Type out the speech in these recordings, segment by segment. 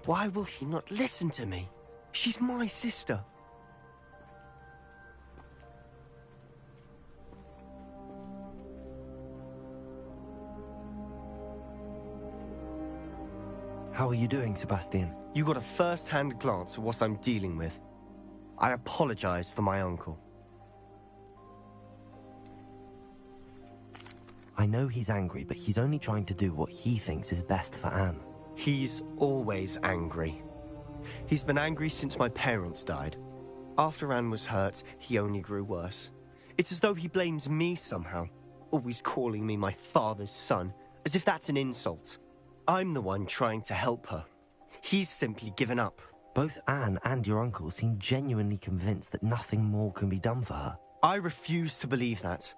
Why will he not listen to me? She's my sister. How are you doing, Sebastian? You got a first-hand glance at what I'm dealing with. I apologize for my uncle. I know he's angry, but he's only trying to do what he thinks is best for Anne. He's always angry. He's been angry since my parents died. After Anne was hurt, he only grew worse. It's as though he blames me somehow, always calling me my father's son, as if that's an insult. I'm the one trying to help her. He's simply given up. Both Anne and your uncle seem genuinely convinced that nothing more can be done for her. I refuse to believe that.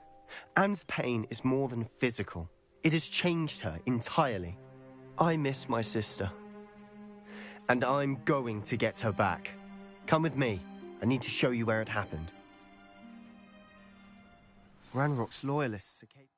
Anne's pain is more than physical. It has changed her entirely. I miss my sister. And I'm going to get her back. Come with me. I need to show you where it happened. Ranrock's loyalists are capable.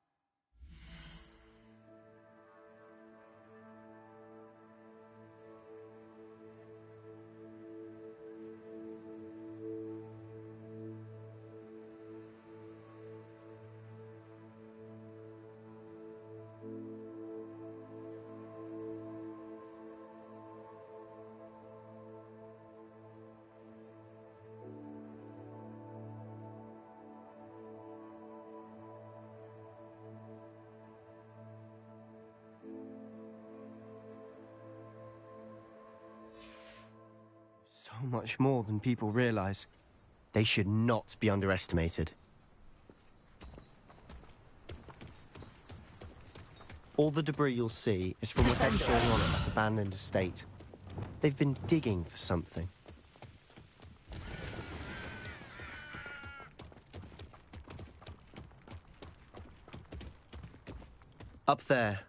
So much more than people realize. They should not be underestimated. All the debris you'll see is from whatever's going on at that abandoned estate. They've been digging for something. Up there,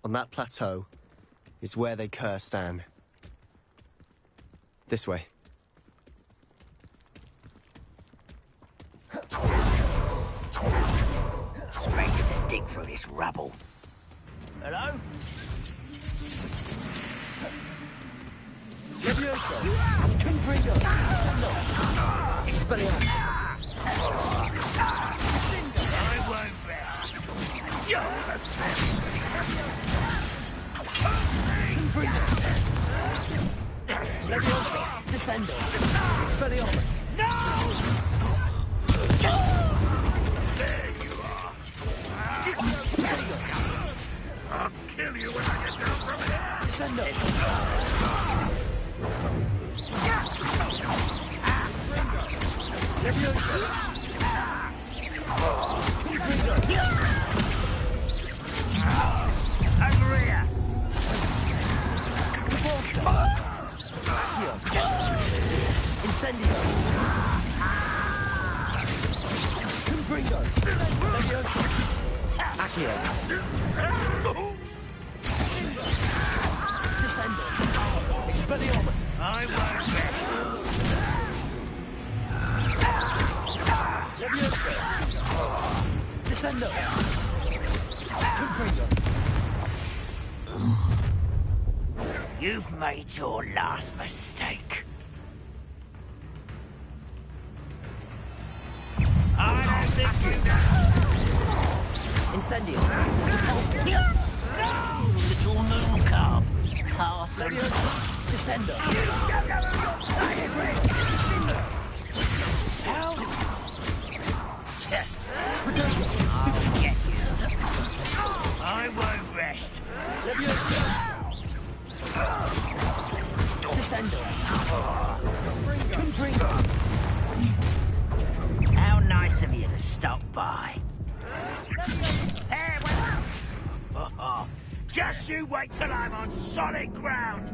on that plateau, is where they cursed Anne. This way. Ready to dig through this rubble. Hello? Levioso! Confringo! Expelliarmus! I won't rest! Confringo! Levioso! Descendo! Expelliarmus! No! There you are! I'll kill you when I get down from here! Descendo! Levioso! Agria! Incendio! Confringo! Levioso! Accio! Descendo! Expelliarmus! I won't rest! Levioso! Descendo! Confringo! You've made your last mistake. I don't think you Incendio. No! Little moon calf. Half Descendo. How? I'll get you. I won't rest. Descendo. Confringo. How nice of you to stop by. Hey, just you wait till I'm on solid ground.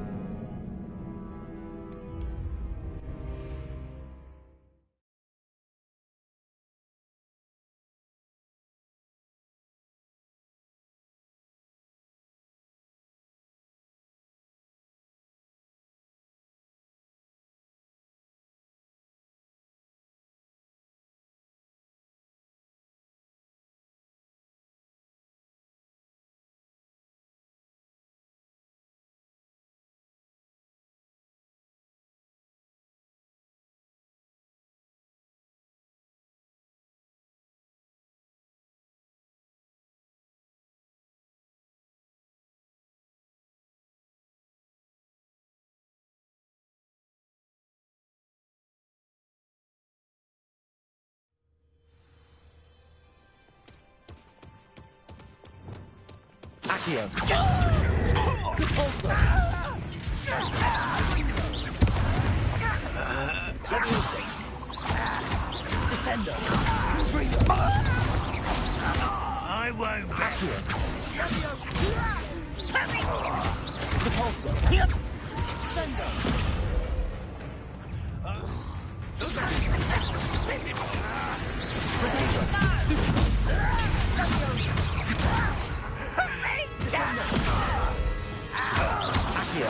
Accio. Repulsor. Leviosa. Descendo. Confringo. I won't. Accio. Repulsor. Descendo. Potato. Stupido. Descendo. Accio.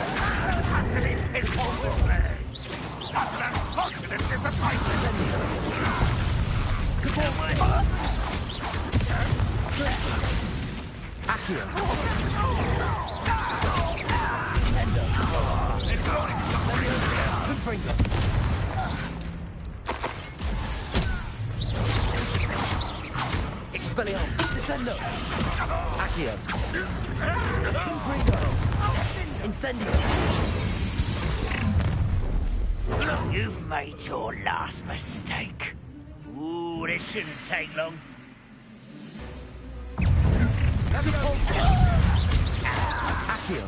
Utterly impulsive legs. What an unfortunate disappointment. Accio. Descendo. Confringo. Expelliarmus. Descendo. Accio. Confringo. Incendio. You've made your last mistake. Ooh, this shouldn't take long. Repulsor. Accio.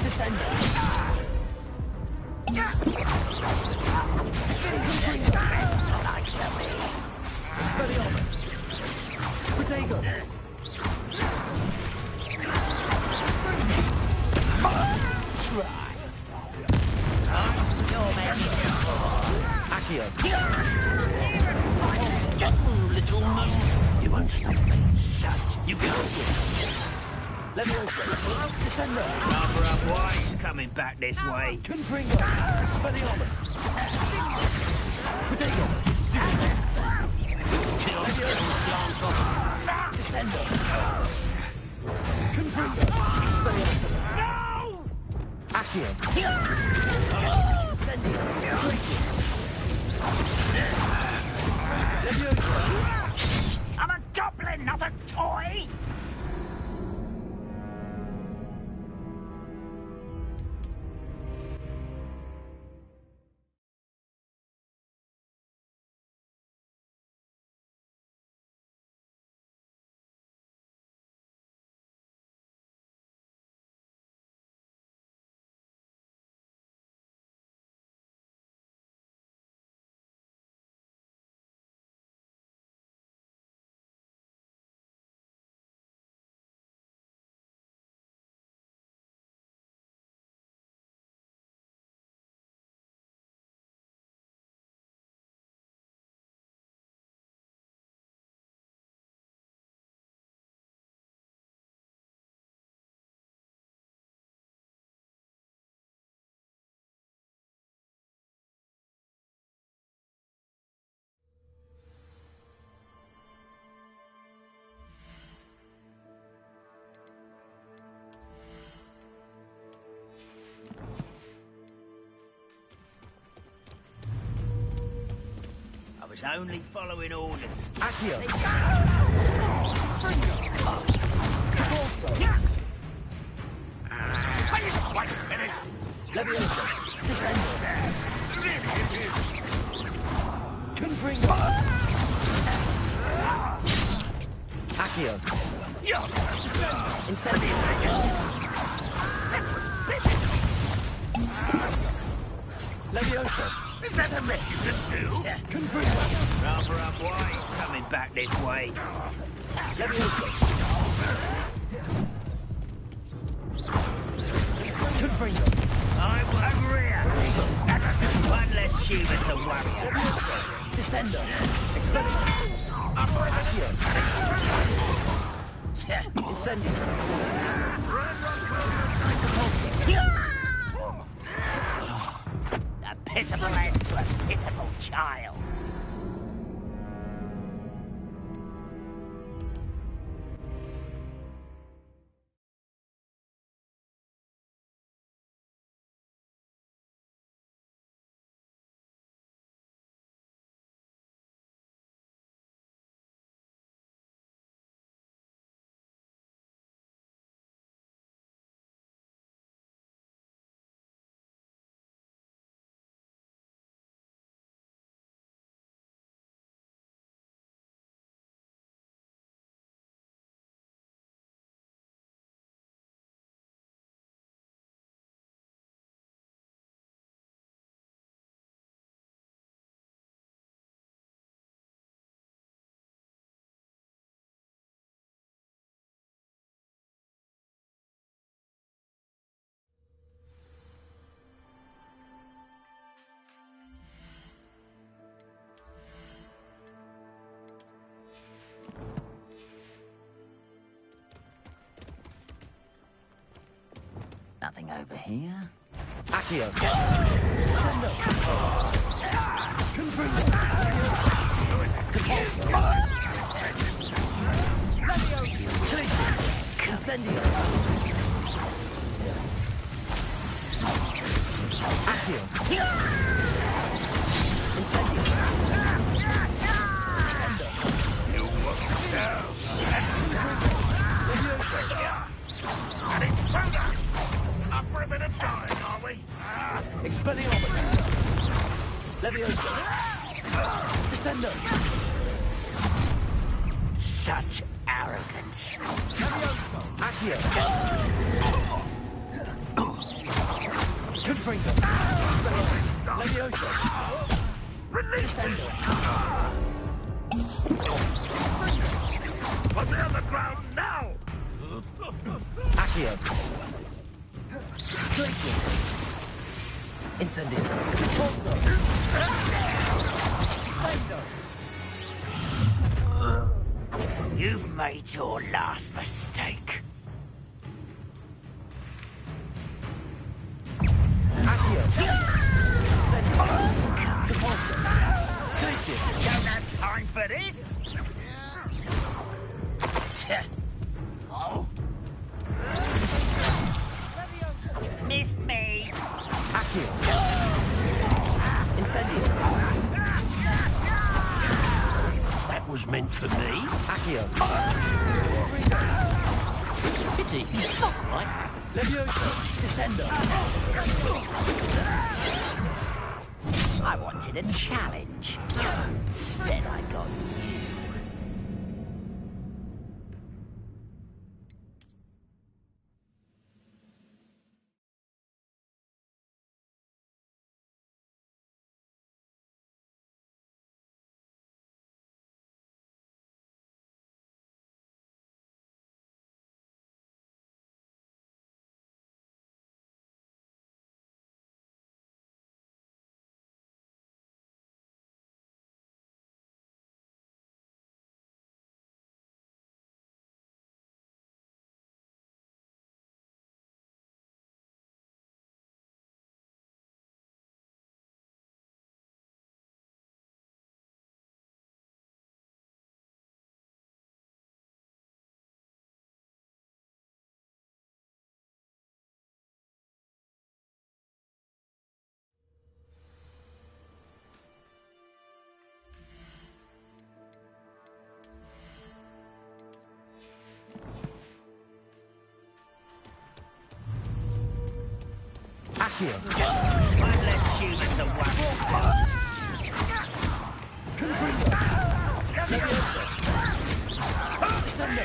Descendo. Expelliarmus. Protego. Accio. Little moon. You won't stop me. Shut. You can't. Leviosa. Descendo. Cover up why he's coming back this way. Confringo. Expelliarmus. Protego. Stupido. Descendo. Confringo. Expelliarmus. No! Accio. Incendio. Glacier. Leviosa. I'm a goblin, not a toy! I was only following orders. Accio. Repulsor. Are you quite finished? Leviosa. Descendo. Really, it is. Confringo. Accio. You're Incendio. Leviosa. Is that a mess you can do? Confringo. Cover up why he's coming back this way. Leviosa. Confringo. I won't rear. One less Shiva to worry about. Descendo. Expelliarmus. Accio. Incendio. A pitiful end to a pitiful child. Nothing over here. Accio. Send up. Confringo. Depulso. Levioso. Incendio. Accio. Incendio. Sendo. You look down. An intruder! Up for a bit of time, are we? Expelliarmus. Levioso. Descendo. Such arrogance. Levioso. Accio. Confringo. Levioso. Release it! Descendo. Put me on the ground now! Accio. Glacier. Incendio. Repulso. Descendo. You've made your last mistake. Accio. Incendio. Repulso. Glacier. Don't have time for this. Oh. Missed me. Accio. Incendio. That was meant for me. Accio. It's a pity. He's not right. Levioso. Descendo. I wanted a challenge. Instead, I got you. Accio. I'm less human than one. Levioso. Descendo.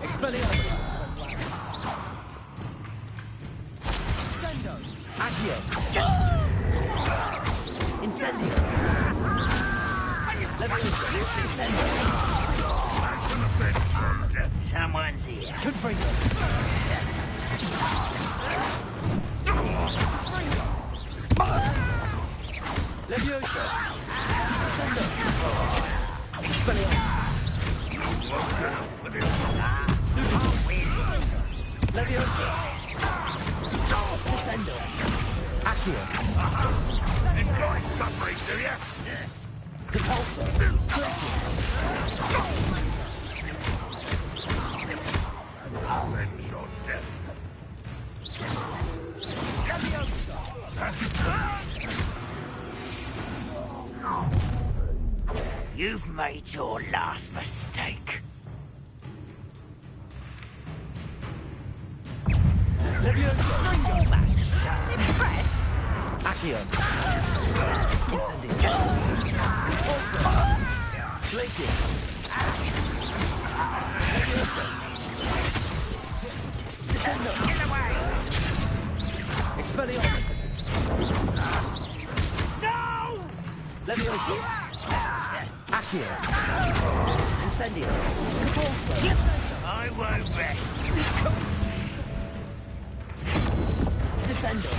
Expelliarmus. Accio. Incendio. Levioso. Descendo. Someone's here. Confringo. Levioso. Descendo. Expelliarmus. Levioso. Descendo. Accio. Enjoy suffering, do ya? Depulso. Avenge your death. You've made your last mistake. Levioso. Almost. Impressed? Accio. Incendio. Repulso. Glacier. Levioso. Descendo. Get away. Expelliarmus. No! Levioso. Accio. Incendio. Repulso. I won't rest. Descendo.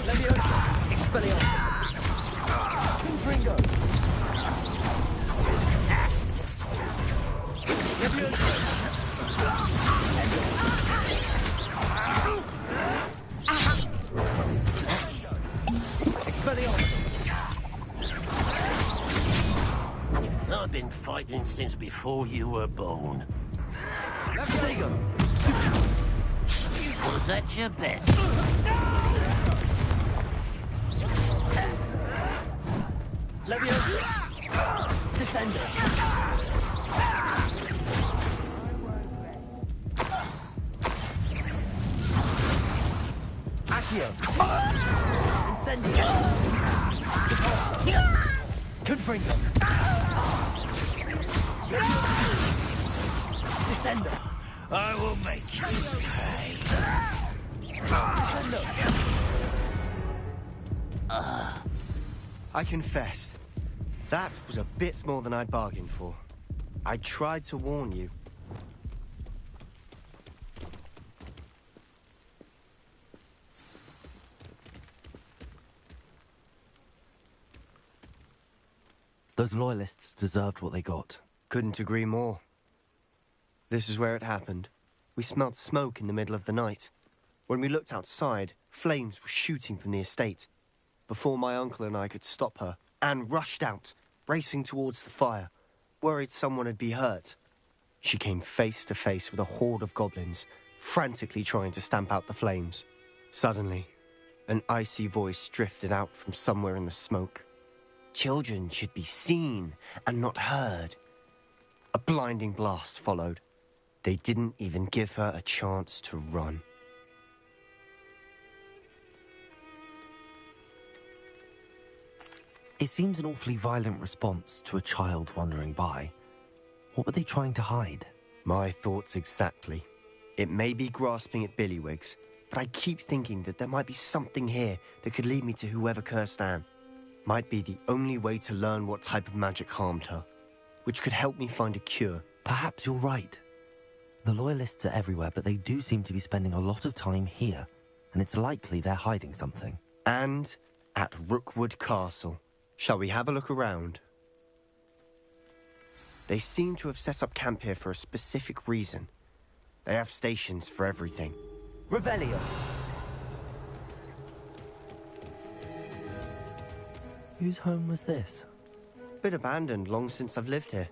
Levioso. Expelliarmus. Confringo. Levioso. Descendo. I've been fighting since before you were born. Was that your best? Leviosa! Descender! Accio! Incendio! Confringo! Descender! I will make you pay. Descendo! I confess, that was a bit more than I'd bargained for. I tried to warn you. Those loyalists deserved what they got. Couldn't agree more. This is where it happened. We smelled smoke in the middle of the night. When we looked outside, flames were shooting from the estate. Before my uncle and I could stop her, Anne rushed out, racing towards the fire, worried someone had been hurt. She came face to face with a horde of goblins, frantically trying to stamp out the flames. Suddenly, an icy voice drifted out from somewhere in the smoke. Children should be seen and not heard. A blinding blast followed. They didn't even give her a chance to run. It seems an awfully violent response to a child wandering by. What were they trying to hide? My thoughts exactly. It may be grasping at Billywigs, but I keep thinking that there might be something here that could lead me to whoever cursed Anne. Might be the only way to learn what type of magic harmed her, which could help me find a cure. Perhaps you're right. The loyalists are everywhere, but they do seem to be spending a lot of time here, and it's likely they're hiding something. And at Rookwood Castle. Shall we have a look around? They seem to have set up camp here for a specific reason. They have stations for everything. Revelio! Whose home was this? Been abandoned long since I've lived here.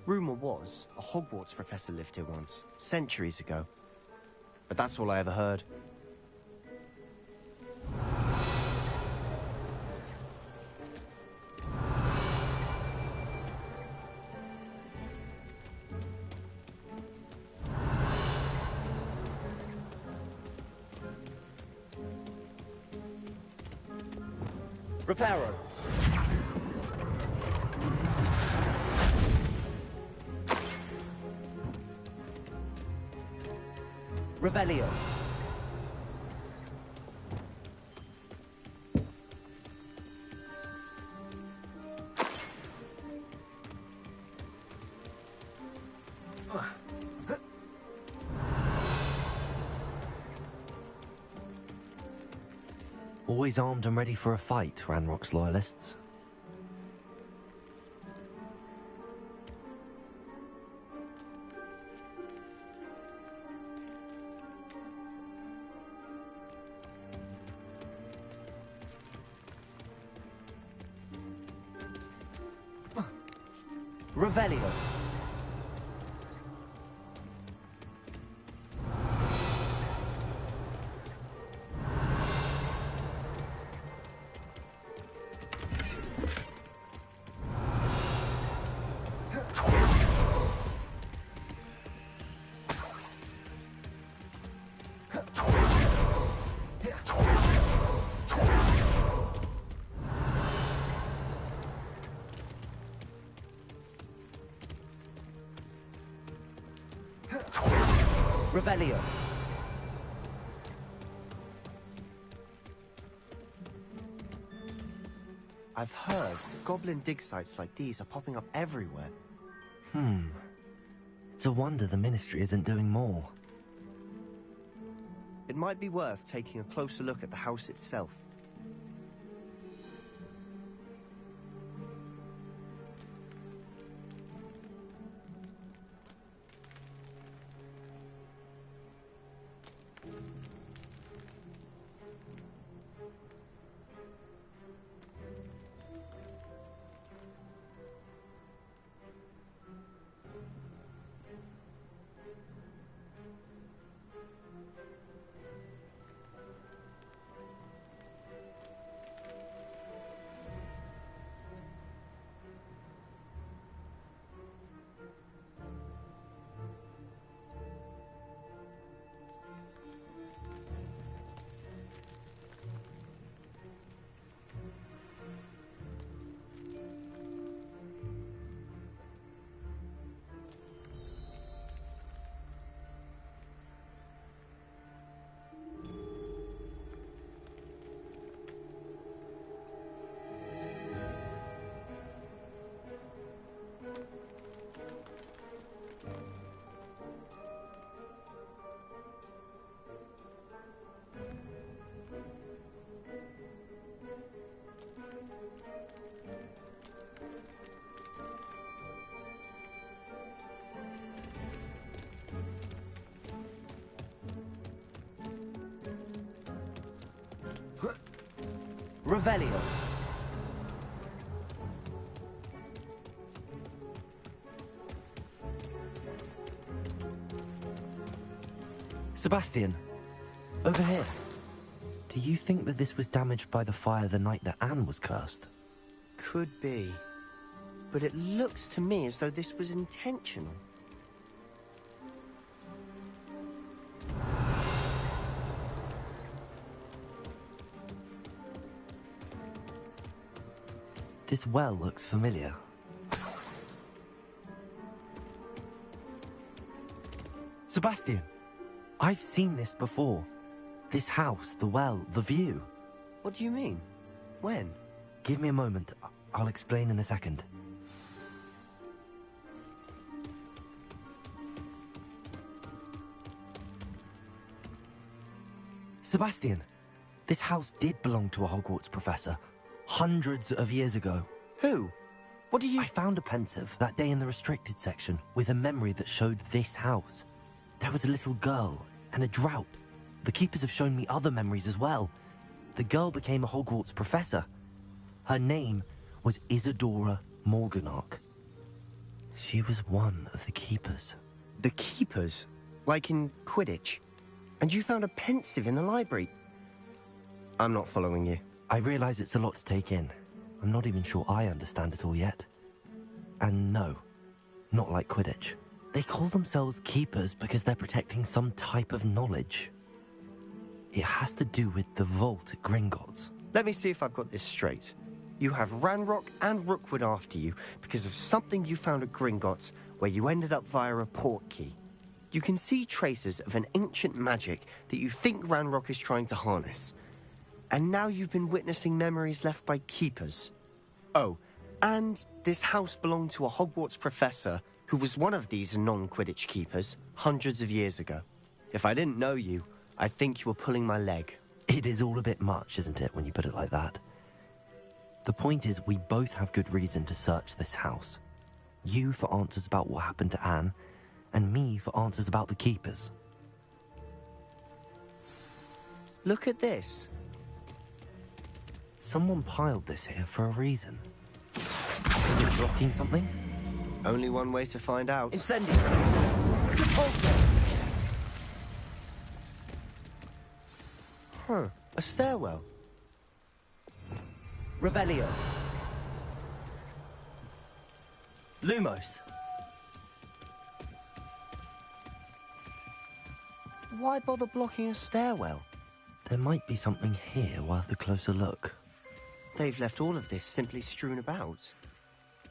Rumour was, a Hogwarts professor lived here once, centuries ago. But that's all I ever heard. Reparo! Revelio! Always armed and ready for a fight, Ranrock's loyalists. Revelio! Revelio! I've heard goblin dig sites like these are popping up everywhere. It's a wonder the Ministry isn't doing more. It might be worth taking a closer look at the house itself. Revelio. Sebastian, over here. Do you think that this was damaged by the fire the night that Anne was cursed? Could be. But it looks to me as though this was intentional. This well looks familiar. Sebastian, I've seen this before. This house, the well, the view. What do you mean? When? Give me a moment. I'll explain in a second. Sebastian, this house did belong to a Hogwarts professor. Hundreds of years ago. Who? What do you... I found a pensive that day in the restricted section with a memory that showed this house. There was a little girl and a drought. The keepers have shown me other memories as well. The girl became a Hogwarts professor. Her name was Isadora Morganach. She was one of the keepers. The keepers? Like in Quidditch? And you found a pensive in the library? I'm not following you. I realize it's a lot to take in. I'm not even sure I understand it all yet. And no, not like Quidditch. They call themselves keepers because they're protecting some type of knowledge. It has to do with the vault at Gringotts. Let me see if I've got this straight. You have Ranrock and Rookwood after you because of something you found at Gringotts where you ended up via a portkey. You can see traces of an ancient magic that you think Ranrock is trying to harness. And now you've been witnessing memories left by keepers. Oh, and this house belonged to a Hogwarts professor who was one of these non-Quidditch keepers hundreds of years ago. If I didn't know you, I'd think you were pulling my leg. It is all a bit much, isn't it, when you put it like that? The point is, we both have good reason to search this house. You for answers about what happened to Anne, and me for answers about the keepers. Look at this. Someone piled this here for a reason. Is it blocking something? Only one way to find out. Incendio! Repulsor! Huh, a stairwell. Revelio. Lumos. Why bother blocking a stairwell? There might be something here worth a closer look. They've left all of this simply strewn about.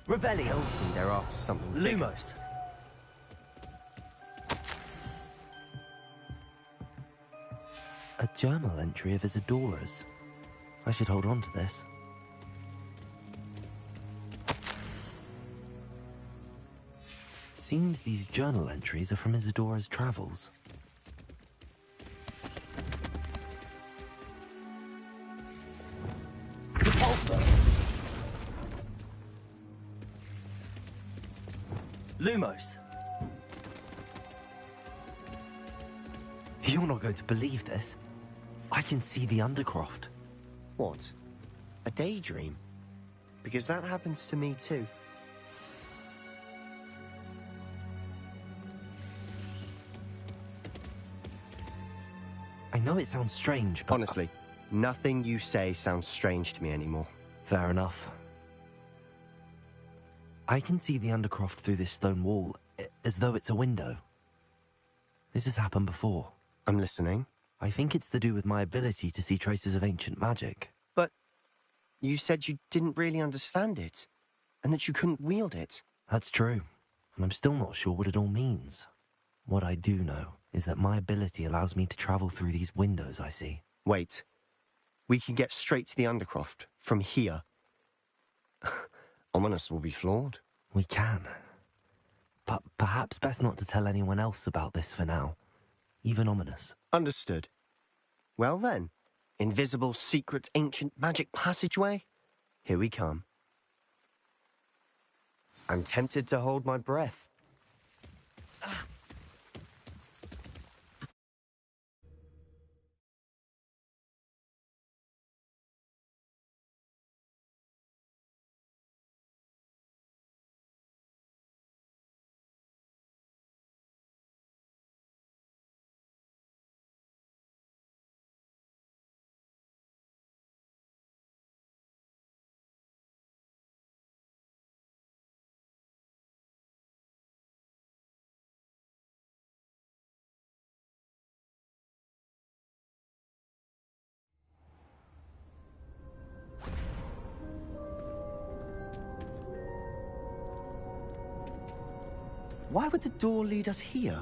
Revelio. Tells me they're after something bigger. Lumos. A journal entry of Isadora's. I should hold on to this. Seems these journal entries are from Isadora's travels. Repulsor! Lumos! You're not going to believe this. I can see the Undercroft. What? A daydream? Because that happens to me too. I know it sounds strange, but... Honestly, nothing you say sounds strange to me anymore. Fair enough. I can see the Undercroft through this stone wall, as though it's a window. This has happened before. I'm listening. I think it's to do with my ability to see traces of ancient magic. But you said you didn't really understand it, and that you couldn't wield it. That's true, and I'm still not sure what it all means. What I do know is that my ability allows me to travel through these windows I see. Wait. We can get straight to the Undercroft from here. Ominous will be floored. We can. But perhaps best not to tell anyone else about this for now. Even Ominous. Understood. Well then, invisible, secret, ancient magic passageway? Here we come. I'm tempted to hold my breath. Why would the door lead us here?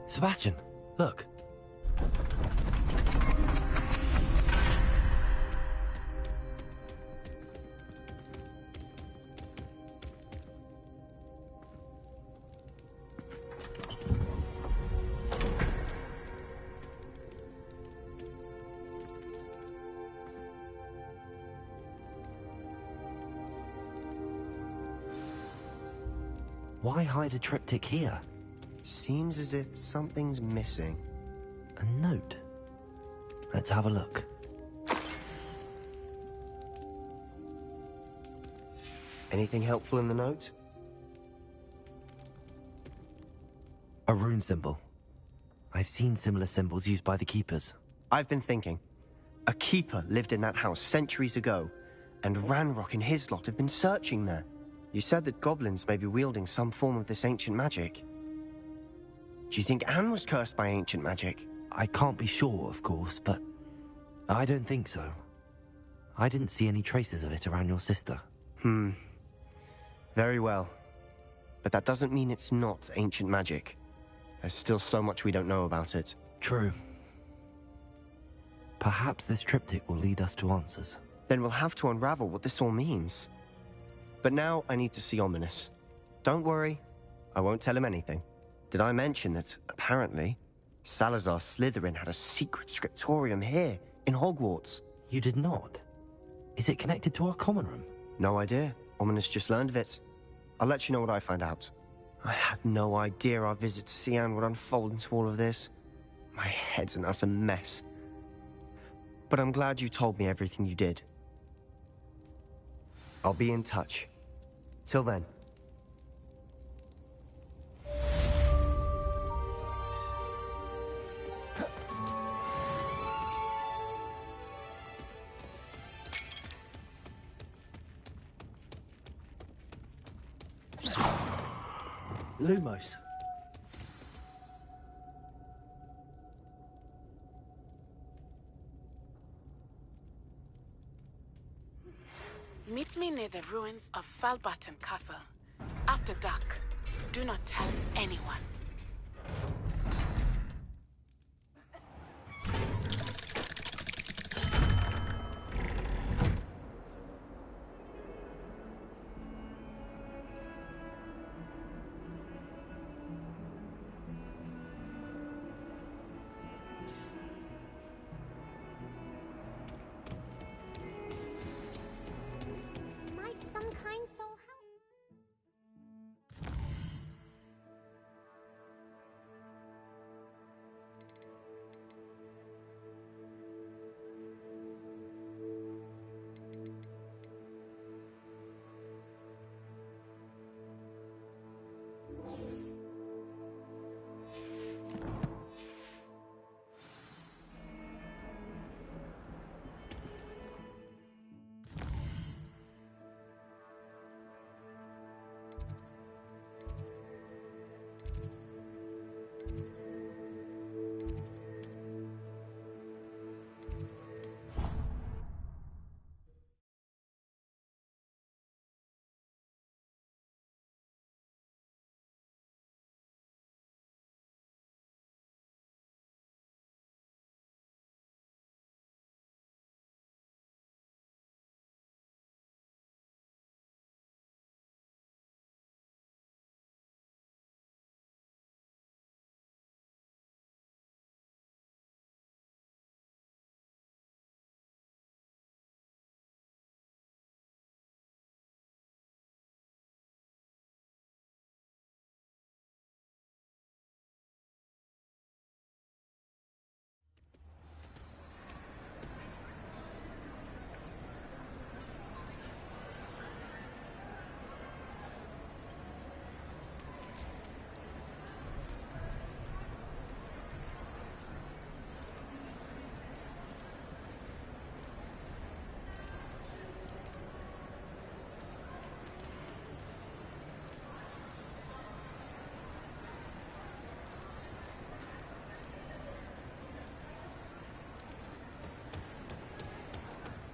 Sebastian, look. Why hide a triptych here? Seems as if something's missing. A note. Let's have a look. Anything helpful in the note? A rune symbol. I've seen similar symbols used by the keepers. I've been thinking. A keeper lived in that house centuries ago, and Ranrock and his lot have been searching there. You said that goblins may be wielding some form of this ancient magic. Do you think Anne was cursed by ancient magic? I can't be sure, of course, but I don't think so. I didn't see any traces of it around your sister. Very well. But that doesn't mean it's not ancient magic. There's still so much we don't know about it. True. Perhaps this triptych will lead us to answers. Then we'll have to unravel what this all means. But now I need to see Ominous. Don't worry, I won't tell him anything. Did I mention that, apparently, Salazar Slytherin had a secret scriptorium here, in Hogwarts? You did not? Is it connected to our common room? No idea. Ominous just learned of it. I'll let you know what I find out. I had no idea our visit to Cian would unfold into all of this. My head's an utter mess. But I'm glad you told me everything you did. I'll be in touch. Till then. Lumos. Meet me near the ruins of Falbaton Castle. After dark. Do not tell anyone. Might some kind soul help?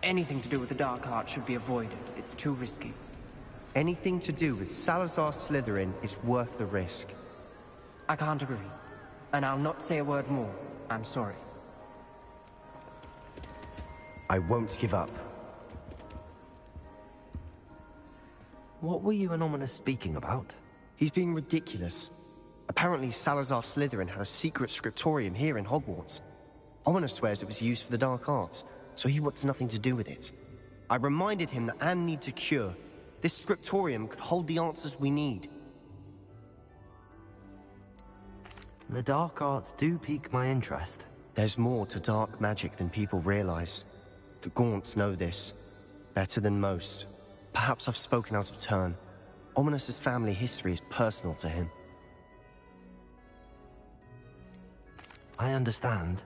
Anything to do with the Dark Art should be avoided. It's too risky. Anything to do with Salazar Slytherin is worth the risk. I can't agree. And I'll not say a word more. I'm sorry. I won't give up. What were you and Ominous speaking about? He's being ridiculous. Apparently Salazar Slytherin had a secret scriptorium here in Hogwarts. Ominous swears it was used for the dark arts, so he wants nothing to do with it. I reminded him that Anne needs a cure. This scriptorium could hold the answers we need. The dark arts do pique my interest. There's more to dark magic than people realize. The Gaunts know this. Better than most. Perhaps I've spoken out of turn. Ominous's family history is personal to him. I understand.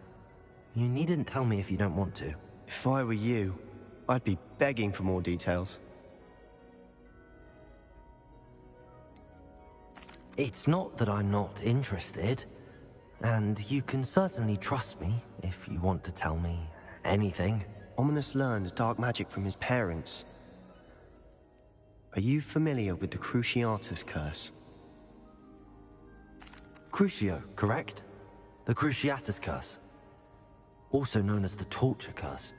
You needn't tell me if you don't want to. If I were you, I'd be begging for more details. It's not that I'm not interested. And you can certainly trust me if you want to tell me anything. Ominous learned dark magic from his parents. Are you familiar with the Cruciatus curse? Crucio, correct? The Cruciatus curse. Also known as the torture curse.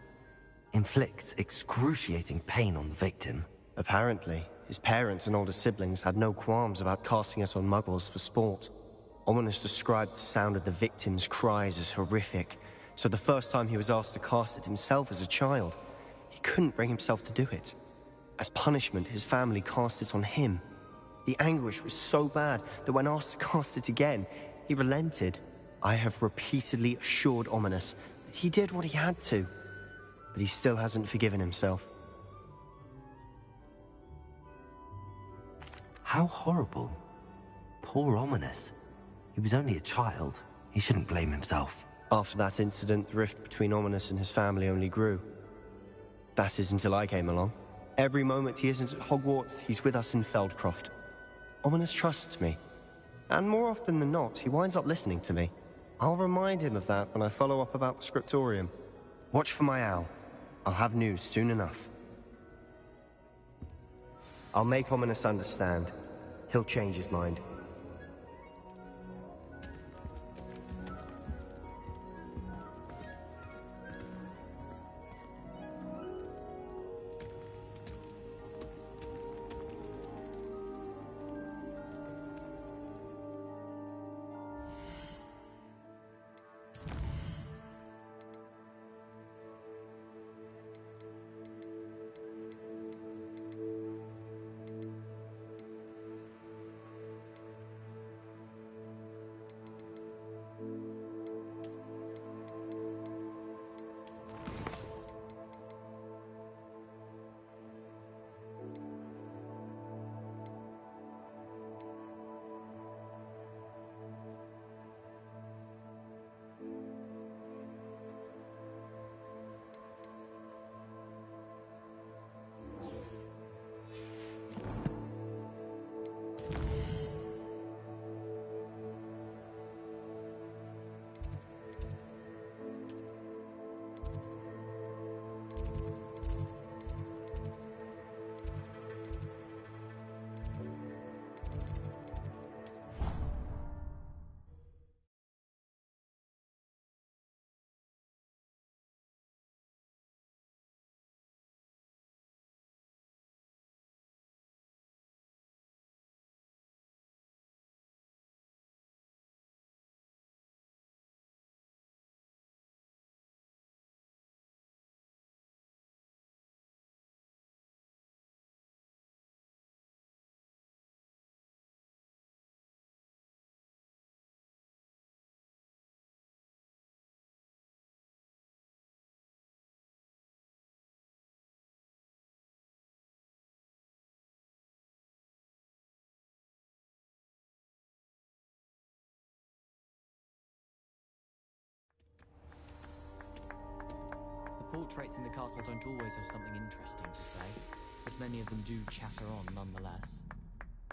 Inflicts excruciating pain on the victim. Apparently, his parents and older siblings had no qualms about casting it on muggles for sport. Ominous described the sound of the victim's cries as horrific, so the first time he was asked to cast it himself as a child, he couldn't bring himself to do it. As punishment, his family cast it on him. The anguish was so bad that when asked to cast it again, he relented. I have repeatedly assured Ominous that he did what he had to, but he still hasn't forgiven himself. How horrible. Poor Ominous. He was only a child. He shouldn't blame himself. After that incident, the rift between Ominous and his family only grew. That is until I came along. Every moment he isn't at Hogwarts, he's with us in Feldcroft. Ominous trusts me. And more often than not, he winds up listening to me. I'll remind him of that when I follow up about the scriptorium. Watch for my owl. I'll have news soon enough. I'll make Ominous understand. He'll change his mind. The portraits in the castle don't always have something interesting to say, but many of them do chatter on nonetheless.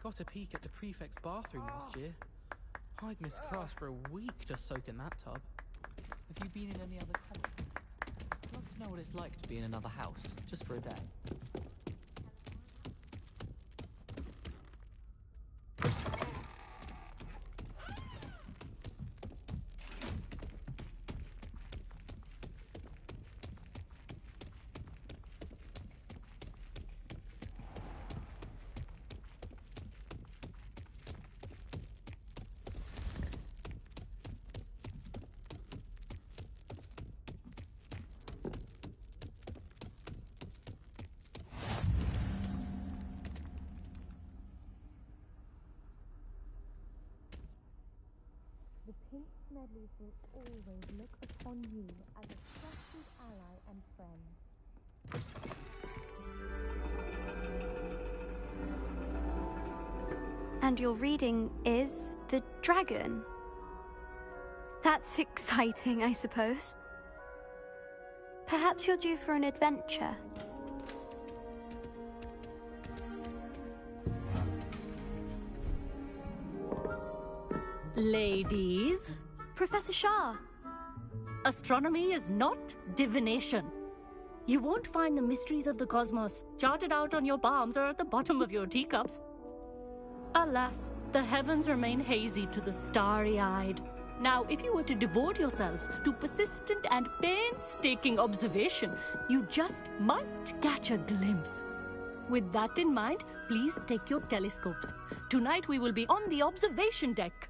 Got a peek at the prefect's bathroom last year. I'd miss class for a week to soak in that tub. Have you been in any other colleges? I'd love to know what it's like to be in another house, just for a day. The Pink Smedleys will always look upon you as a trusted ally and friend. And your reading is the dragon. That's exciting, I suppose. Perhaps you're due for an adventure. Ladies. Professor Shah. Astronomy is not divination. You won't find the mysteries of the cosmos charted out on your palms or at the bottom of your teacups. Alas, the heavens remain hazy to the starry-eyed. Now, if you were to devote yourselves to persistent and painstaking observation, you just might catch a glimpse. With that in mind, please take your telescopes. Tonight we will be on the observation deck.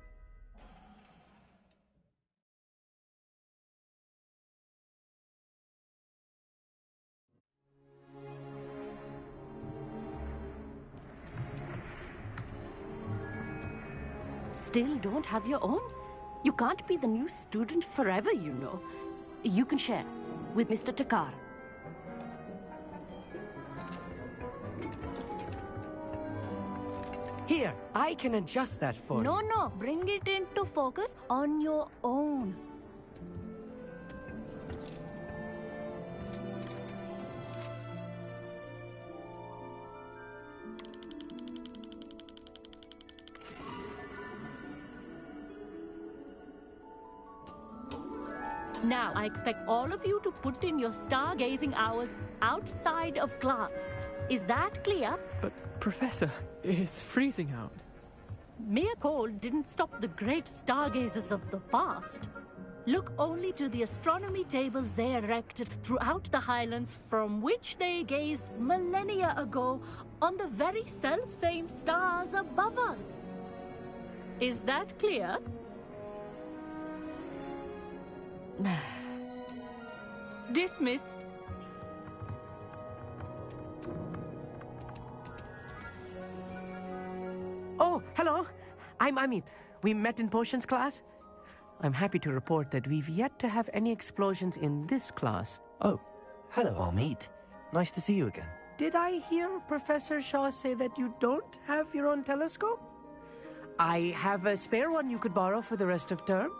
Still don't have your own? You can't be the new student forever, you know. You can share with Mr. Takar. Here, I can adjust that for you. No, bring it into focus on your own. Now, I expect all of you to put in your stargazing hours outside of class. Is that clear? But, Professor, it's freezing out. Mere cold didn't stop the great stargazers of the past. Look only to the astronomy tables they erected throughout the highlands from which they gazed millennia ago on the very self-same stars above us. Is that clear? Dismissed. Oh, hello. I'm Amit. We met in potions class. I'm happy to report that we've yet to have any explosions in this class. Oh, hello, Amit. Nice to see you again. Did I hear Professor Shaw say that you don't have your own telescope? I have a spare one you could borrow for the rest of term.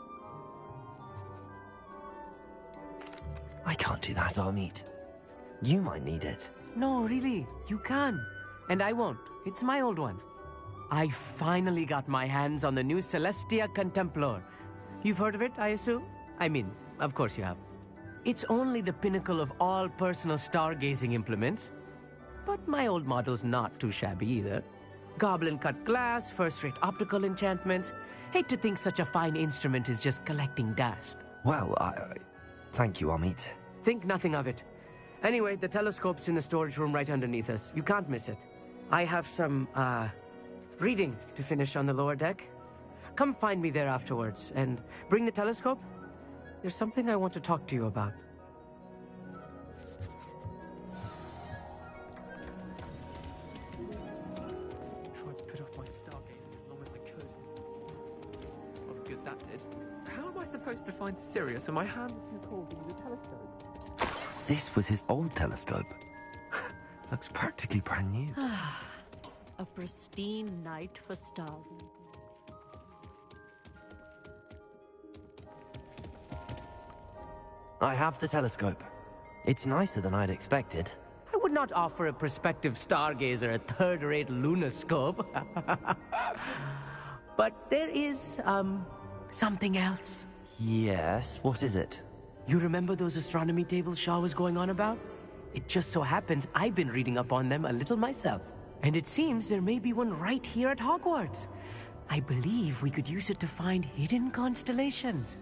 I can't do that, Amit. You might need it. No, really, you can. And I won't. It's my old one. I finally got my hands on the new Celestia Contemplar. You've heard of it, I assume? I mean, of course you have. It's only the pinnacle of all personal stargazing implements. But my old model's not too shabby either. Goblin-cut glass, first-rate optical enchantments. Hate to think such a fine instrument is just collecting dust. Well, thank you, Amit. Think nothing of it. Anyway, the telescope's in the storage room right underneath us. You can't miss it. I have some, reading to finish on the lower deck. Come find me there afterwards, and bring the telescope. There's something I want to talk to you about. Tried to put off my stargazing as long as I could. A lot of good that did. How am I supposed to find Sirius when my hand is too cold to use a telescope? This was his old telescope. Looks practically brand new. A pristine night for stargazing. I have the telescope. It's nicer than I'd expected. I would not offer a prospective stargazer a third-rate lunoscope. But there is, something else. Yes, what is it? You remember those astronomy tables Shaw was going on about? It just so happens I've been reading up on them a little myself. And it seems there may be one right here at Hogwarts. I believe we could use it to find hidden constellations.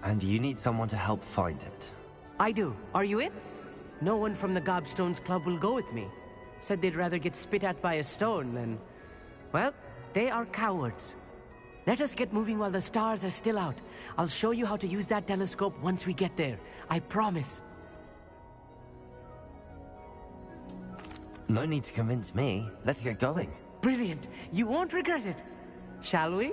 And you need someone to help find it. I do. Are you in? No one from the Gobstones Club will go with me. Said they'd rather get spit at by a stone than... Well, they are cowards. Let us get moving while the stars are still out. I'll show you how to use that telescope once we get there. I promise. No need to convince me. Let's get going. Brilliant. You won't regret it. Shall we?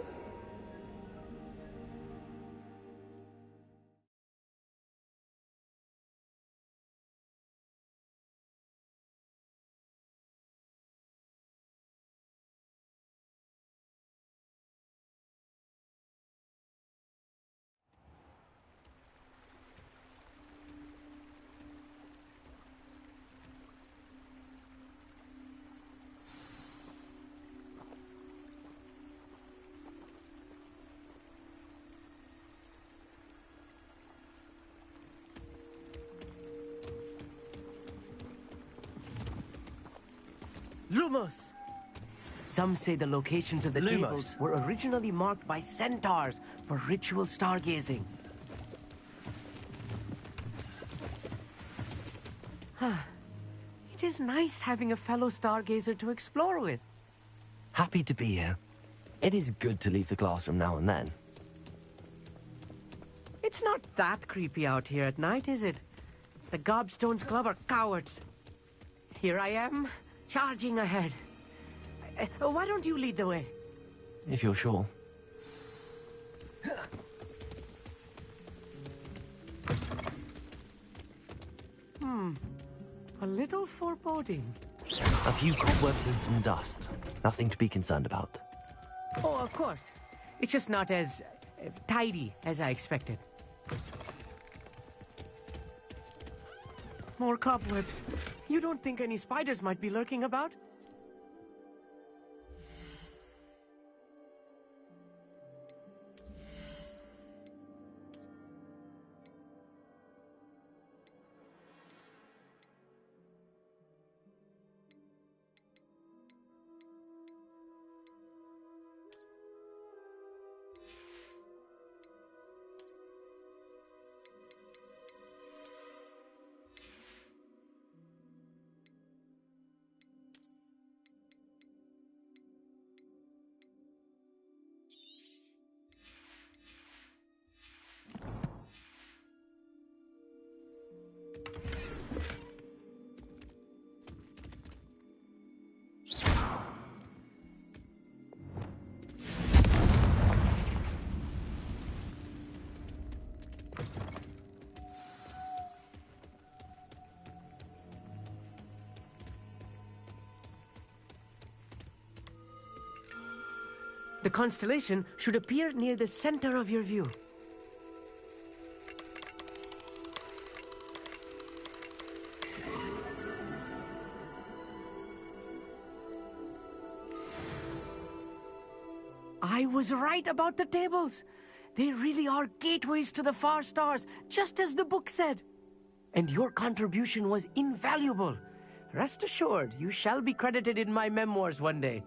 Lumos! Some say the locations of the tables were originally marked by centaurs for ritual stargazing. It is nice having a fellow stargazer to explore with. Happy to be here. It is good to leave the classroom now and then. It's not that creepy out here at night, is it? The Gobstones Club are cowards. Here I am, charging ahead. Why don't you lead the way? If you're sure. A little foreboding. A few cobwebs and some dust. Nothing to be concerned about. Oh, of course. It's just not as tidy as I expected. More cobwebs. You don't think any spiders might be lurking about? The constellation should appear near the center of your view. I was right about the tables. They really are gateways to the far stars, just as the book said. And your contribution was invaluable. Rest assured, you shall be credited in my memoirs one day.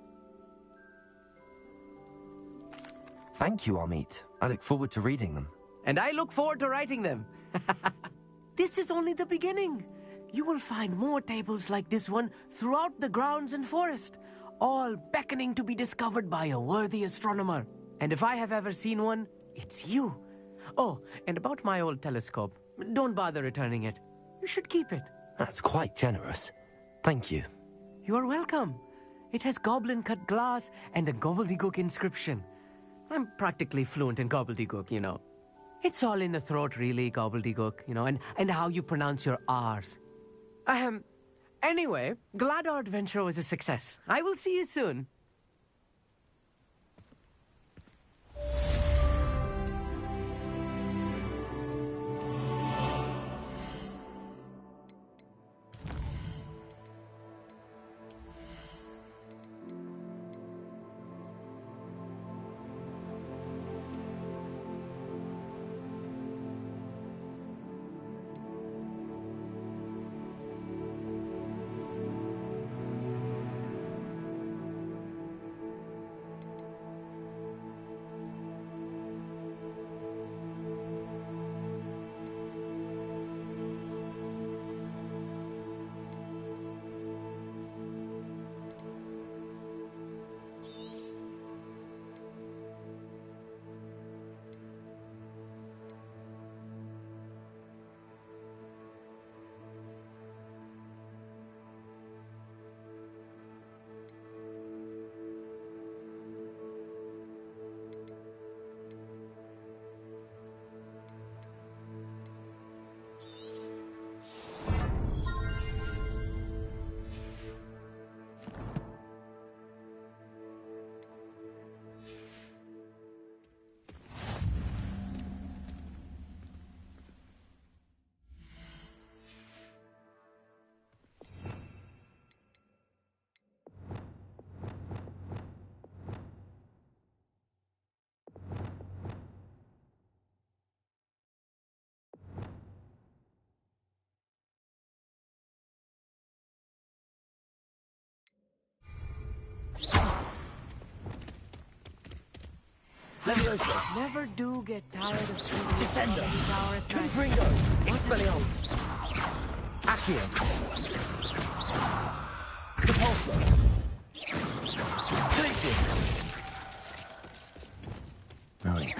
Thank you, Amit. I look forward to reading them. And I look forward to writing them. This is only the beginning. You will find more tables like this one throughout the grounds and forest, all beckoning to be discovered by a worthy astronomer. And if I have ever seen one, it's you. Oh, and about my old telescope, don't bother returning it. You should keep it. That's quite generous. Thank you. You are welcome. It has goblin-cut glass and a gobbledygook inscription. I'm practically fluent in gobbledygook, you know. It's all in the throat, really, gobbledygook, you know, and how you pronounce your R's. Anyway, glad our adventure was a success. I will see you soon. Leviosa. Never do get tired of swinging Descender. tower at night. Confringo. Expelliarmus. Accio. Repulsor. Glacius. Right.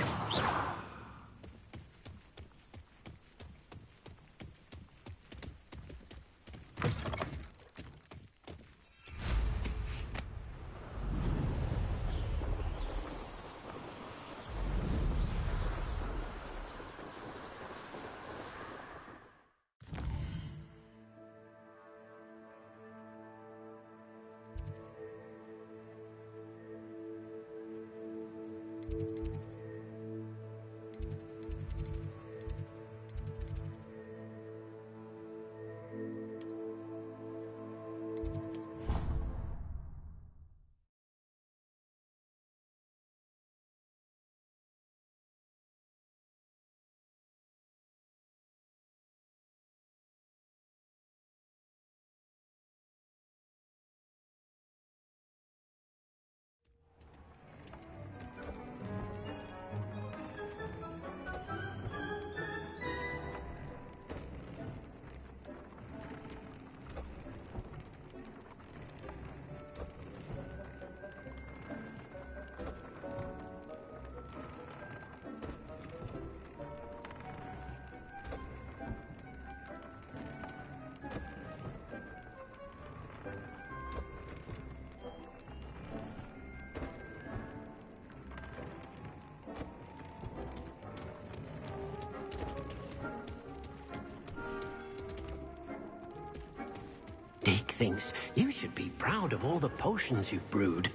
Dick thinks you should be proud of all the potions you've brewed.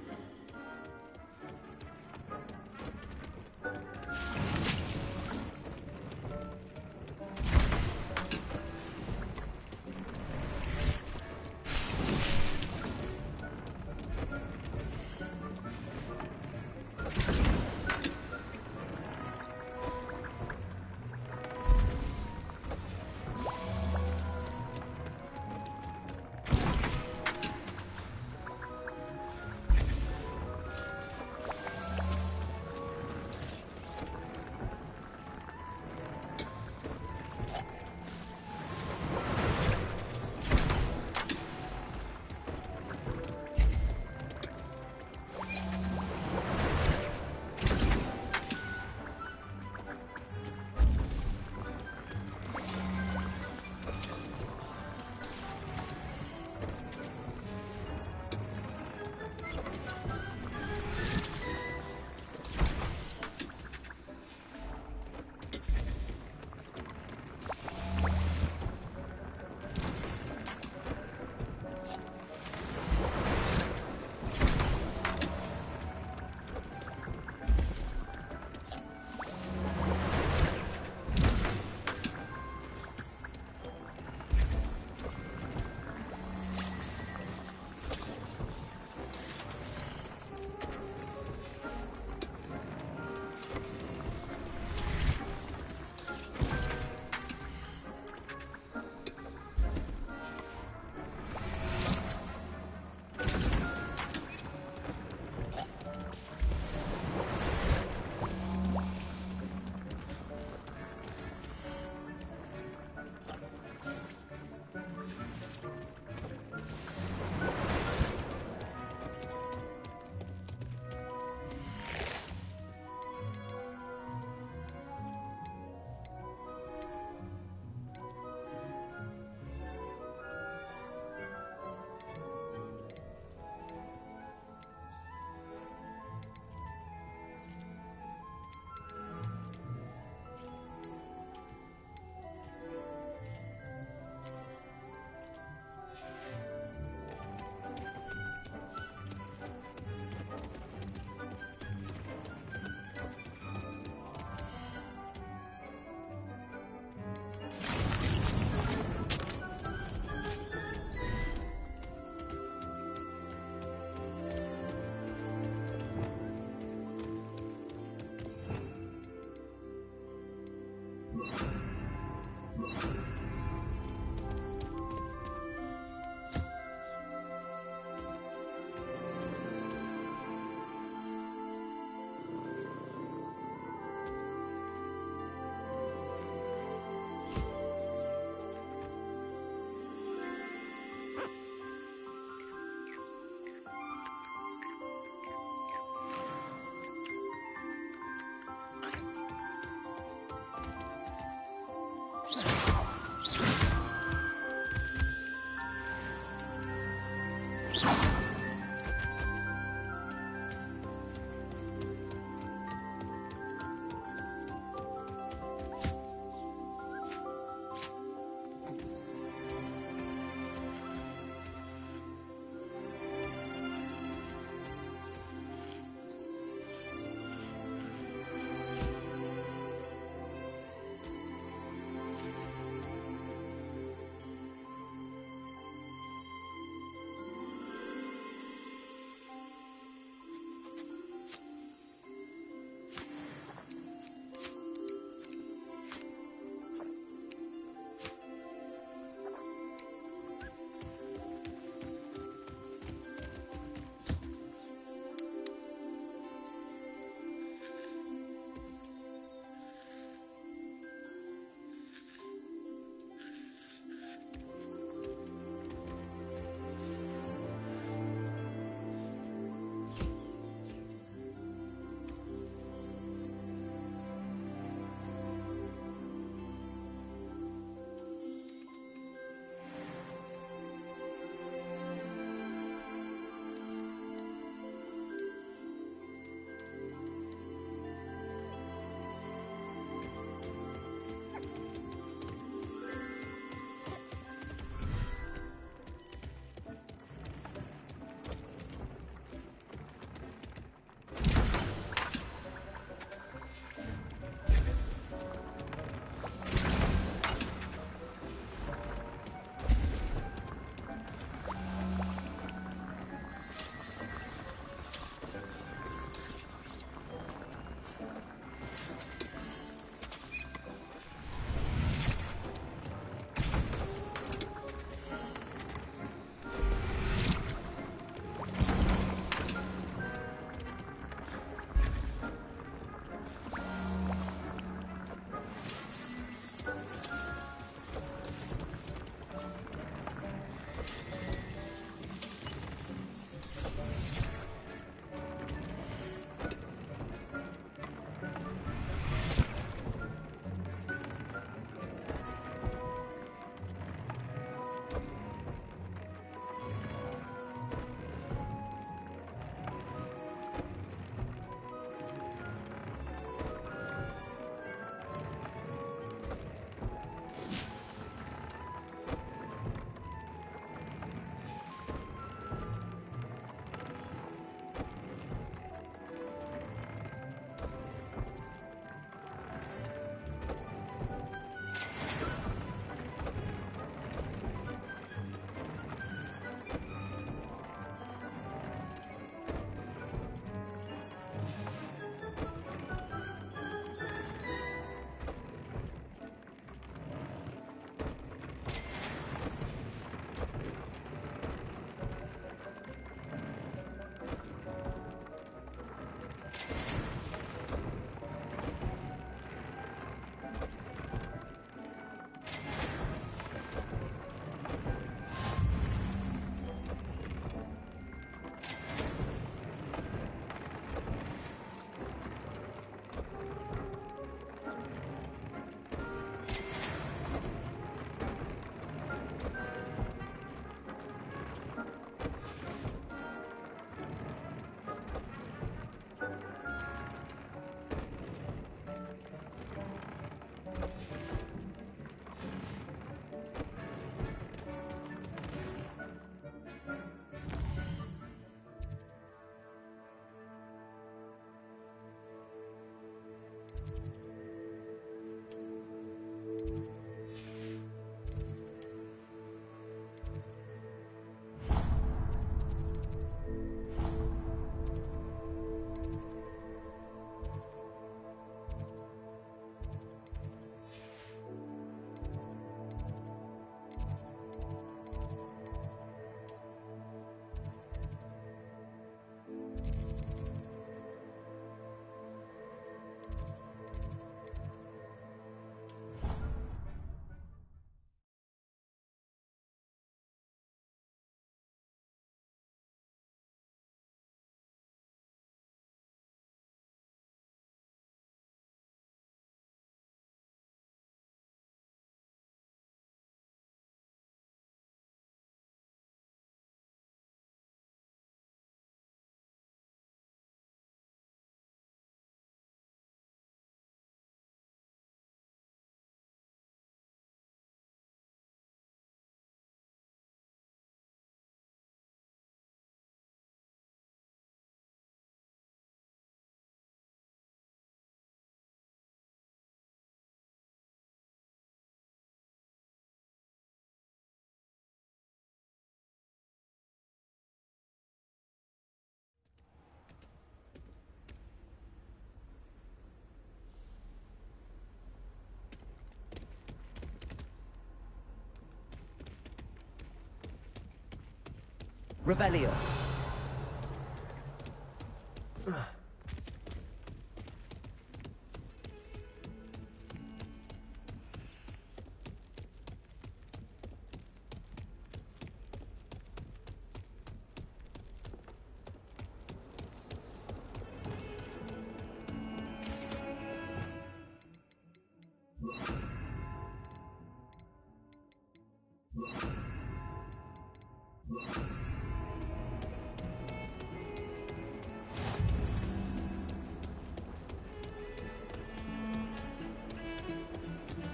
Revelio.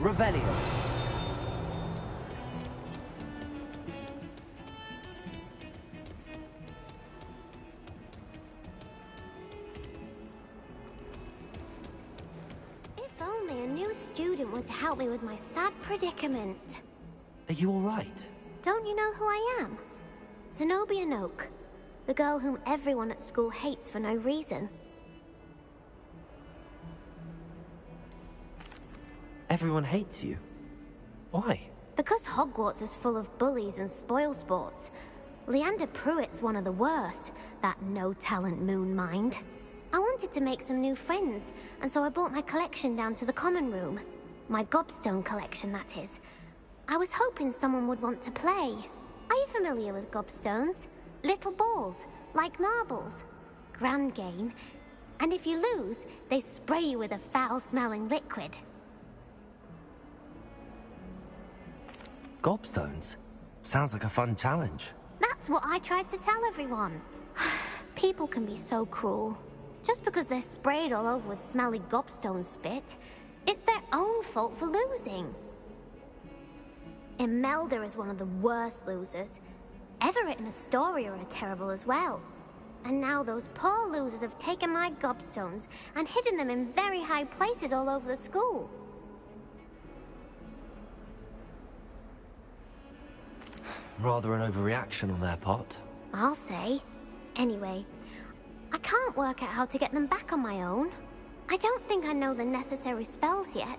Revelio. If only a new student were to help me with my sad predicament. Are you all right? Don't you know who I am? Zenobia Noak, the girl whom everyone at school hates for no reason. Everyone hates you. Why? Because Hogwarts is full of bullies and spoilsports. Leander Pruitt's one of the worst, that no-talent moon mind. I wanted to make some new friends, and so I brought my collection down to the common room. My gobstone collection, that is. I was hoping someone would want to play. Are you familiar with gobstones? Little balls, like marbles. Grand game. And if you lose, they spray you with a foul-smelling liquid. Gobstones? Sounds like a fun challenge. That's what I tried to tell everyone. People can be so cruel. Just because they're sprayed all over with smelly gobstone spit, it's their own fault for losing. Imelda is one of the worst losers. Everett and Astoria are terrible as well. And now those poor losers have taken my gobstones and hidden them in very high places all over the school. Rather an overreaction on their part. I'll say. Anyway, I can't work out how to get them back on my own. I don't think I know the necessary spells yet.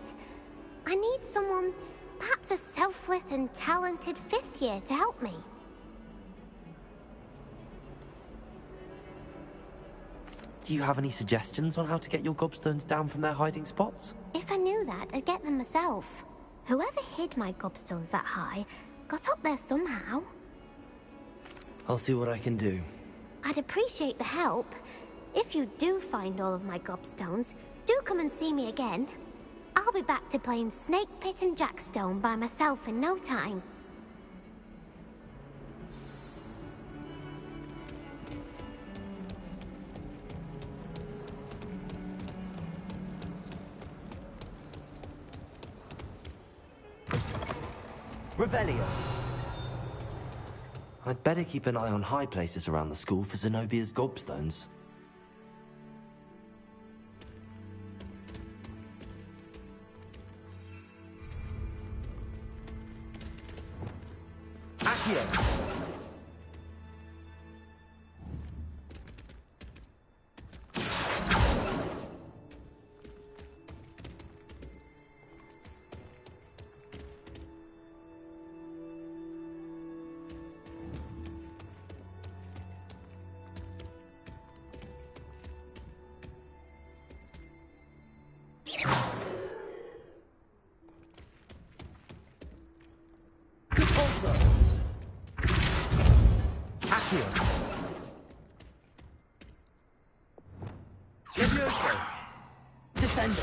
I need someone, perhaps a selfless and talented 5th year to help me. Do you have any suggestions on how to get your gobstones down from their hiding spots? If I knew that, I'd get them myself. Whoever hid my gobstones that high got up there somehow. I'll see what I can do. I'd appreciate the help. If you do find all of my gobstones, do come and see me again. I'll be back to playing Snake Pit and Jackstone by myself in no time. Revelio. I'd better keep an eye on high places around the school for Zenobia's gobstones. Accio. Levioso. Descendo.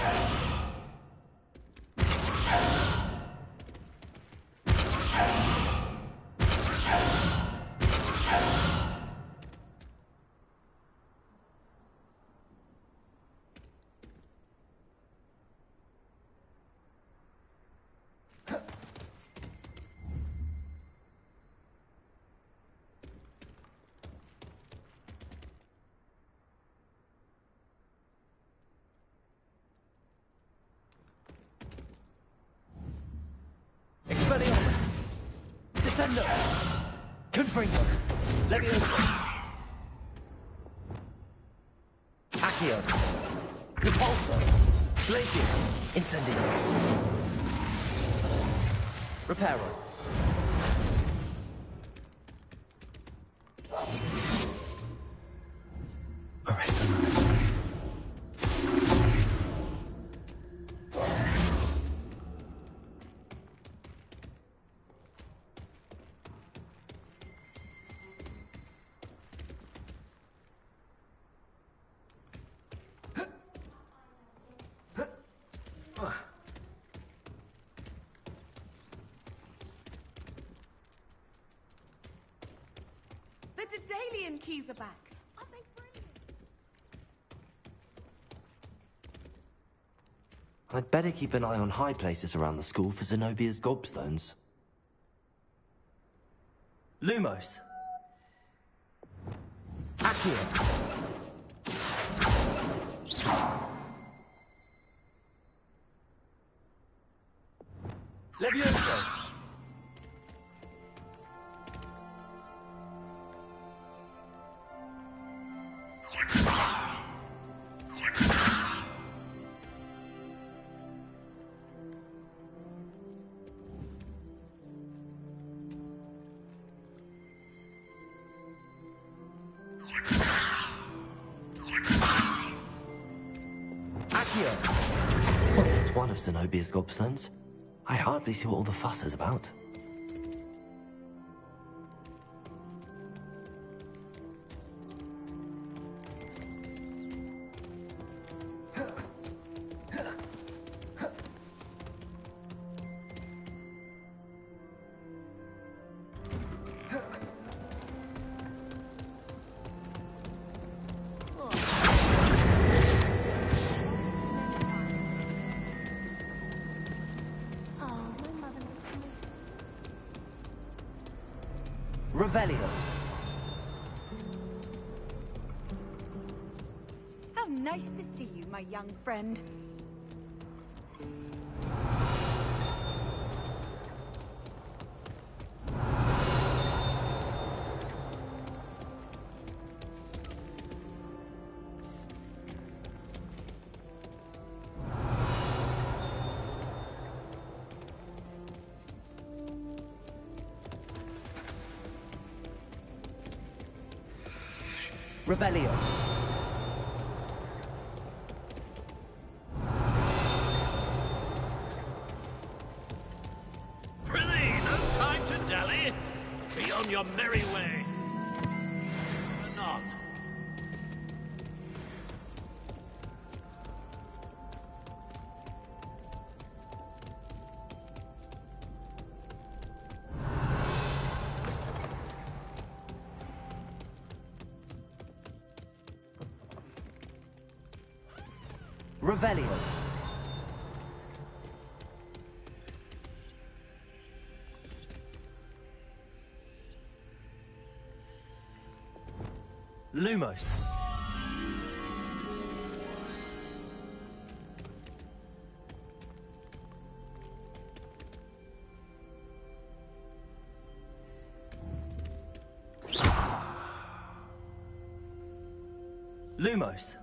Expelliarmus! Descendo! Confringo! Levioso! Accio! Repulso! Glacius! Incendio! Reparo! The Galleon keys are back. Aren't they brilliant? I'd better keep an eye on high places around the school for Zenobia's gobstones. Lumos! Accio! Levioso! It's one of Zenobia's gobstones. I hardly see what all the fuss is about. Revelio. How nice to see you, my young friend. Revelio. Prithee, no time to dally. Be on your merry way. Anon. Revelio. Lumos. Lumos.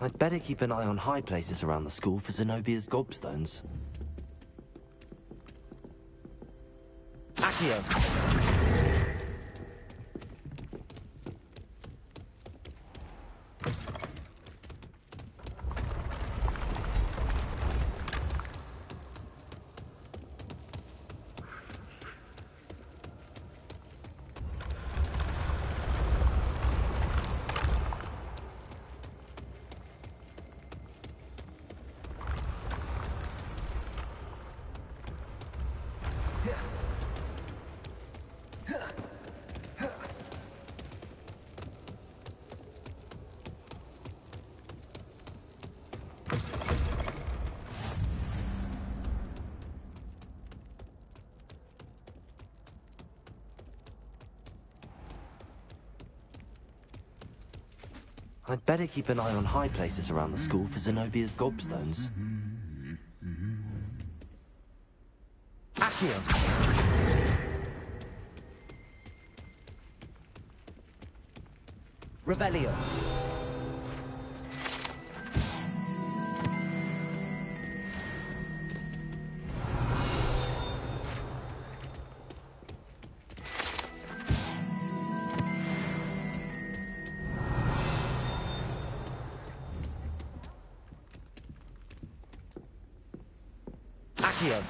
I'd better keep an eye on high places around the school for Zenobia's gobstones. Accio! I'd better keep an eye on high places around the school for Zenobia's gobstones. Accio! Revelio! Accio!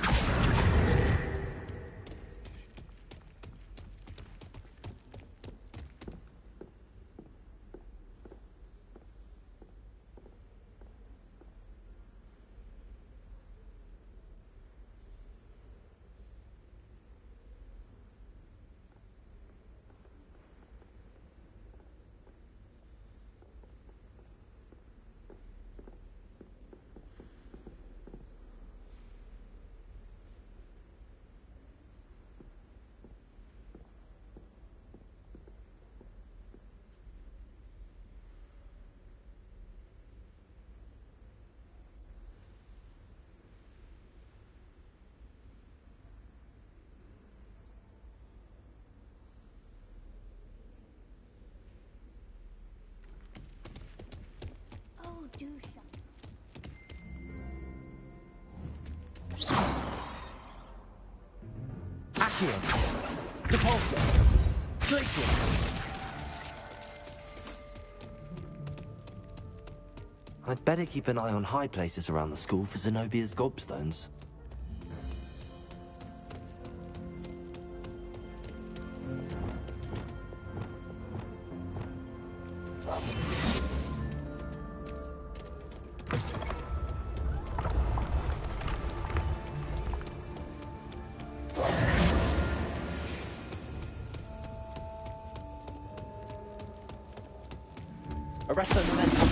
Oh, do Accio! Repulsor! Glacier! I'd better keep an eye on high places around the school for Zenobia's gobstones. Arresto momentum.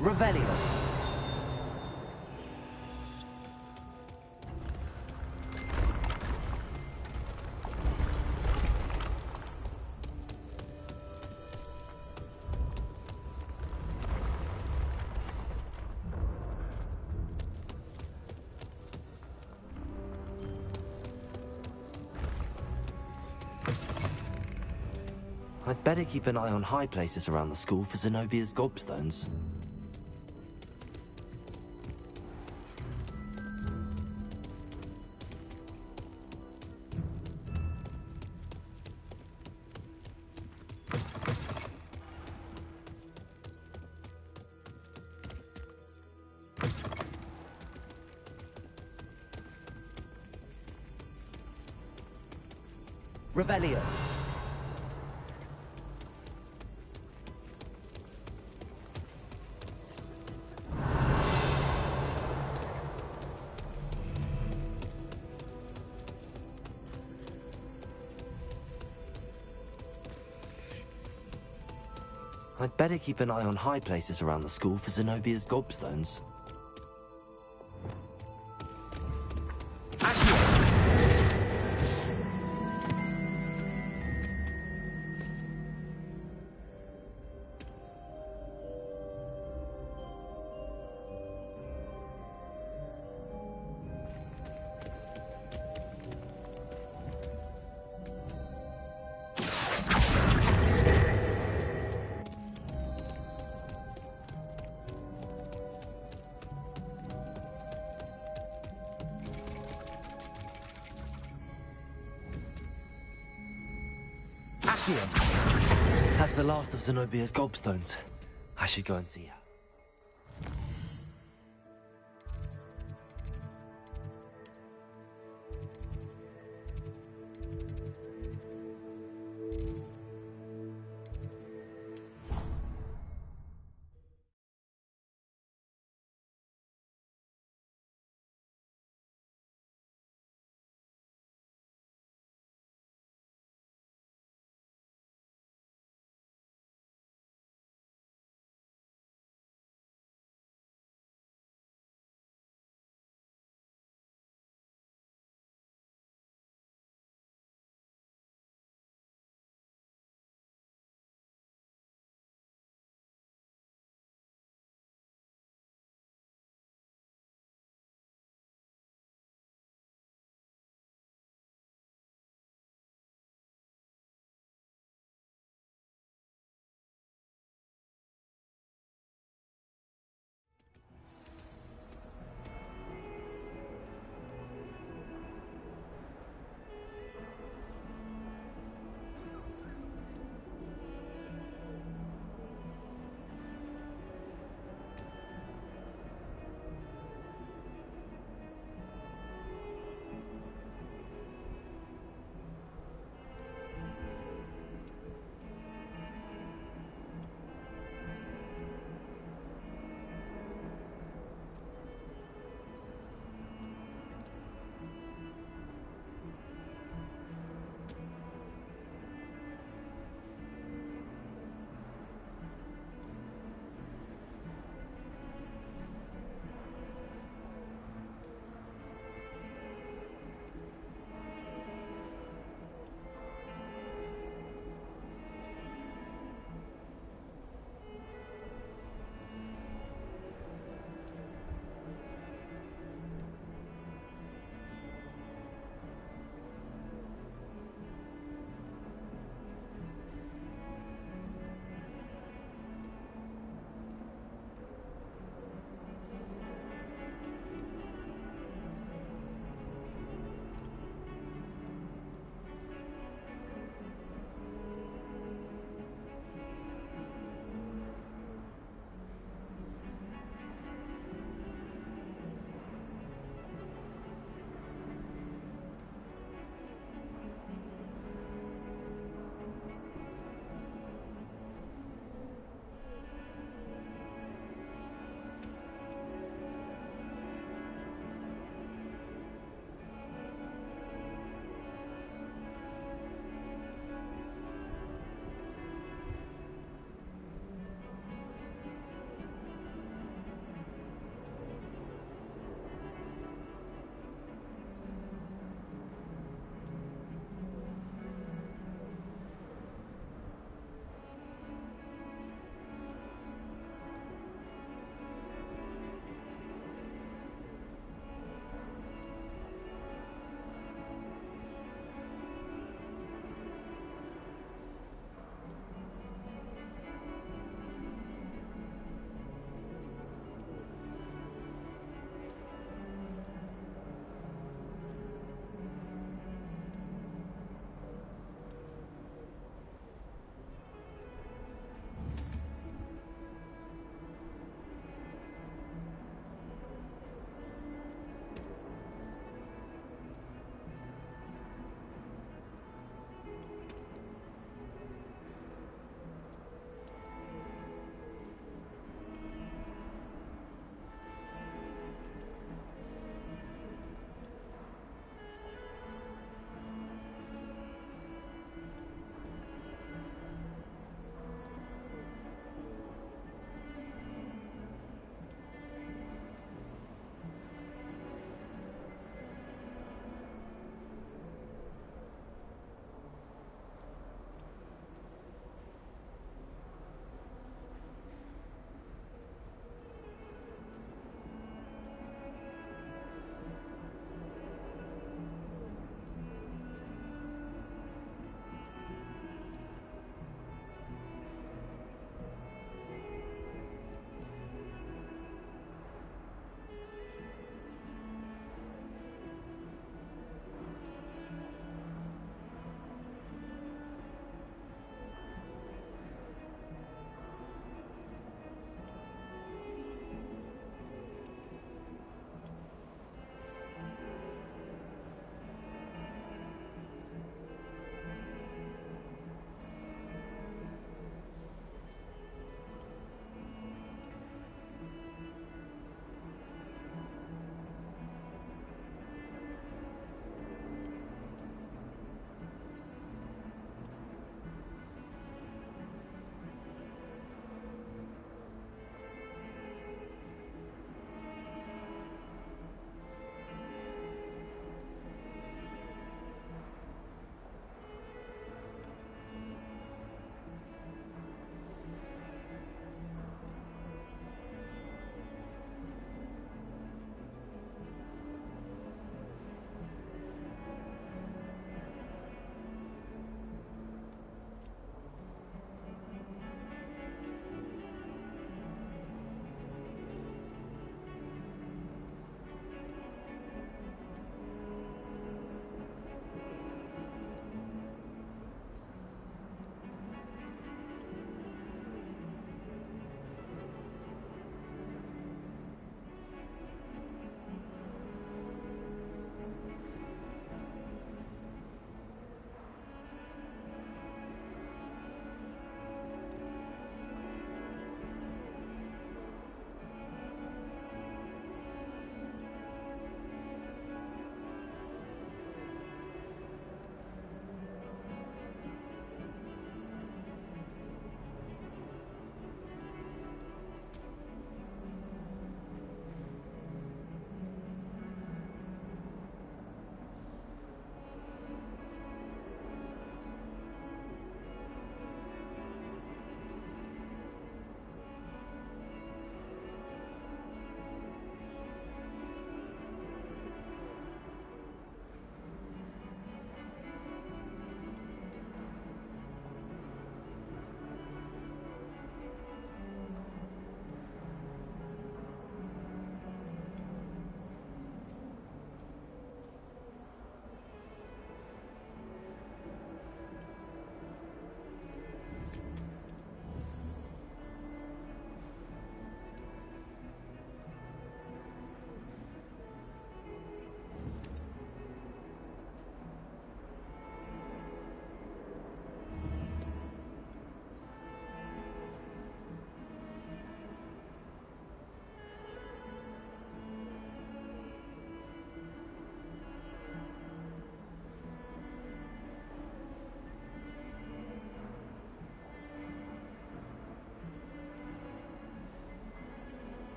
Revelio. I'd better keep an eye on high places around the school for Zenobia's gobstones. Revelio. I'd better keep an eye on high places around the school for Zenobia's gobstones. here. That's the last of Zenobia's gobstones. I should go and see her.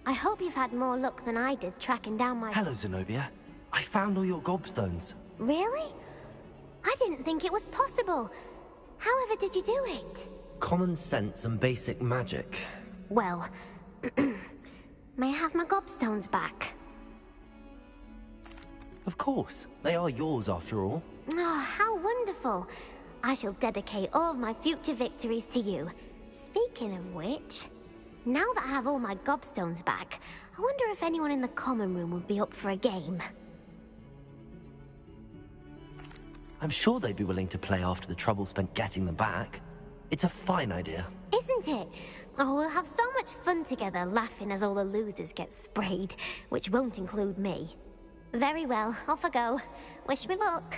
I hope you've had more luck than I did tracking down my... Hello, Zenobia. I found all your gobstones. Really? I didn't think it was possible. However did you do it? Common sense and basic magic. Well, may I have my gobstones back? Of course. They are yours after all. Oh, how wonderful. I shall dedicate all of my future victories to you. Speaking of which, now that I have all my gobstones back, I wonder if anyone in the common room would be up for a game. I'm sure they'd be willing to play after the trouble spent getting them back. It's a fine idea. Isn't it? Oh, we'll have so much fun together laughing as all the losers get sprayed, which won't include me. Very well, off I go. Wish me luck.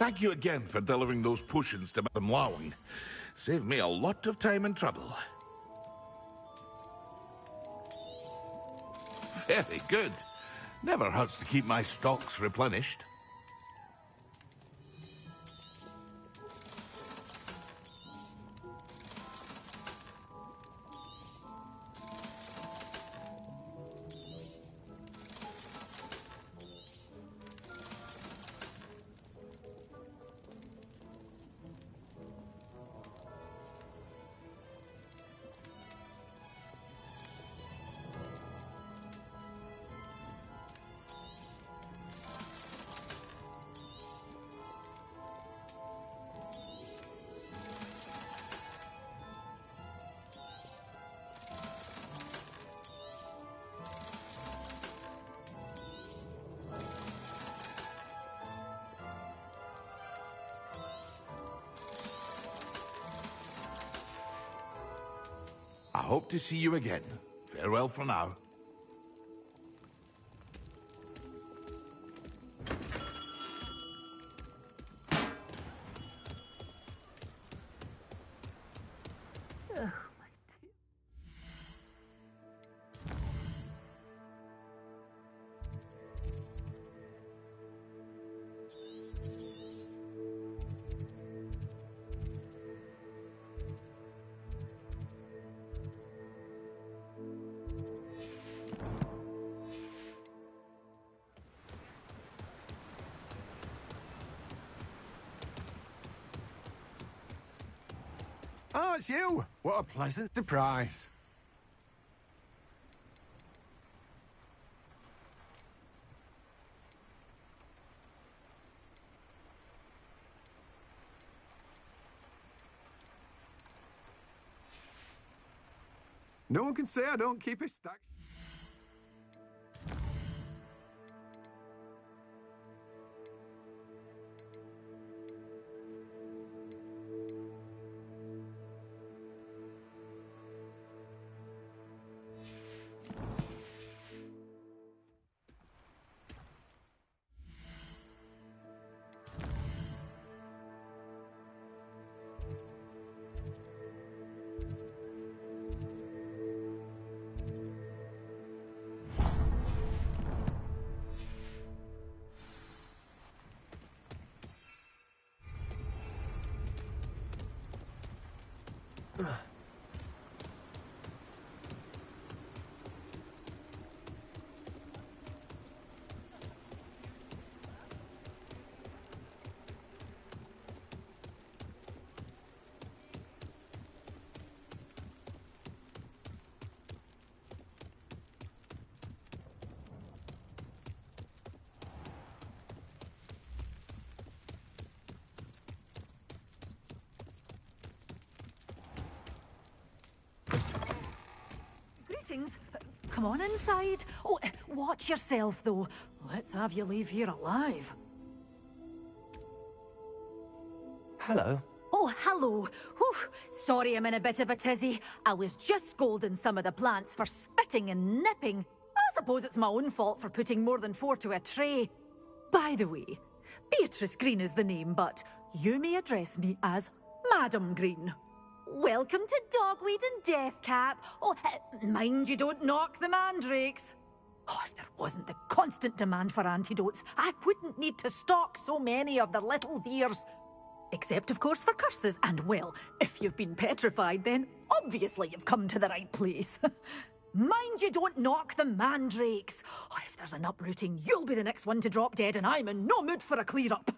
Thank you again for delivering those potions to Madame Lawing. Saved me a lot of time and trouble. Very good. Never hurts to keep my stocks replenished. I hope to see you again. Farewell for now. Oh, it's you! What a pleasant surprise. No one can say I don't keep a stack. Greetings. Come on inside. Oh, watch yourself, though. Let's have you leave here alive. Hello. Oh, hello. Whew. Sorry I'm in a bit of a tizzy. I was just scolding some of the plants for spitting and nipping. I suppose it's my own fault for putting more than 4 to a tray. By the way, Beatrice Green is the name, but you may address me as Madam Green. Welcome to Dogweed and Deathcap. Oh, mind you don't knock the mandrakes. Oh, if there wasn't the constant demand for antidotes, I wouldn't need to stock so many of the little dears. Except, of course, for curses. And, well, if you've been petrified, then obviously you've come to the right place. Mind you don't knock the mandrakes. Oh, if there's an uprooting, you'll be the next one to drop dead, and I'm in no mood for a clear-up.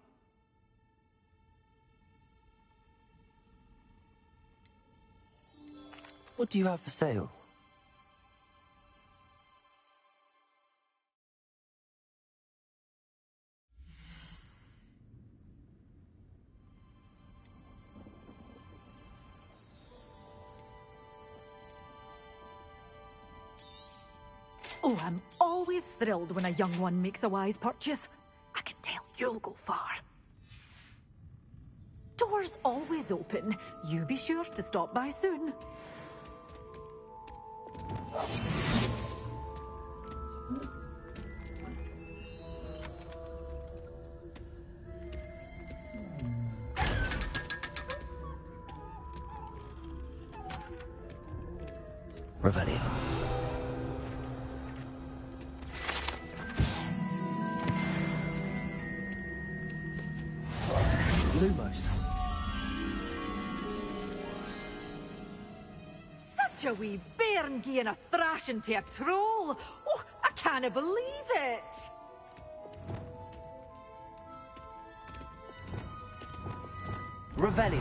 What do you have for sale? Oh, I'm always thrilled when a young one makes a wise purchase. I can tell you'll go far. Doors always open. You be sure to stop by soon. Revelio. Lumos. Such a wee bairn gieing a thrashing to a troll. Oh, I can't believe it. Revelio.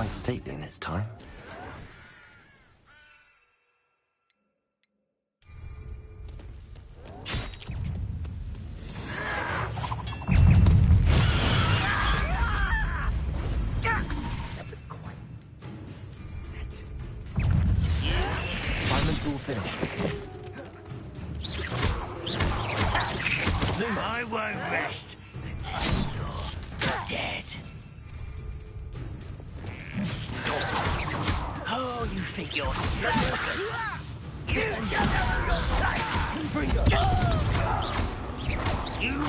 quite stately in its time. Assignment's all finished. I won't rest until you're dead. Oh, you think you're so good? You don't know your time. You.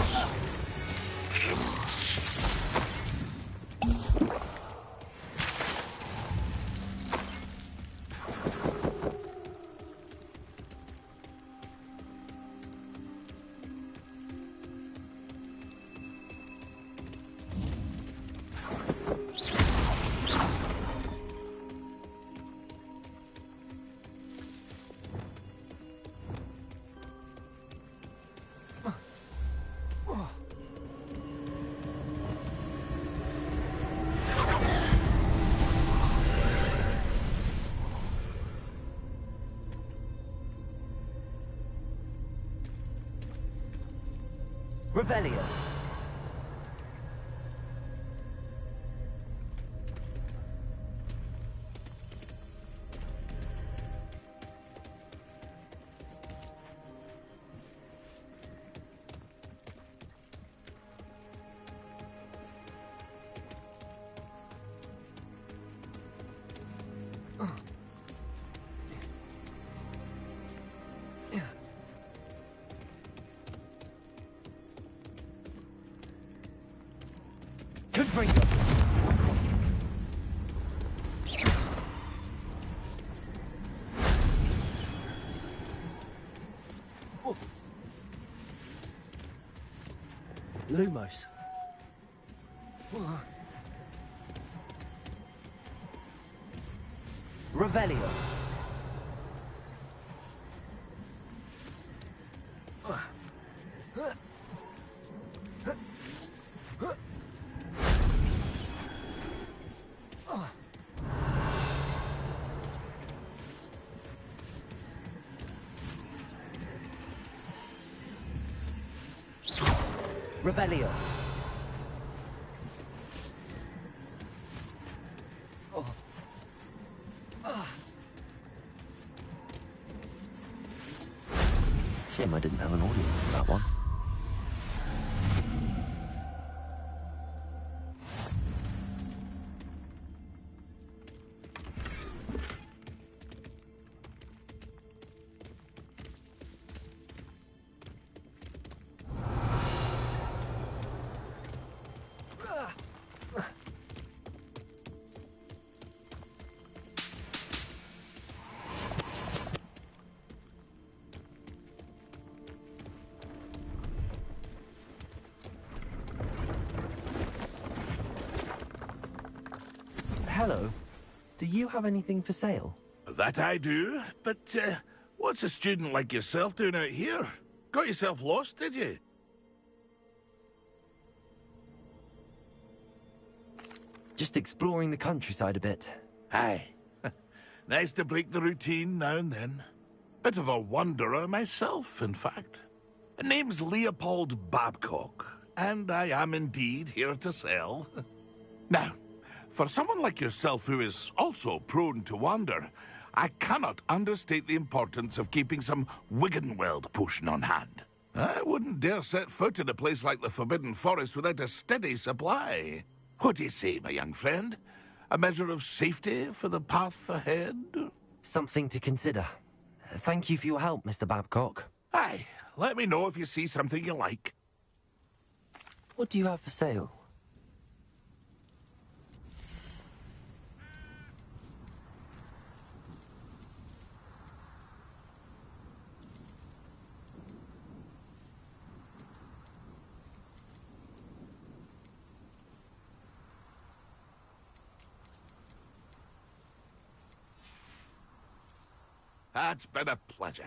Revelio. Confringo. Lumos. Revelio. Revelio. Shame I didn't have an audience for that one. Hello. Do you have anything for sale? That I do, but what's a student like yourself doing out here? Got yourself lost, did you? Just exploring the countryside a bit. Aye. Nice to break the routine now and then. Bit of a wanderer myself, in fact. Name's Leopold Babcock, and I am indeed here to sell. Now, for someone like yourself who is also prone to wander, I cannot understate the importance of keeping some Wiggenweld potion on hand. I wouldn't dare set foot in a place like the Forbidden Forest without a steady supply. What do you say, my young friend? A measure of safety for the path ahead? Something to consider. Thank you for your help, Mr. Babcock. Aye, let me know if you see something you like. What do you have for sale? That's been a pleasure.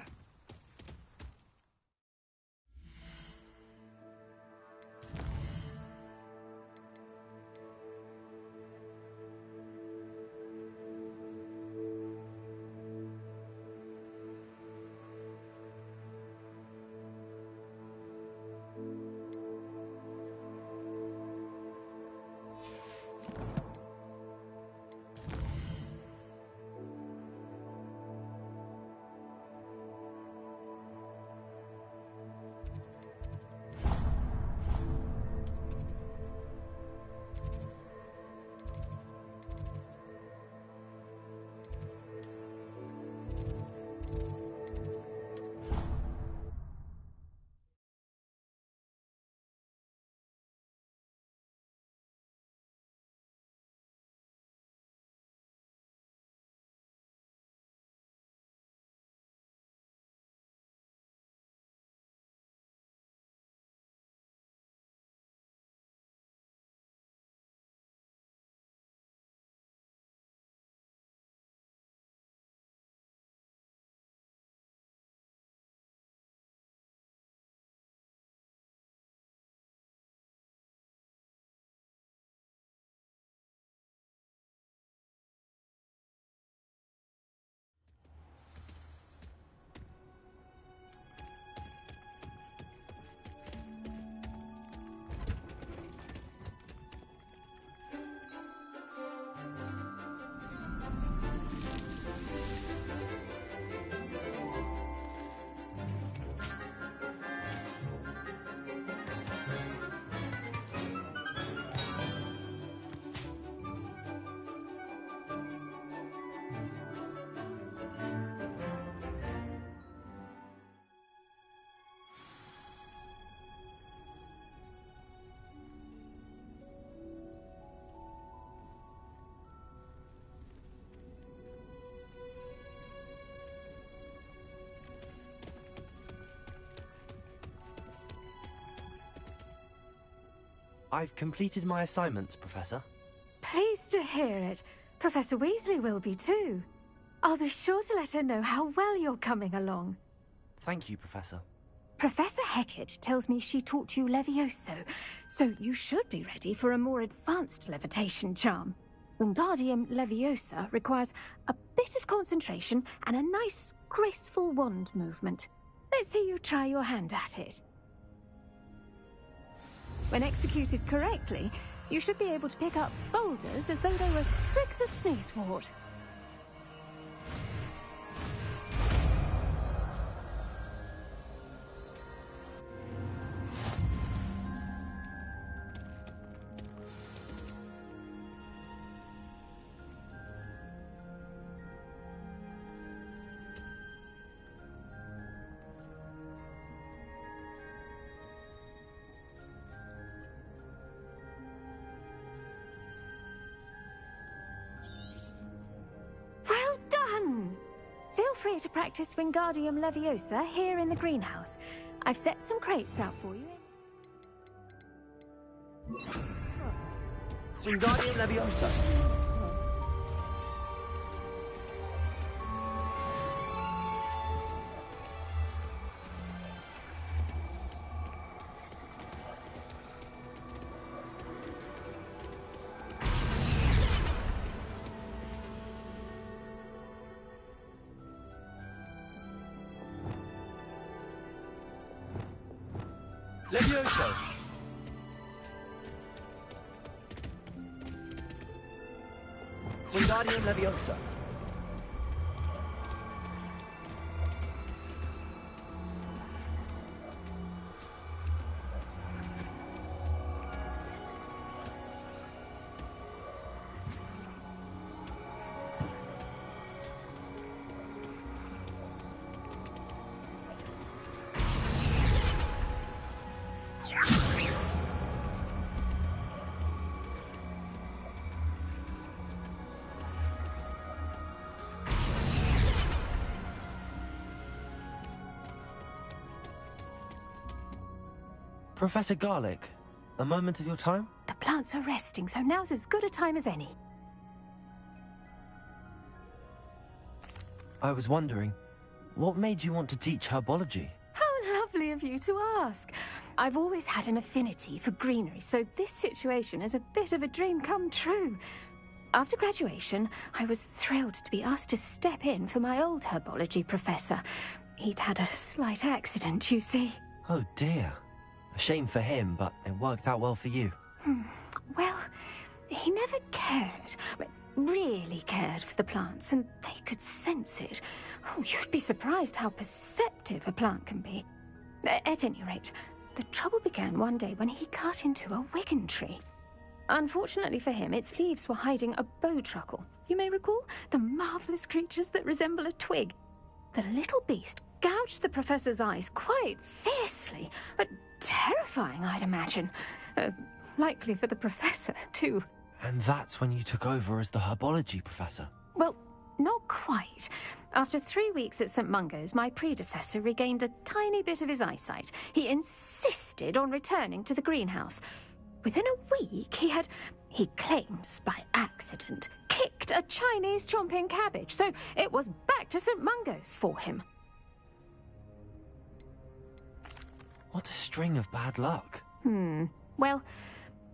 I've completed my assignments, Professor. Pleased to hear it. Professor Weasley will be too. I'll be sure to let her know how well you're coming along. Thank you, Professor. Professor Hecat tells me she taught you Levioso, so you should be ready for a more advanced levitation charm. Wingardium Leviosa requires a bit of concentration and a nice, graceful wand movement. Let's see you try your hand at it. When executed correctly, you should be able to pick up boulders as though they were sprigs of sneezewort. Feel free to practice Wingardium Leviosa here in the greenhouse. I've set some crates out for you. Wingardium Leviosa. Levioso! Wingardium Leviosa! Professor Garlick, a moment of your time? The plants are resting, so now's as good a time as any. I was wondering, what made you want to teach herbology? How lovely of you to ask. I've always had an affinity for greenery, so this situation is a bit of a dream come true. After graduation, I was thrilled to be asked to step in for my old herbology professor. He'd had a slight accident, you see. Oh dear. A shame for him, but it worked out well for you. Well, he never cared, really cared for the plants, and they could sense it. Oh, you'd be surprised how perceptive a plant can be. At any rate, the trouble began one day when he cut into a wigan tree. Unfortunately for him, its leaves were hiding a bowtruckle. You may recall the marvellous creatures that resemble a twig. The little beast gouged the professor's eyes quite fiercely, but terrifying, I'd imagine. Likely for the professor, too. And that's when you took over as the herbology professor? Well, not quite. After 3 weeks at St. Mungo's, my predecessor regained a tiny bit of his eyesight. He insisted on returning to the greenhouse. Within a week, he claims by accident, kicked a Chinese chomping cabbage, so it was back to St. Mungo's for him. What a string of bad luck. Well,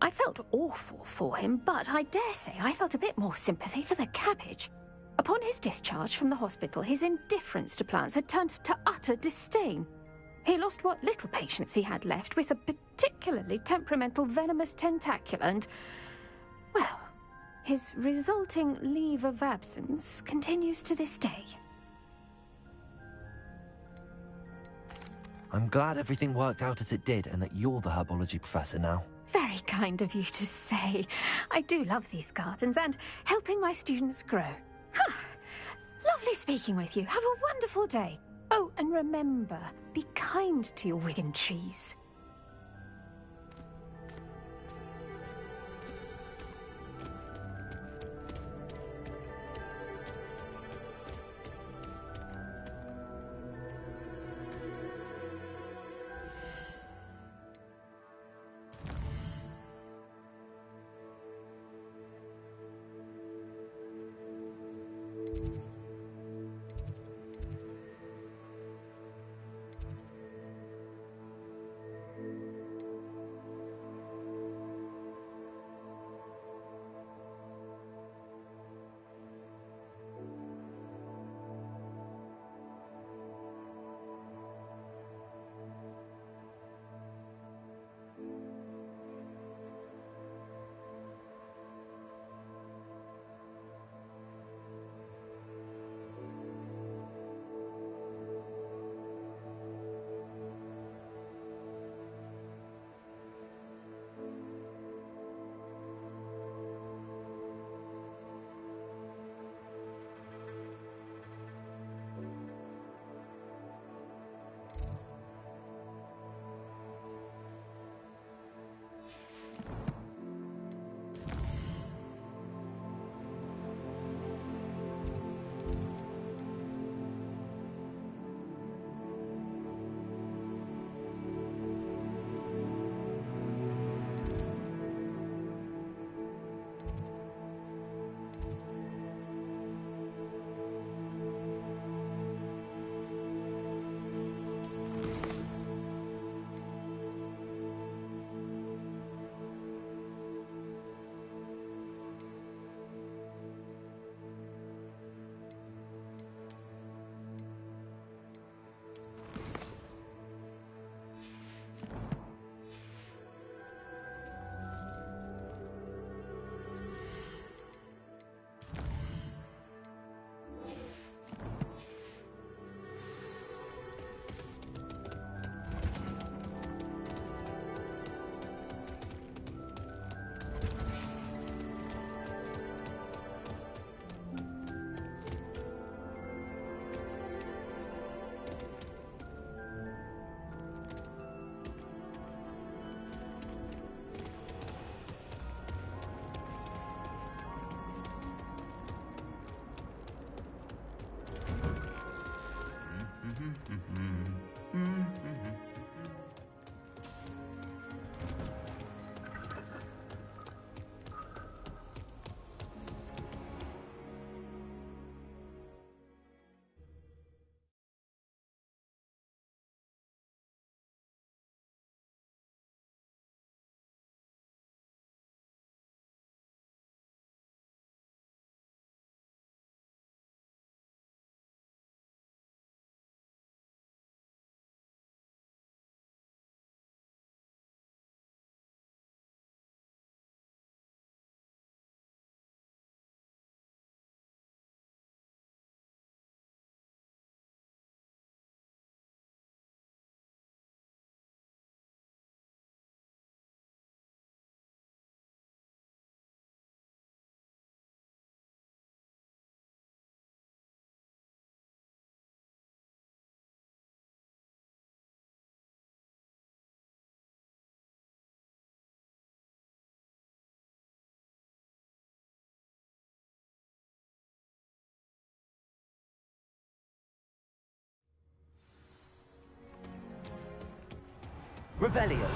I felt awful for him, but I dare say I felt a bit more sympathy for the cabbage. Upon his discharge from the hospital, his indifference to plants had turned to utter disdain. He lost what little patience he had left with a particularly temperamental venomous tentacula and, well, his resulting leave of absence continues to this day. I'm glad everything worked out as it did and that you're the herbology professor now. Very kind of you to say. I do love these gardens and helping my students grow. Lovely speaking with you. Have a wonderful day. Oh, and remember, be kind to your wigan trees. Revelio.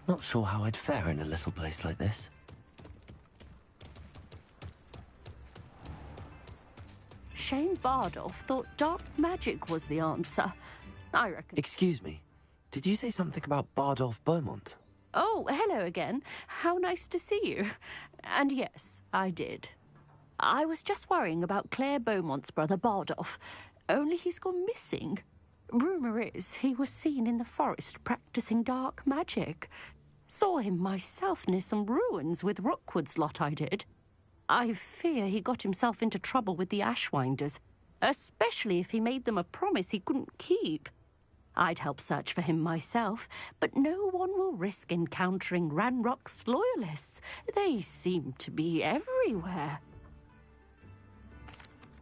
Not sure how I'd fare in a little place like this. Shane Bardolph thought dark magic was the answer. I reckon. Excuse me. Did you say something about Bardolph Beaumont? Oh, hello again. How nice to see you. And yes, I did. I was just worrying about Claire Beaumont's brother Bardolph. Only he's gone missing. Rumour is he was seen in the forest practicing dark magic. Saw him myself near some ruins with Rookwood's lot I did. I fear he got himself into trouble with the Ashwinders, especially if he made them a promise he couldn't keep. I'd help search for him myself, but no one will risk encountering Ranrock's loyalists. They seem to be everywhere.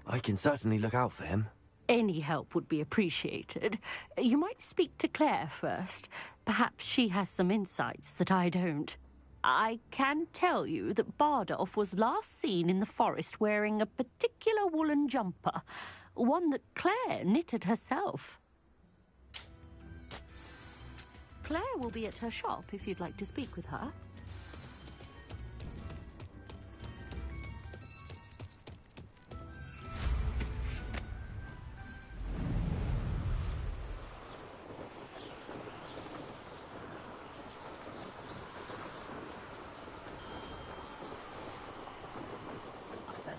I can certainly look out for him. Any help would be appreciated. You might speak to Claire first. Perhaps she has some insights that I don't. I can tell you that Bardolph was last seen in the forest wearing a particular woolen jumper, one that Claire knitted herself. Claire will be at her shop if you'd like to speak with her.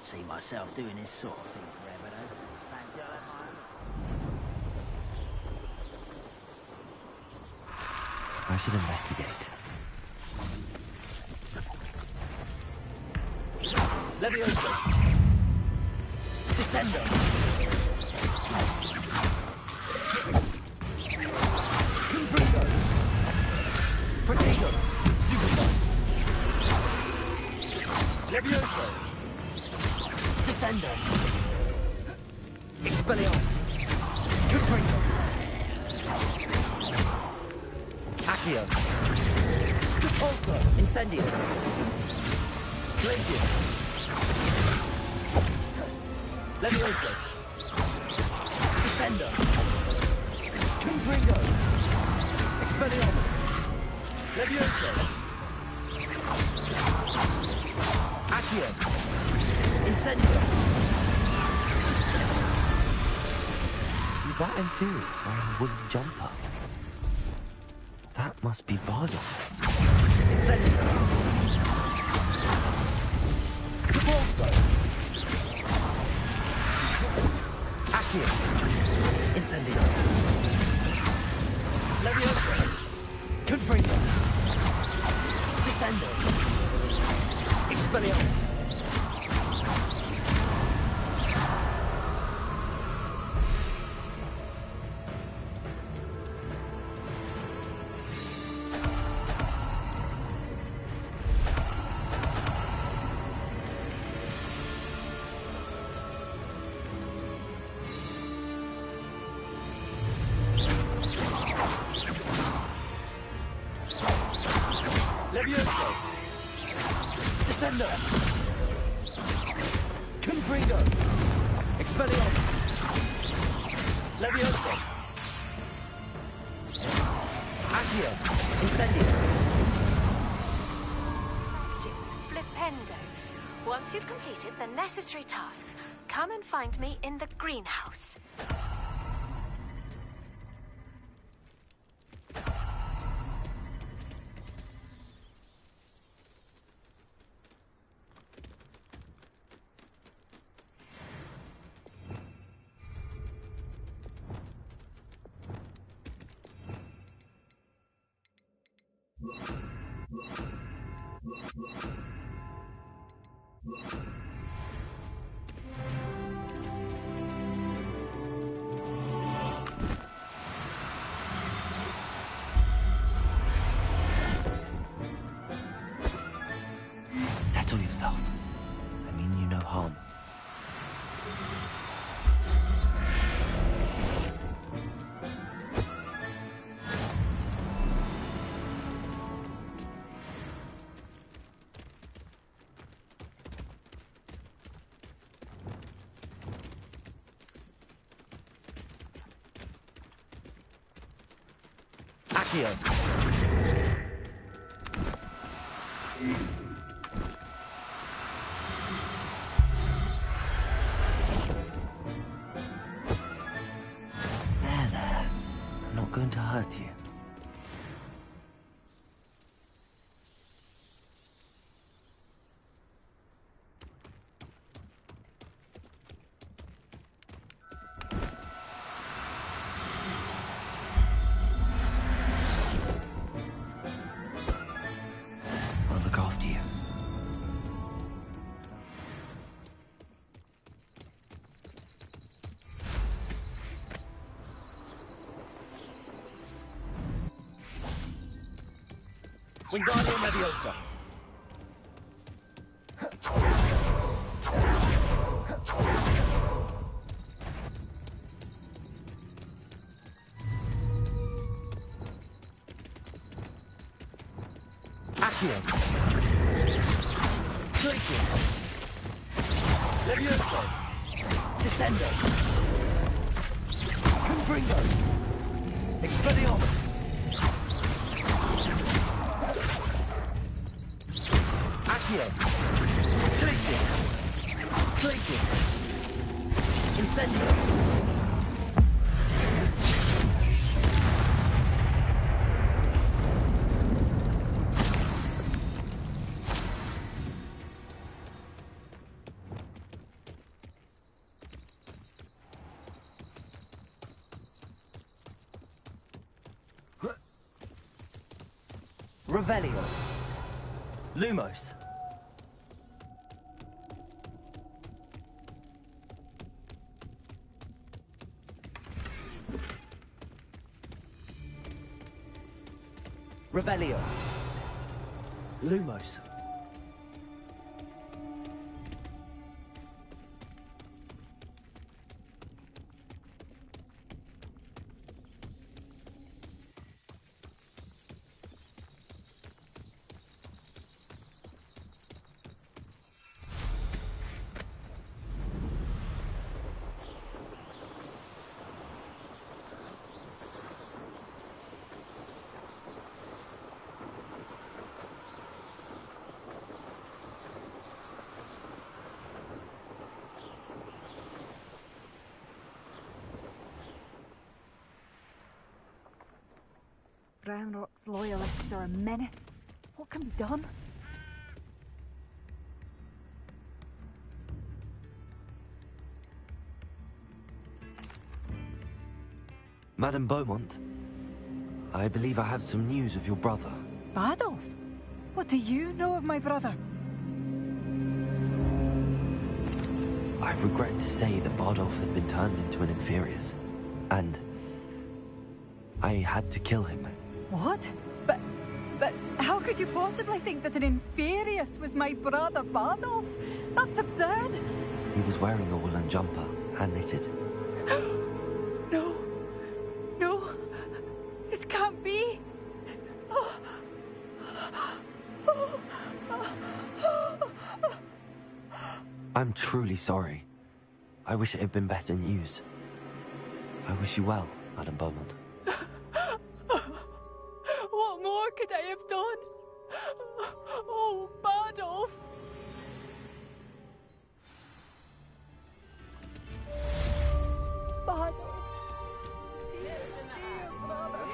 see myself doing this sort of thing forever, though. Fancy I'll have my I should investigate. Levioso! Descendo! Confringo! Protego! Stupefy! Levioso! Descendo! Expelliarmus! Confringo! Accio! Repulsor! Incendio! Glacius! Levioso! Descendo! Confringo! Expelliarmus! Levioso! Accio! Incendio! Is that Amphibious wearing a wooden jumper? That must be Bardo. Incendio! Repulsor! Accio! Incendio! Levioso! Confringo! Descendo! Expelliarmus! Levioso! Descendo! Confringo! Expelliarmus! Levioso! Accio! Incendio! It's Flipendo. Once you've completed the necessary tasks, come and find me in the greenhouse. Settle yourself. I mean you no harm. Accio! There. I'm not going to hurt you. I'll look after you. Wingardium Leviosa! Accio! Glacius! Levioso! Descendo! Confringo! Expelliarmus! Accio! Glacius! Glacius! Incendio! Revelio. Lumos. Revelio. Lumos. Brown Rock's loyalists are a menace. What can be done? Madame Beaumont, I believe I have some news of your brother. Adolf? What do you know of my brother? I regret to say that Bardolph had been turned into an Inferius, and I had to kill him. What? But how could you possibly think that an Inferius was my brother Bardolph? That's absurd! He was wearing a woolen jumper, hand-knitted. No, this can't be. I'm truly sorry. I wish it had been better news. I wish you well, Madame Beaumont. What more could I have done? Oh, Bardolph! Bardolph! Dear brother!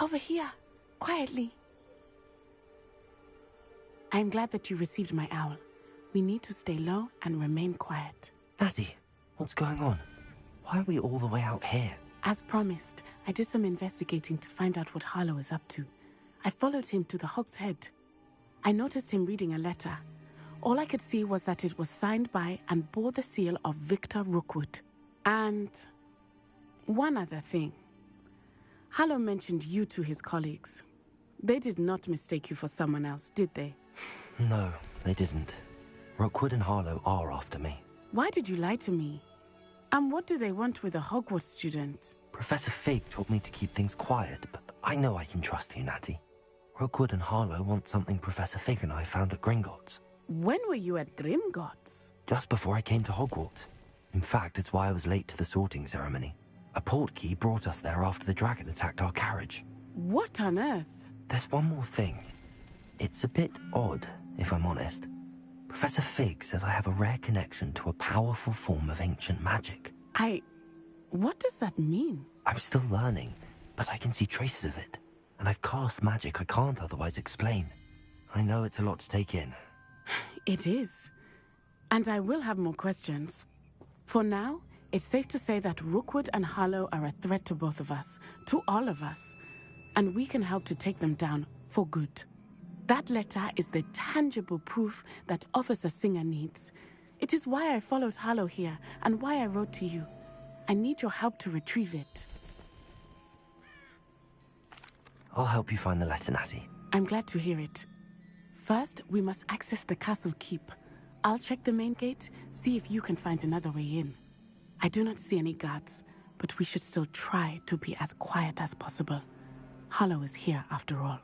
Over here, quietly. I am glad that you received my owl. We need to stay low and remain quiet. Natty, what's going on? Why are we all the way out here? As promised, I did some investigating to find out what Harlow is up to. I followed him to the Hog's Head. I noticed him reading a letter. All I could see was that it was signed by and bore the seal of Victor Rookwood. And one other thing. Harlow mentioned you to his colleagues. They did not mistake you for someone else, did they? No, they didn't. Rookwood and Harlow are after me. Why did you lie to me? And what do they want with a Hogwarts student? Professor Fig told me to keep things quiet, but I know I can trust you, Natty. Rookwood and Harlow want something Professor Fig and I found at Gringotts. When were you at Gringotts? Just before I came to Hogwarts. In fact, it's why I was late to the sorting ceremony. A portkey brought us there after the dragon attacked our carriage. What on earth? There's one more thing. It's a bit odd, if I'm honest. Professor Fig says I have a rare connection to a powerful form of ancient magic. What does that mean? I'm still learning, but I can see traces of it. And I've cast magic I can't otherwise explain. I know it's a lot to take in. It is. And I will have more questions. For now, it's safe to say that Rookwood and Harlow are a threat to both of us, to all of us. And we can help to take them down for good. That letter is the tangible proof that Officer Singer needs. It is why I followed Harlow here and why I wrote to you. I need your help to retrieve it. I'll help you find the letter, Natty. I'm glad to hear it. First, we must access the castle keep. I'll check the main gate, see if you can find another way in. I do not see any guards, but we should still try to be as quiet as possible. Harlow is here after all.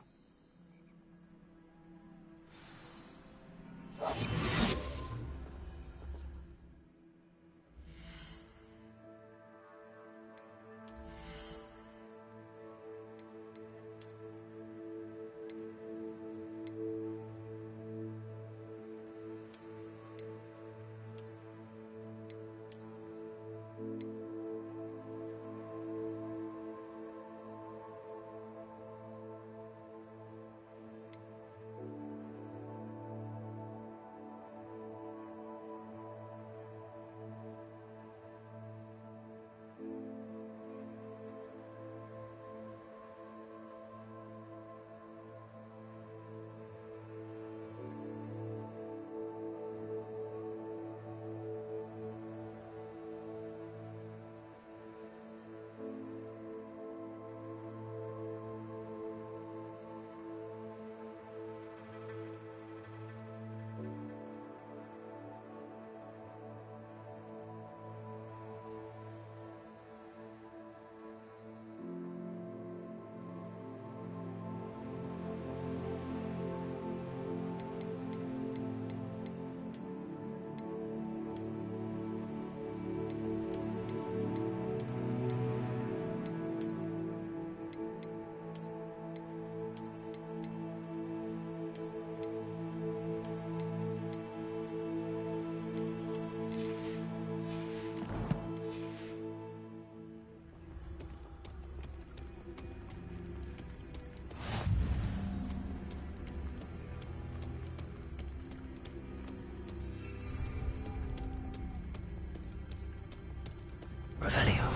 Revelio.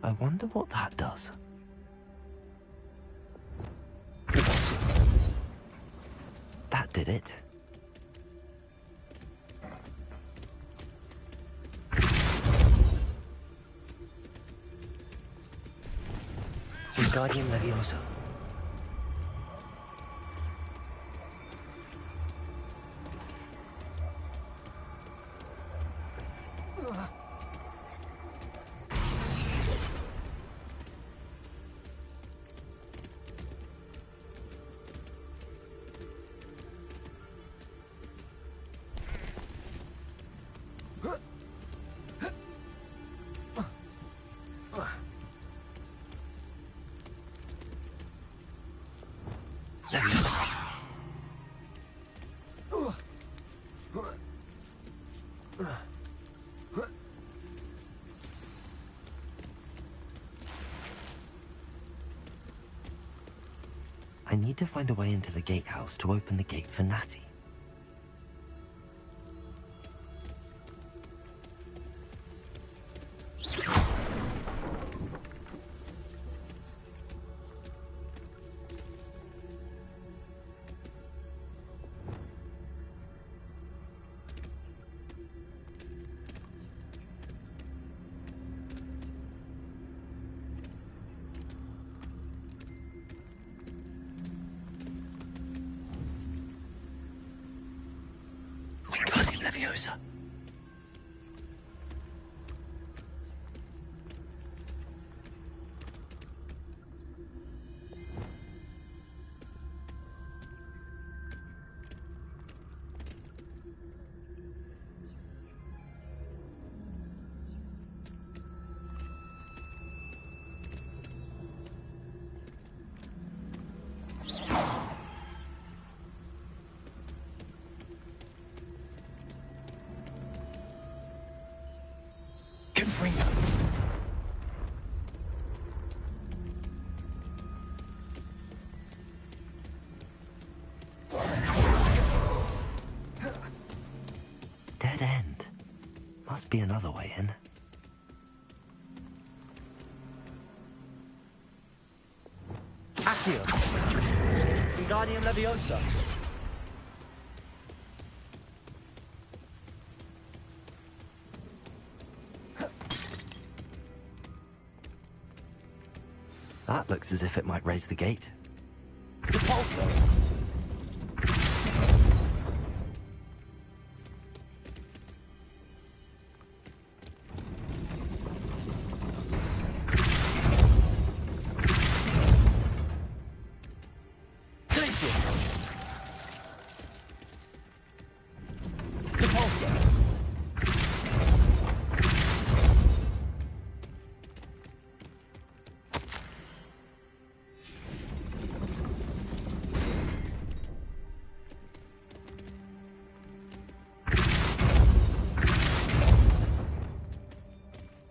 I wonder what that does. That did it. Wingardium Levioso. I need to find a way into the gatehouse to open the gate for Natty. Leviosa. Dead end. Must be another way in. Accio. Wingardium Leviosa. That looks as if it might raise the gate. Repulsor.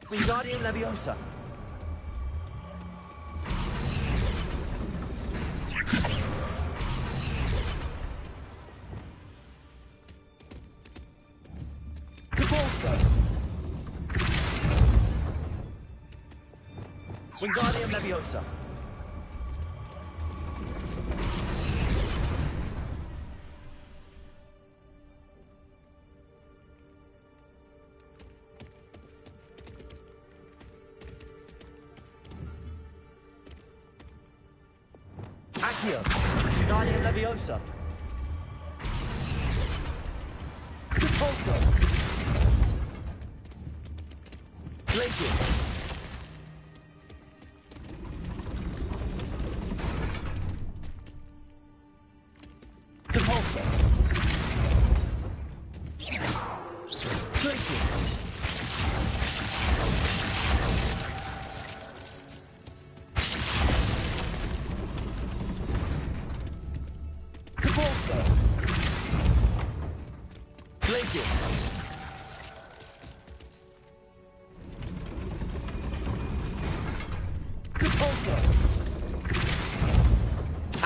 Wingardium Leviosa. Repulsor. Wingardium Leviosa. Accio. Wingardium Leviosa. Repulsor. Glacius. Repulsor. Glacius. Glacius. Repulsor.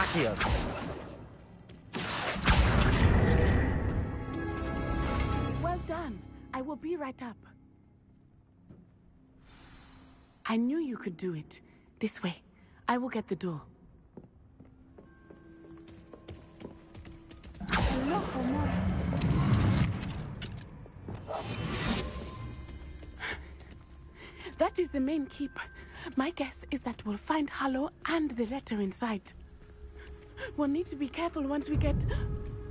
Accio. Well done. I will be right up. I knew you could do it. This way. I will get the door. That is the main keep. My guess is that we'll find Hallow and the letter inside. We'll need to be careful once we get...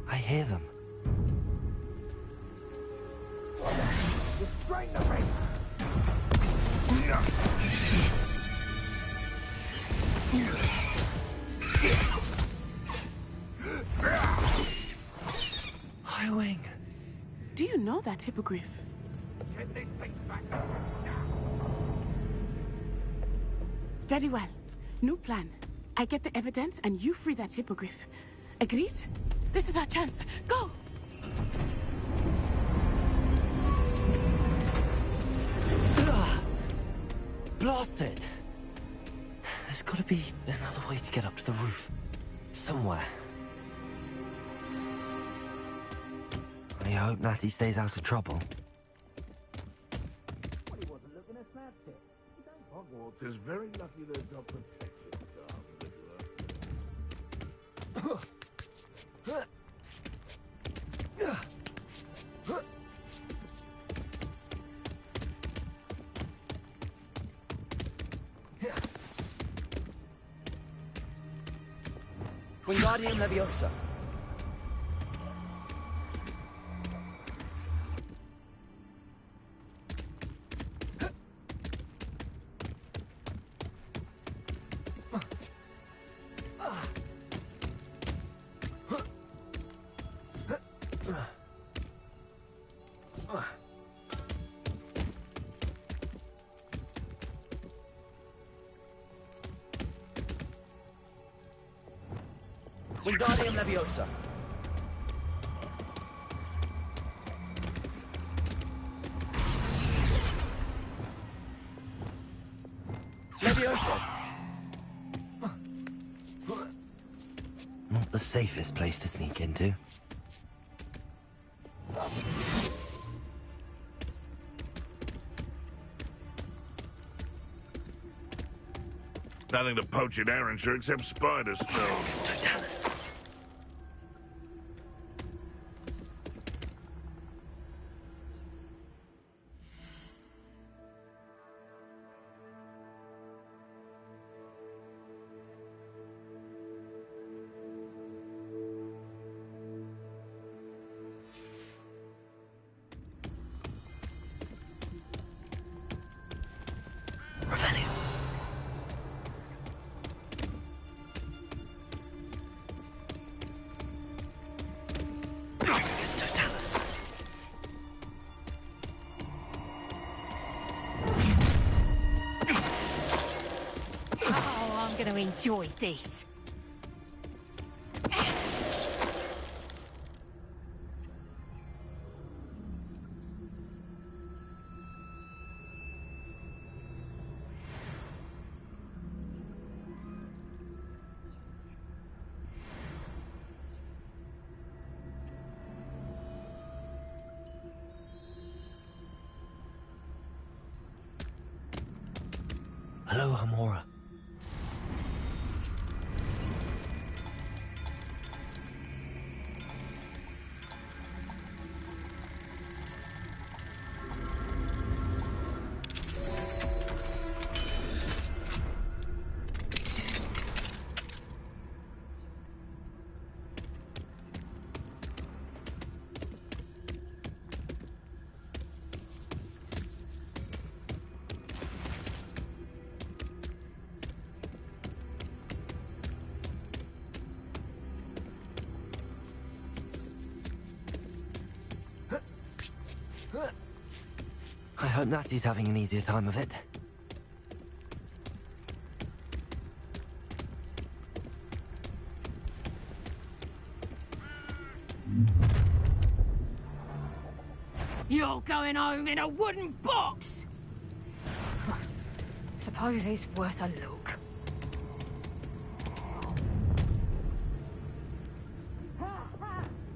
I hear them. Restrain the ring! Highwing. Do you know that hippogriff? Get this thing back. Very well. New plan. I get the evidence and you free that hippogriff. Agreed? This is our chance. Go! Blasted! There's gotta be another way to get up to the roof. Somewhere. I hope Natty stays out of trouble. Hogwarts is very lucky they've got protection staff. Wingardium Leviosa. Wingardium Leviosa. Leviosa. Not the safest place to sneak into. Nothing to poach in Arrynshire except spider stones. Totalis. Enjoy this. Hello, Hamora. I hope Natty's having an easier time of it. You're going home in a wooden box! Suppose it's worth a look.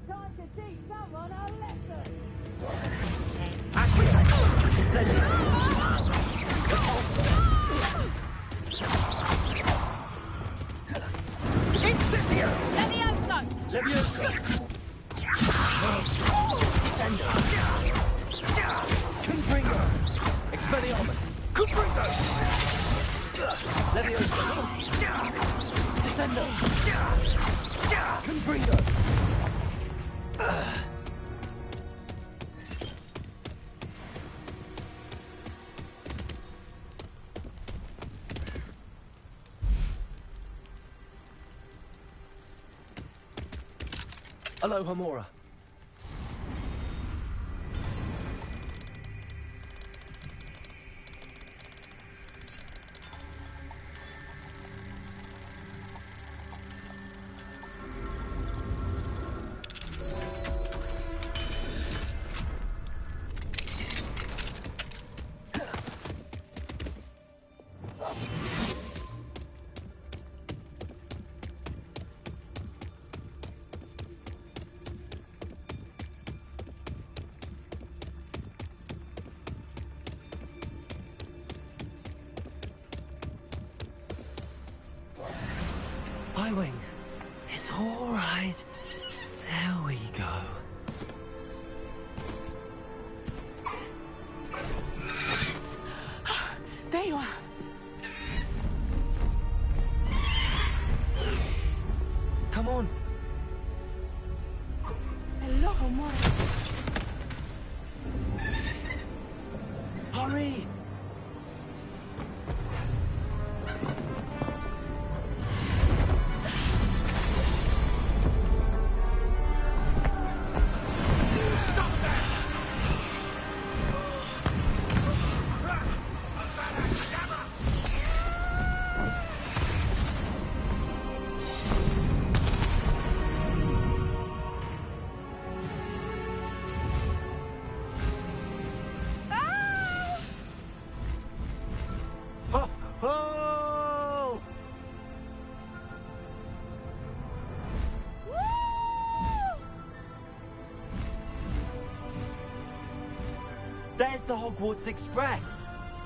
Time to teach someone a lesson! Incendio! Levioso! Leviosa. Descendo. Confringo. Expelliarmus. Confringo. Leviosa. Descendo. Confringo. Hello, Hamora. Highwing. It's all right. There we go. There you are. Come on. Hello, Homura. Hurry! There's the Hogwarts Express.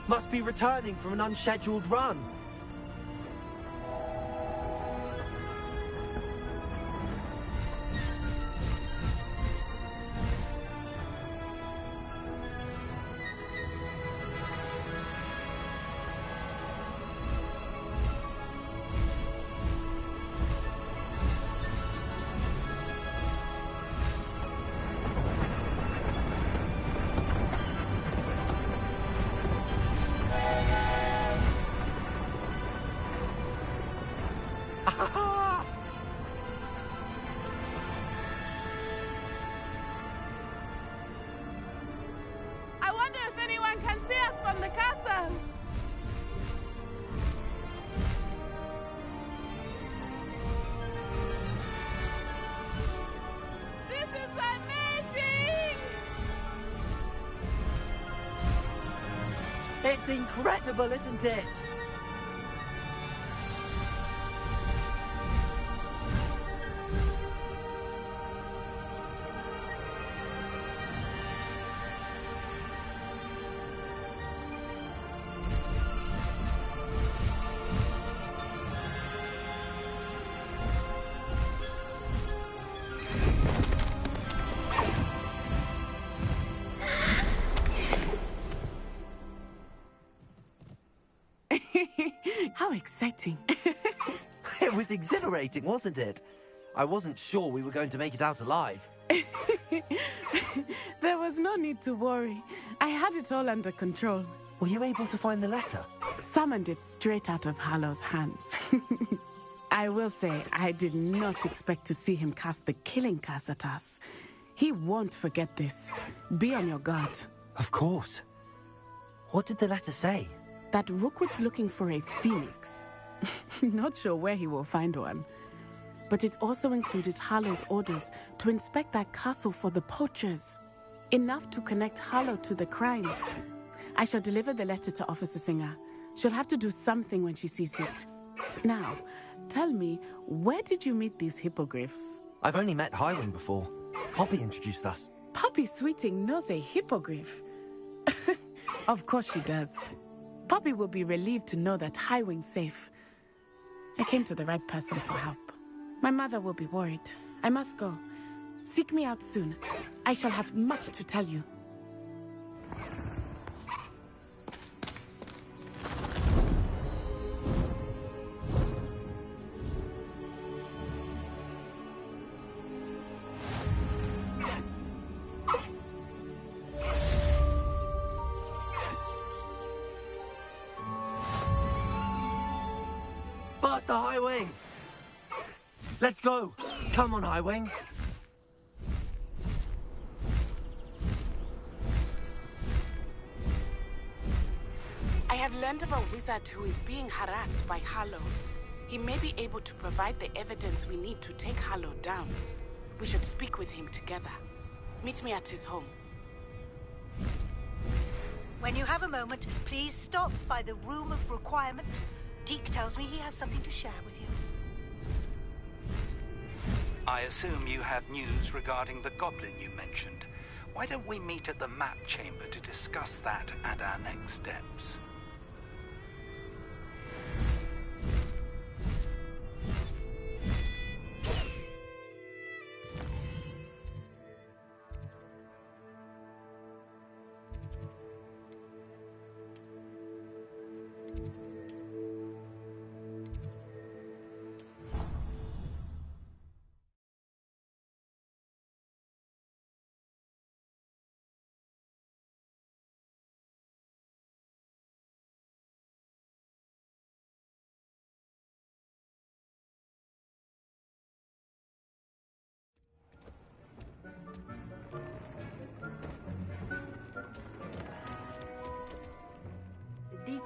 Must be returning from an unscheduled run. I wonder if anyone can see us from the castle. This is amazing! It's incredible, isn't it? How exciting. It was exhilarating, wasn't it? I wasn't sure we were going to make it out alive. There was no need to worry. I had it all under control. Were you able to find the letter? Summoned it straight out of Hallow's hands. I will say, I did not expect to see him cast the killing curse at us. He won't forget this. Be on your guard. Of course. What did the letter say? That Rookwood's looking for a phoenix. Not sure where he will find one. But it also included Hallow's orders to inspect that castle for the poachers. Enough to connect Hallow to the crimes. I shall deliver the letter to Officer Singer. She'll have to do something when she sees it. Now, tell me, where did you meet these hippogriffs? I've only met Highwing before. Poppy introduced us. Poppy Sweeting knows a hippogriff. Of course she does. Poppy will be relieved to know that Highwing's safe. I came to the right person for help. My mother will be worried. I must go. Seek me out soon. I shall have much to tell you. Faster, Highwing! Let's go! Come on, Highwing! I have learned of a wizard who is being harassed by Hallow. He may be able to provide the evidence we need to take Hallow down. We should speak with him together. Meet me at his home. When you have a moment, please stop by the Room of Requirement. Deke tells me he has something to share with you. I assume you have news regarding the goblin you mentioned. Why don't we meet at the map chamber to discuss that and our next steps?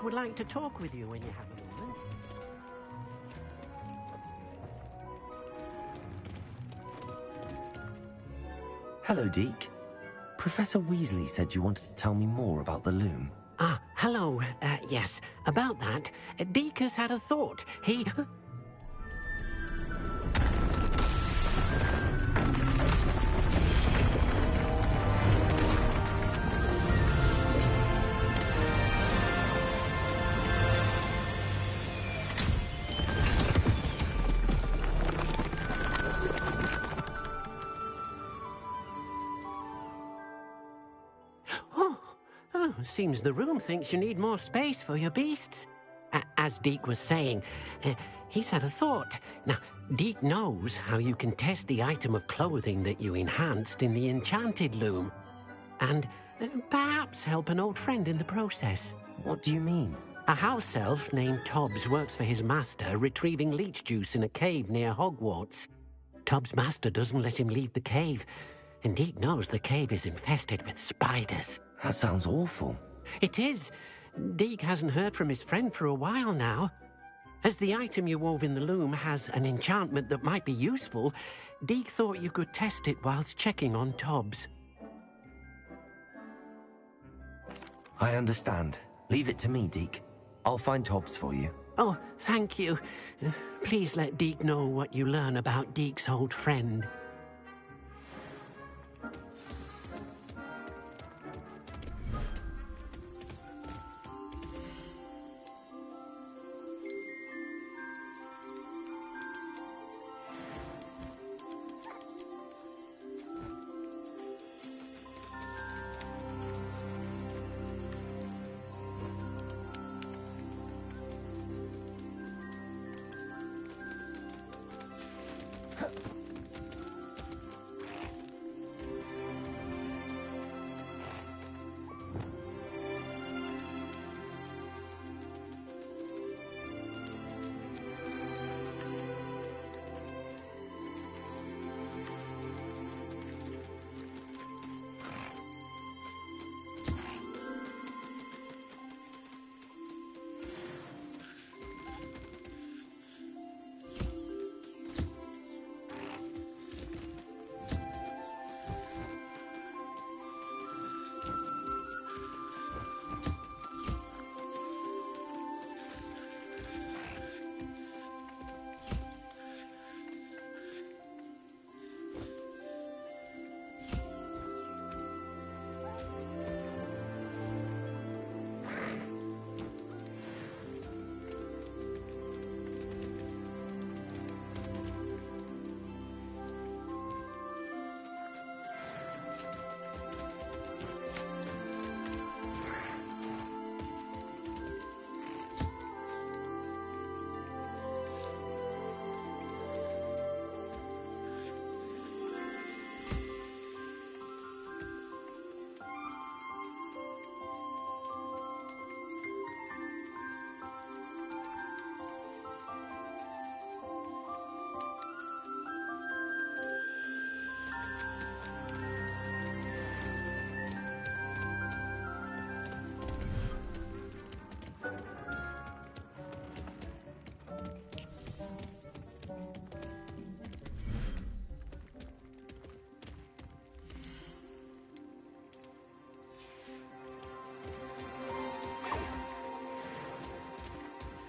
Deek would like to talk with you when you have a moment. Hello, Deke. Professor Weasley said you wanted to tell me more about the loom. Ah, hello. Yes, about that, Deek has had a thought. He... Seems the room thinks you need more space for your beasts. As Deek was saying, he's had a thought. Now, Deek knows how you can test the item of clothing that you enhanced in the enchanted loom. And perhaps help an old friend in the process. What do you mean? A house elf named Tobbs works for his master, retrieving leech juice in a cave near Hogwarts. Tobbs' master doesn't let him leave the cave, and Deek knows the cave is infested with spiders. That sounds awful. It is. Deek hasn't heard from his friend for a while now. As the item you wove in the loom has an enchantment that might be useful, Deek thought you could test it whilst checking on Tobbs. I understand. Leave it to me, Deke. I'll find Tobbs for you. Oh, thank you. Please let Deek know what you learn about Deek's old friend.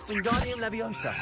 Wingardium Leviosa.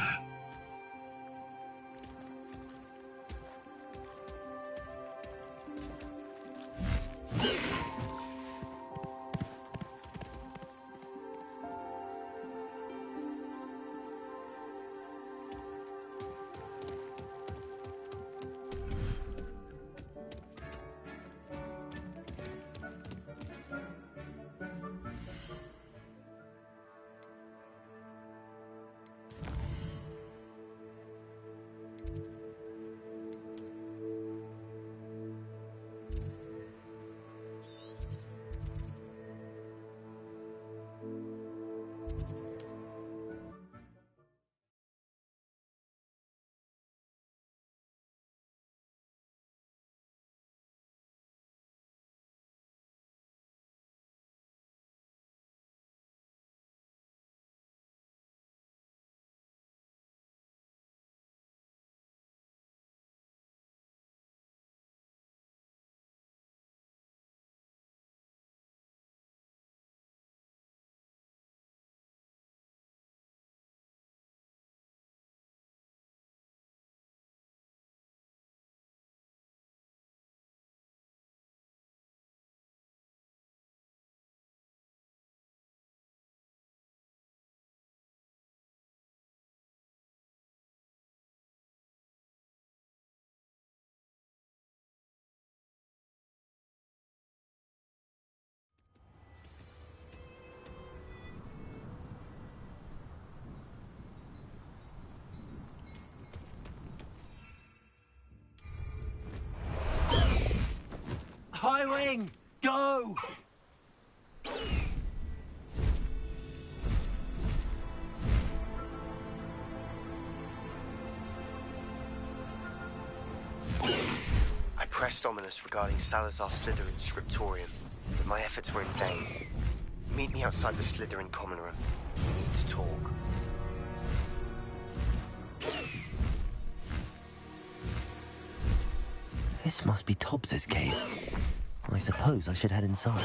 Y wing, go! I pressed Ominous regarding Salazar Slytherin's scriptorium, but my efforts were in vain. Meet me outside the Slytherin common room. We need to talk. This must be Tobbs's cave. I suppose I should head inside.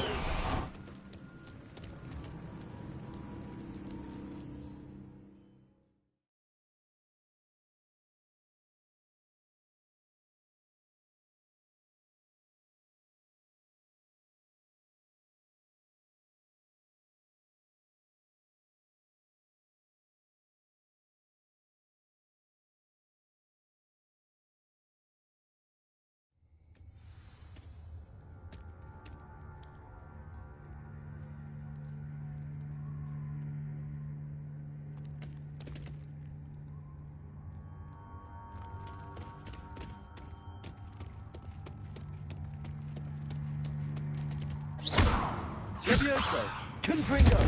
Levioso! Confringo!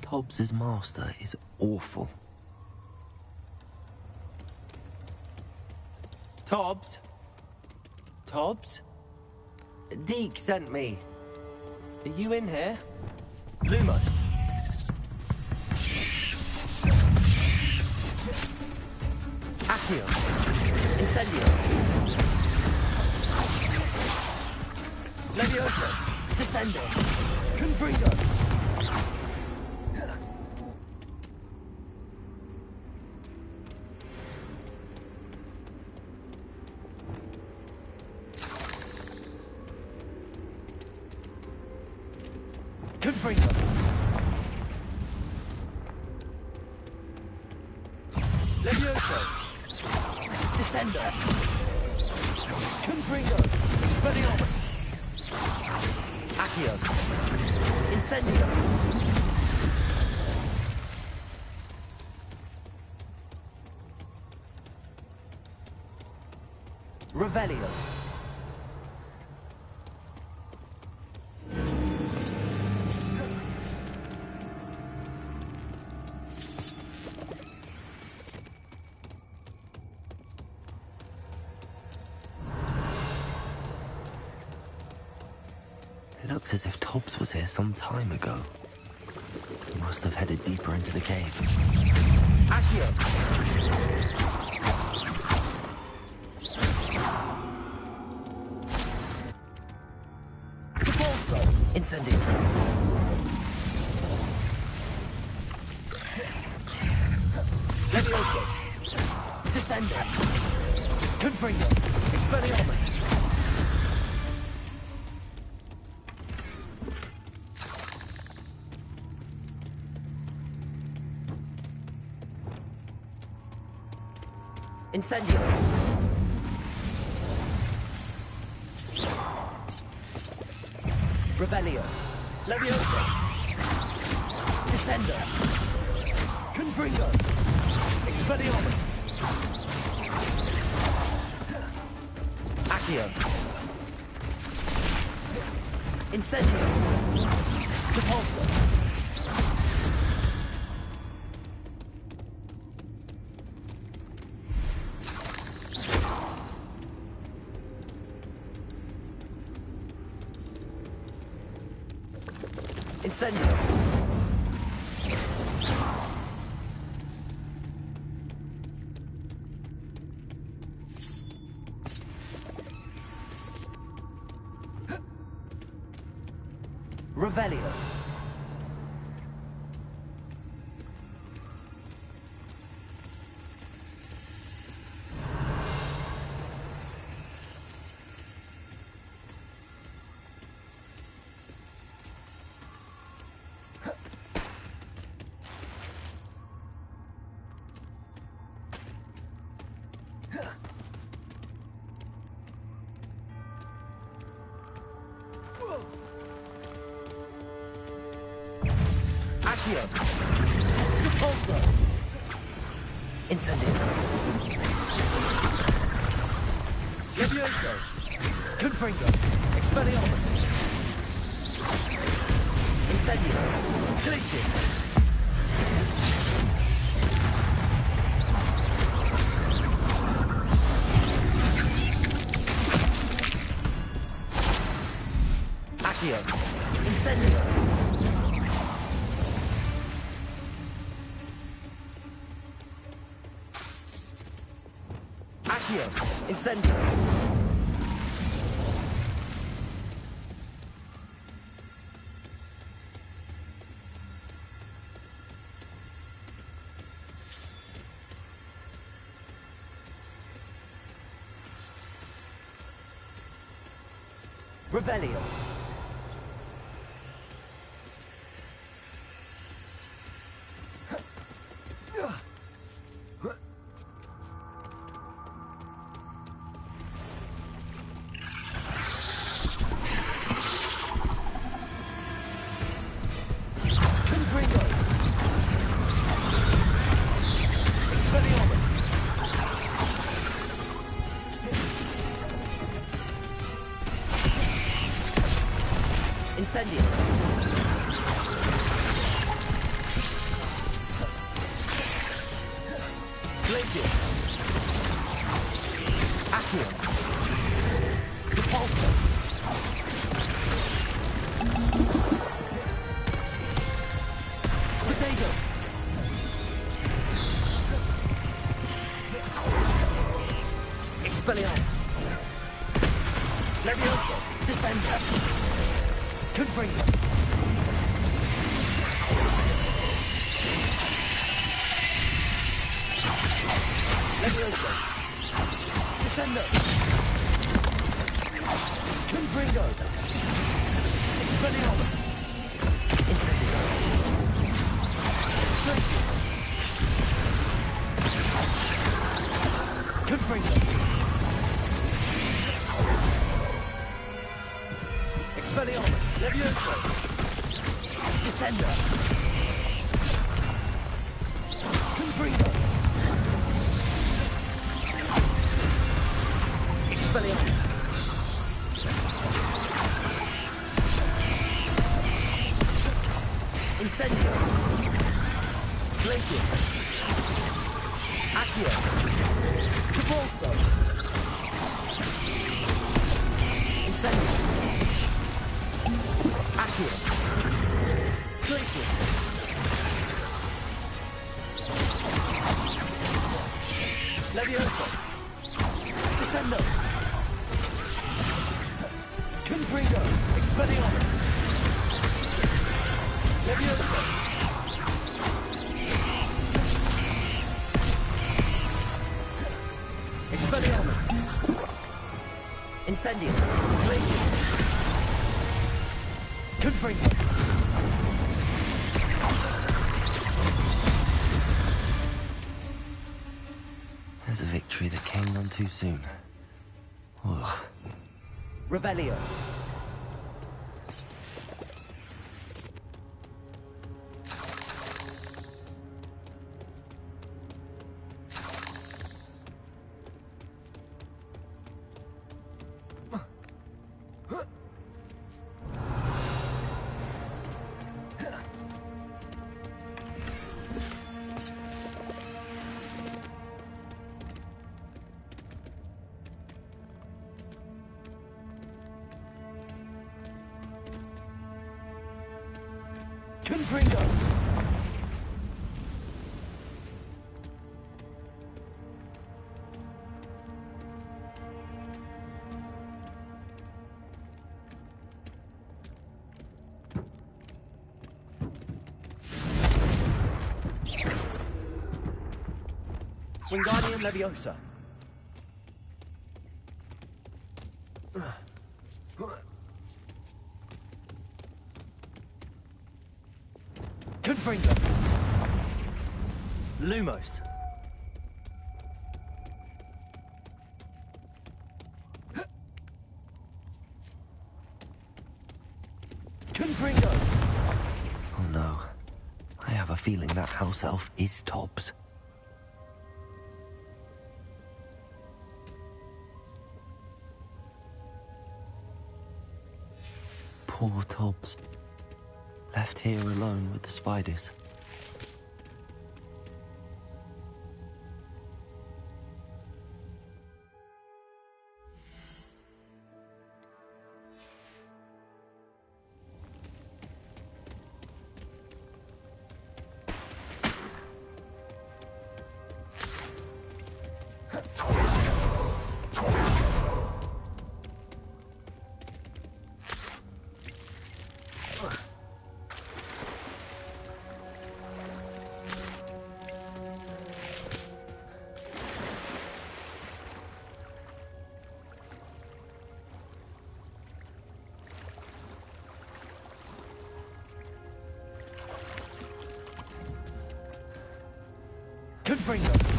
Tobbs's master is awful. Tobbs? Tobbs? Deke sent me. Are you in here? Lumos. Accio. Incendio. Levioso. Descendo. Confringo. Confringo. Levioso. Descendo. Confringo. Expelliarmus. Accio. Incendio. Revelio. It looks as if Tobbs was here some time ago. He must have headed deeper into the cave. Accio! Repulso! Incendio! Levioso! Descendo! Confringo! Expelliarmus! Incendio! Revelio! Levioso! Descendo! Confringo! Expelliarmus! Accio! Incendio! Repulso! Incendio! Revelio! Accio! Repulso! Incendio. Levioso. Confringo. Expelliarmus. Incendio. Glacius. Accio. Incendio. Accio. Incendio. Revelio. Incendio. Glacius. Accio. Repulsor. Potato. Expelliarmus. Levioso. Descender. Confringo. Levioso. Descendo. Confringo. Expelliarmus. Incendio. Glacius. Confringo. Expelliarmus. Levioso. Descender. Confringo. Expelliarmus. Incendio. Glacius. Accio. Repulso. Incendio. Accio. Glacius. Levioso. Descendo. Confringo. Expelliarmus. Levioso. Expelliarmus. Incendio. Glacius. Confringo. There's a victory that came none too soon. Ugh. Revelio. Confringo. Wingardium Leviosa. Confringo. Lumos. Confringo. Oh no. I have a feeling that house elf is Tobbs. Poor Tobbs. Left here alone with the spiders. Confringo!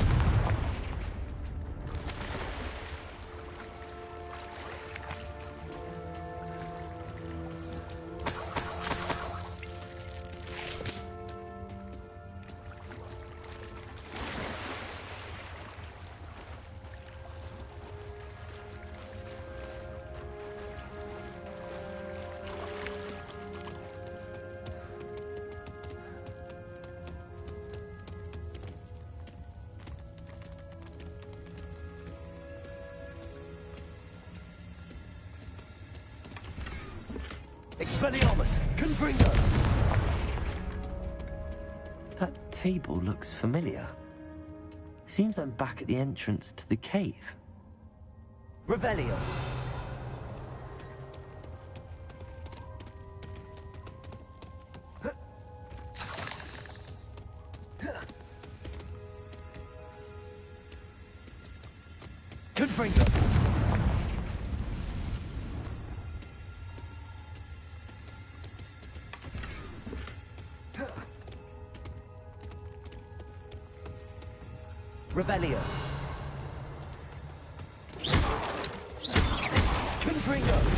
Expelliarmus! Confringo! That table looks familiar. Seems I'm back at the entrance to the cave. Revelio! Confringo! Revelio. Confringo.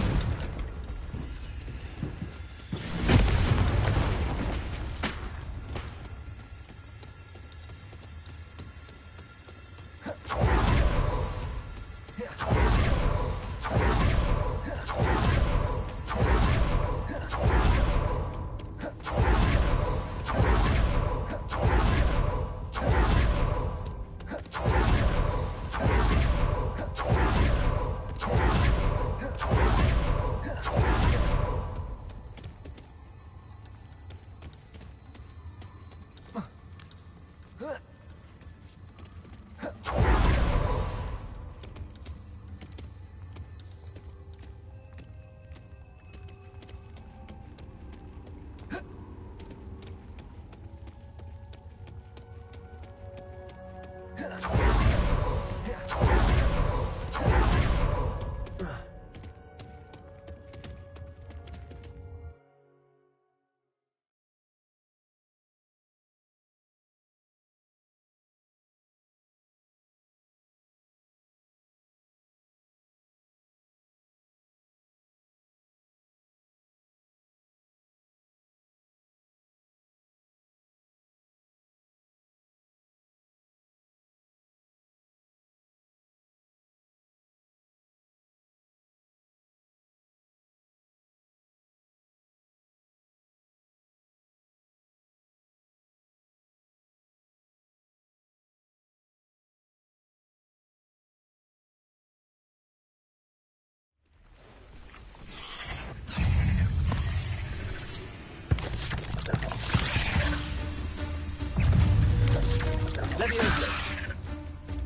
Levioso.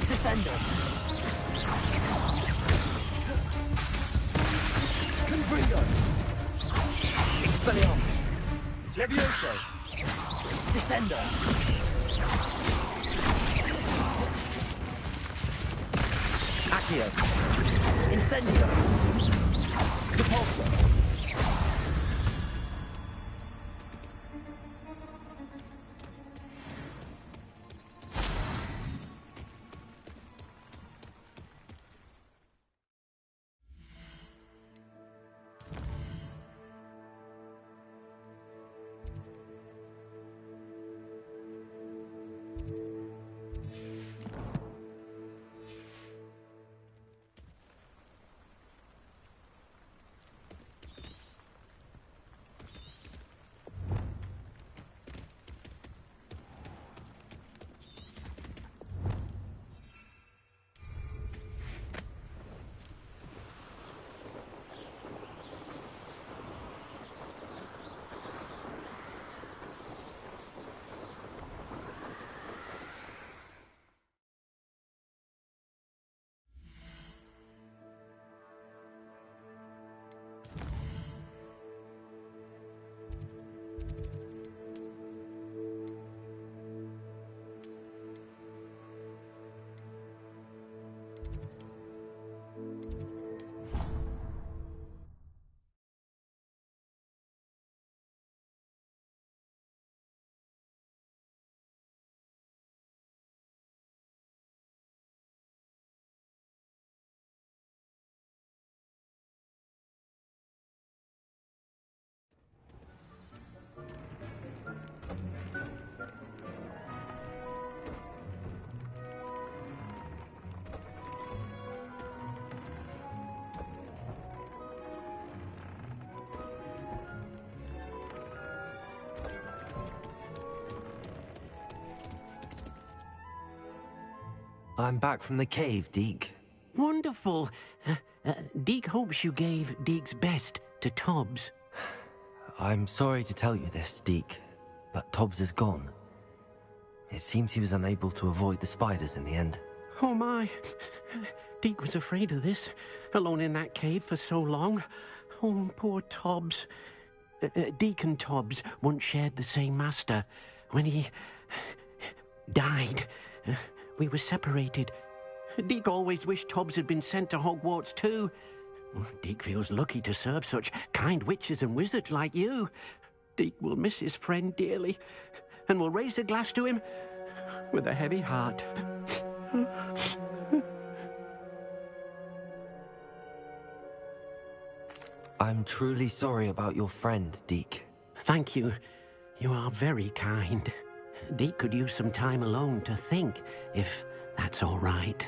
Descendo. Confringo. Expelliarmus. Levioso. Descendo. Accio. Incendio. Repulsor. I'm back from the cave, Deke. Wonderful. Deke hopes you gave Deke's best to Tobbs. I'm sorry to tell you this, Deke, but Tobbs is gone. It seems he was unable to avoid the spiders in the end. Oh my. Deke was afraid of this, alone in that cave for so long. Oh, poor Tobbs. Deke and Tobbs once shared the same master. When he died, we were separated. Deke always wished Tobbs had been sent to Hogwarts too. Deke feels lucky to serve such kind witches and wizards like you. Deke will miss his friend dearly, and will raise a glass to him with a heavy heart. I'm truly sorry about your friend, Deke. Thank you. You are very kind. Deke could use some time alone to think, if that's all right.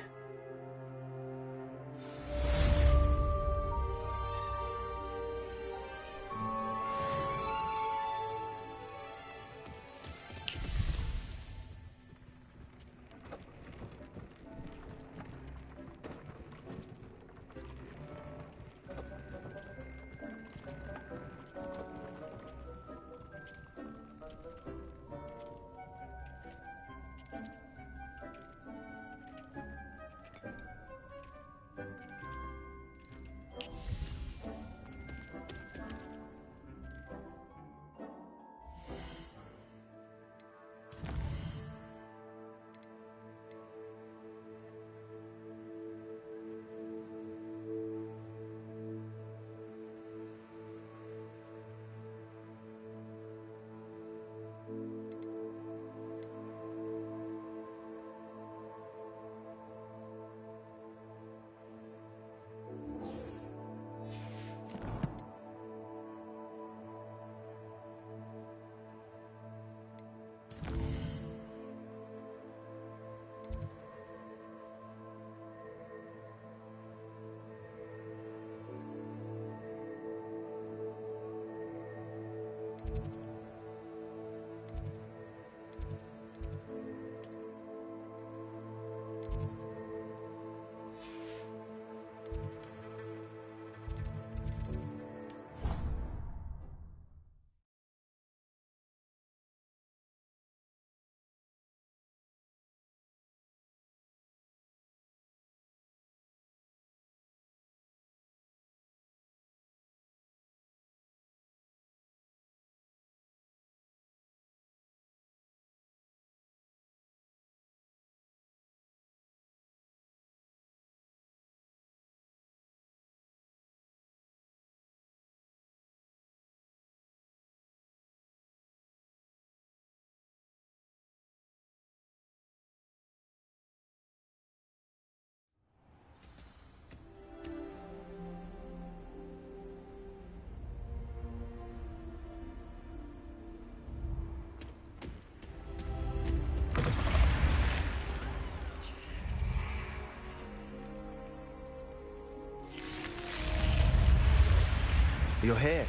You're here.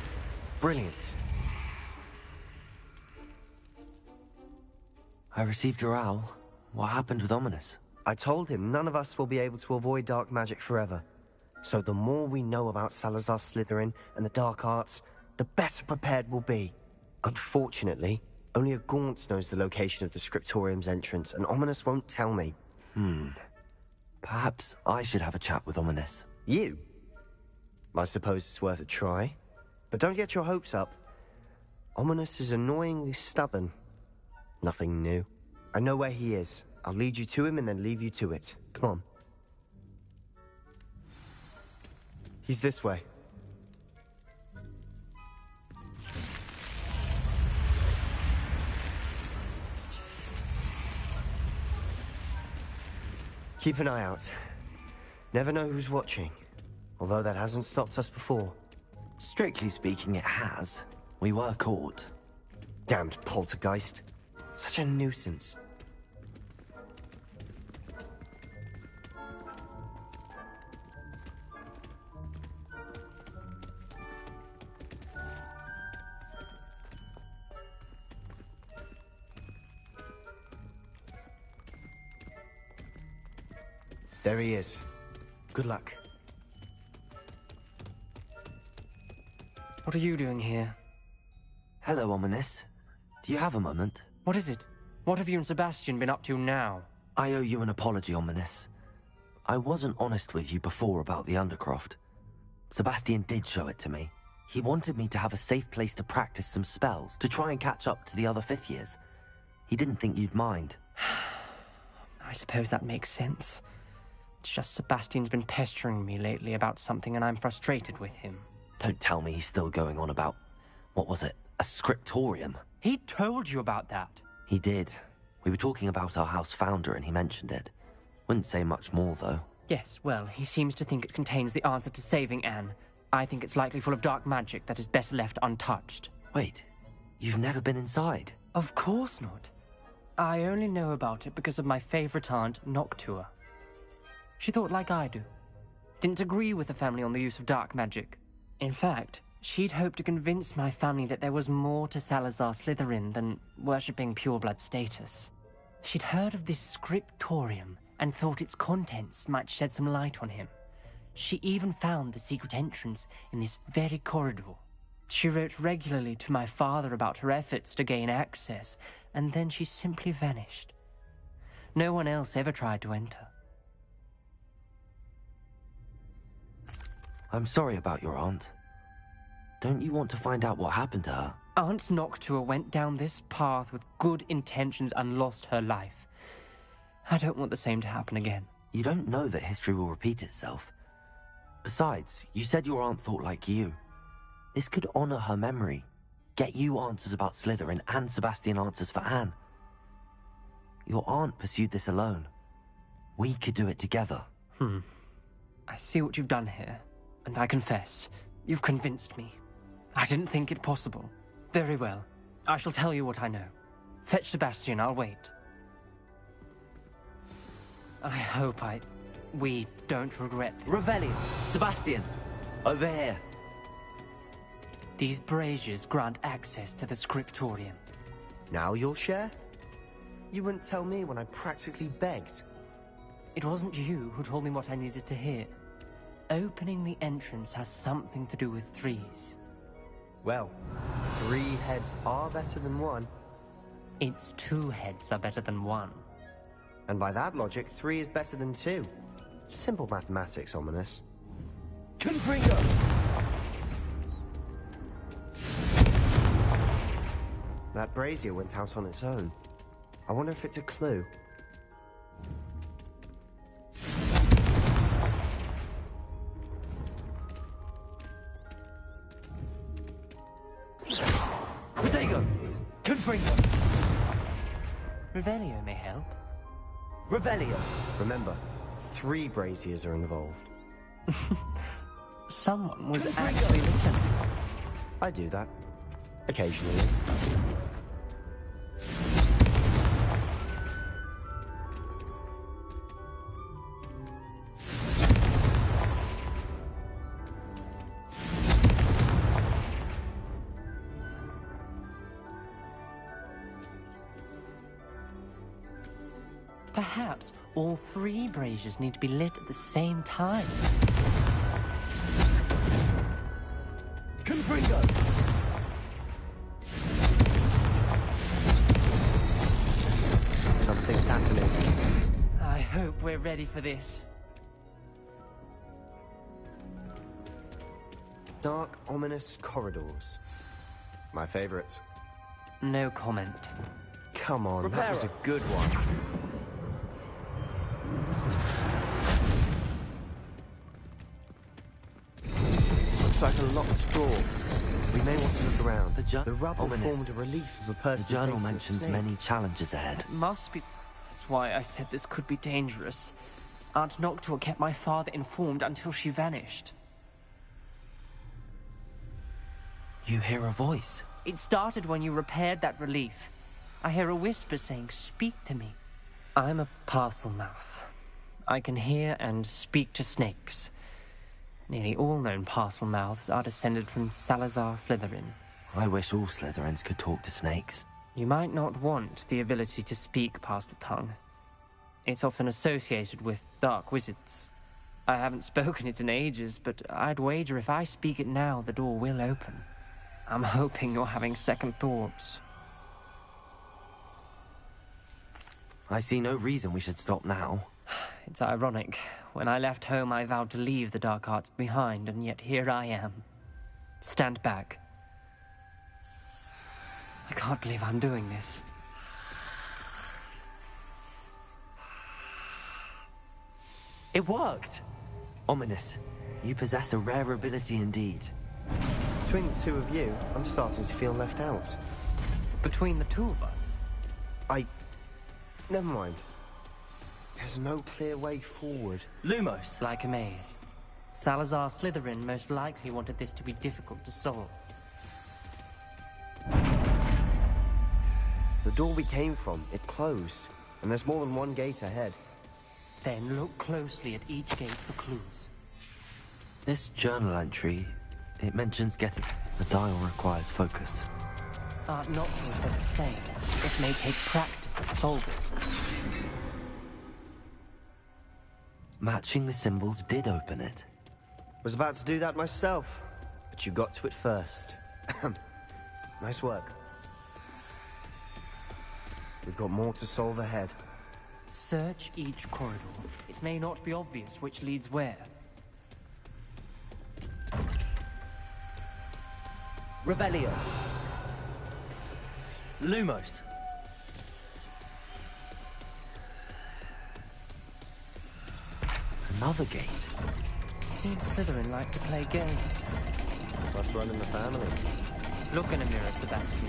Brilliant. I received your owl. What happened with Ominous? I told him none of us will be able to avoid dark magic forever. So the more we know about Salazar Slytherin and the dark arts, the better prepared we'll be. Unfortunately, only a Gaunt knows the location of the Scriptorium's entrance, and Ominous won't tell me. Perhaps I should have a chat with Ominous. You? I suppose it's worth a try. But don't get your hopes up. Ominous is annoyingly stubborn. Nothing new. I know where he is. I'll lead you to him and then leave you to it. Come on. He's this way. Keep an eye out. Never know who's watching. Although that hasn't stopped us before. Strictly speaking, it has. We were caught. Damned poltergeist. Such a nuisance. There he is. Good luck. What are you doing here? Hello, Ominous. Do you have a moment? What is it? What have you and Sebastian been up to now? I owe you an apology, Ominous. I wasn't honest with you before about the Undercroft. Sebastian did show it to me. He wanted me to have a safe place to practice some spells, to try and catch up to the other 5th years. He didn't think you'd mind. I suppose that makes sense. It's just Sebastian's been pestering me lately about something and I'm frustrated with him. Don't tell me he's still going on about, what was it, a scriptorium? He told you about that? He did. We were talking about our house founder and he mentioned it. Wouldn't say much more, though. Yes, well, he seems to think it contains the answer to saving Anne. I think it's likely full of dark magic that is better left untouched. Wait, you've never been inside? Of course not. I only know about it because of my favorite aunt, Noctua. She thought like I do. Didn't agree with the family on the use of dark magic. In fact, she'd hoped to convince my family that there was more to Salazar Slytherin than worshipping pureblood status. She'd heard of this scriptorium and thought its contents might shed some light on him. She even found the secret entrance in this very corridor. She wrote regularly to my father about her efforts to gain access, and then she simply vanished. No one else ever tried to enter. I'm sorry about your aunt. Don't you want to find out what happened to her? Aunt Noctua went down this path with good intentions and lost her life. I don't want the same to happen again. You don't know that history will repeat itself. Besides, you said your aunt thought like you. This could honor her memory, get you answers about Slytherin and Sebastian answers for Anne. Your aunt pursued this alone. We could do it together. I see what you've done here, and I confess, you've convinced me. I didn't think it possible. Very well. I shall tell you what I know. Fetch Sebastian, I'll wait. I hope we don't regret this. Revelio! Sebastian! Over here! These braziers grant access to the scriptorium. Now you'll share? You wouldn't tell me when I practically begged. It wasn't you who told me what I needed to hear. Opening the entrance has something to do with threes. Well, 3 heads are better than 1. It's 2 heads are better than 1. And by that logic, 3 is better than 2. Simple mathematics, Ominous. Confringo! That brazier went out on its own. I wonder if it's a clue. Potato! Confringo! Revelio may help. Revelio! Remember, 3 braziers are involved. Someone was actually listening. I do that. Occasionally. Perhaps all 3 braziers need to be lit at the same time. Confringo! Something's happening. I hope we're ready for this. Dark, ominous corridors. My favorite. No comment. Come on, that was a Reparo. good one. Looks like a locked door. We may want to look around. The rubble Ominous. formed a relief of a The person. journal facing a mentions snake. many challenges ahead. It must be. That's why I said this could be dangerous. Aunt Noctua kept my father informed until she vanished. You hear a voice. It started when you repaired that relief. I hear a whisper saying, "Speak to me." I'm a parcel mouth. I can hear and speak to snakes. Nearly all known parcel mouths are descended from Salazar Slytherin. I wish all Slytherins could talk to snakes. You might not want the ability to speak Parcel Tongue. It's often associated with dark wizards. I haven't spoken it in ages, but I'd wager if I speak it now, the door will open. I'm hoping you're having second thoughts. I see no reason we should stop now. It's ironic. When I left home, I vowed to leave the dark arts behind, and yet here I am. Stand back. I can't believe I'm doing this. It worked! Ominous. You possess a rare ability indeed. Between the two of you, I'm starting to feel left out. Between the two of us? Never mind. There's no clear way forward. Lumos. Like a maze. Salazar Slytherin most likely wanted this to be difficult to solve. The door we came from, it closed. And there's more than one gate ahead. Then look closely at each gate for clues. This journal entry, it mentions getting... The dial requires focus. Art Noctua said the same. It may take practice to solve it. Matching the symbols did open it. Was about to do that myself, but you got to it first. Nice work. We've got more to solve ahead. Search each corridor. It may not be obvious which leads where. Revelio. Lumos. Another gate. Seems Slytherin like to play games. Must run in the family. Look in a mirror, Sebastian.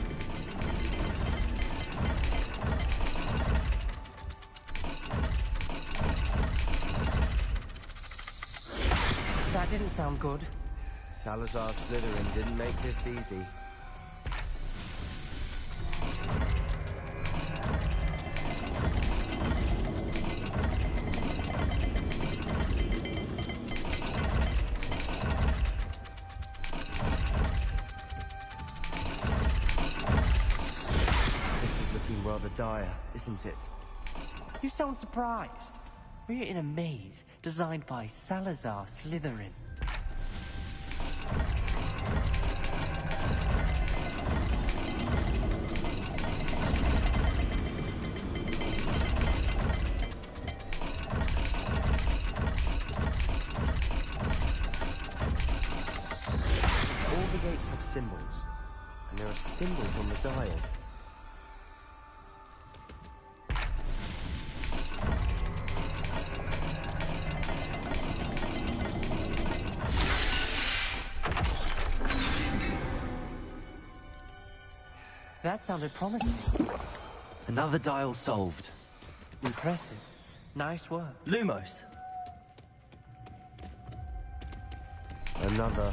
That didn't sound good. Salazar Slytherin didn't make this easy. This is looking rather dire, isn't it? You sound surprised. We're in a maze designed by Salazar Slytherin. All the gates have symbols, and there are symbols on the dial. That sounded promising. Another dial solved. Impressive. Nice work. Lumos. Another...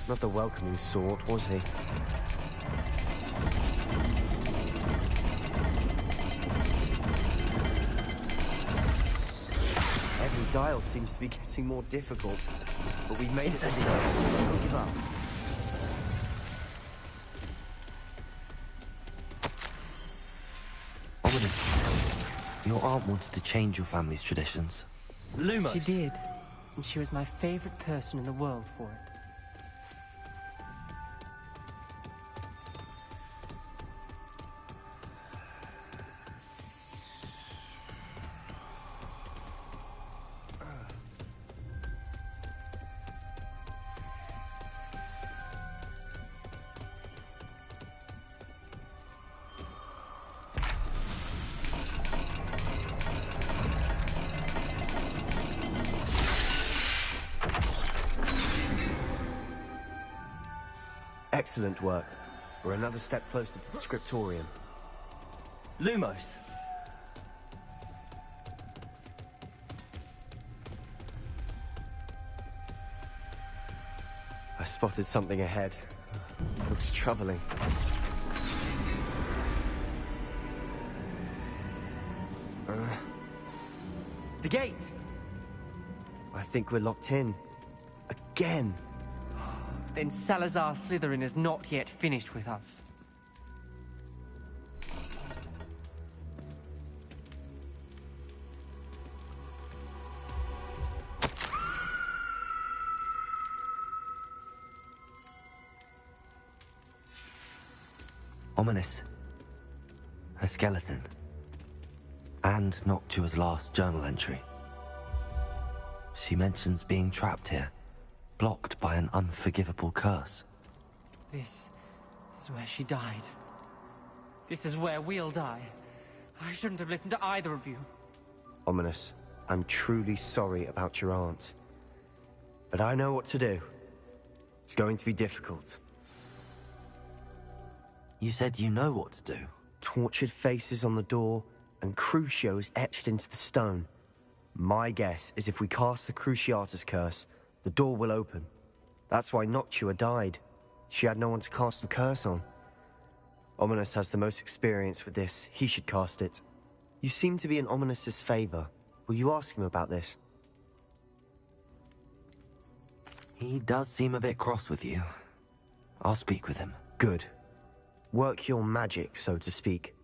not the welcoming sort, was he? Every dial seems to be getting more difficult, but we've made it. Don't give up. Ominous. Your aunt wanted to change your family's traditions. Lumos. She did, and she was my favorite person in the world for it. Excellent work. We're another step closer to the scriptorium. Lumos. I spotted something ahead. Looks troubling. The gate! I think we're locked in. Again. Then Salazar Slytherin is not yet finished with us. Ominous. A skeleton. And Noctua's last journal entry. She mentions being trapped here, blocked by an unforgivable curse. This is where she died. This is where we'll die. I shouldn't have listened to either of you. Ominous, I'm truly sorry about your aunt. But I know what to do. It's going to be difficult. You said you know what to do. Tortured faces on the door, and Crucios etched into the stone. My guess is if we cast the Cruciatus curse, the door will open. That's why Noctua died. She had no one to cast the curse on. Ominous has the most experience with this. He should cast it. You seem to be in Ominous's favor. Will you ask him about this? He does seem a bit cross with you. I'll speak with him. Good. Work your magic, so to speak.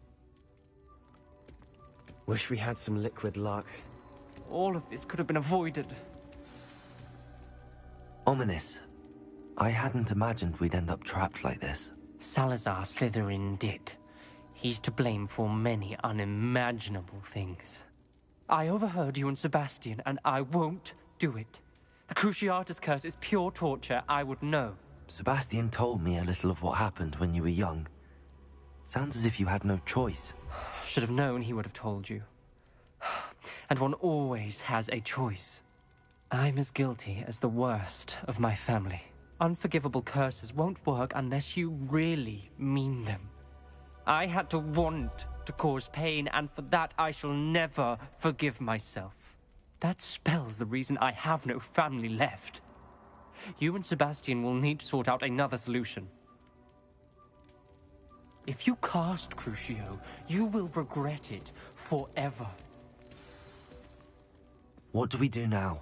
Wish we had some liquid luck. All of this could have been avoided. Ominous. I hadn't imagined we'd end up trapped like this. Salazar Slytherin did. He's to blame for many unimaginable things. I overheard you and Sebastian, and I won't do it. The Cruciatus curse is pure torture. I would know. Sebastian told me a little of what happened when you were young. Sounds as if you had no choice. Should have known he would have told you. And one always has a choice. I'm as guilty as the worst of my family. Unforgivable curses won't work unless you really mean them. I had to want to cause pain, and for that I shall never forgive myself. That spells the reason I have no family left. You and Sebastian will need to sort out another solution. If you cast Crucio, you will regret it forever. What do we do now?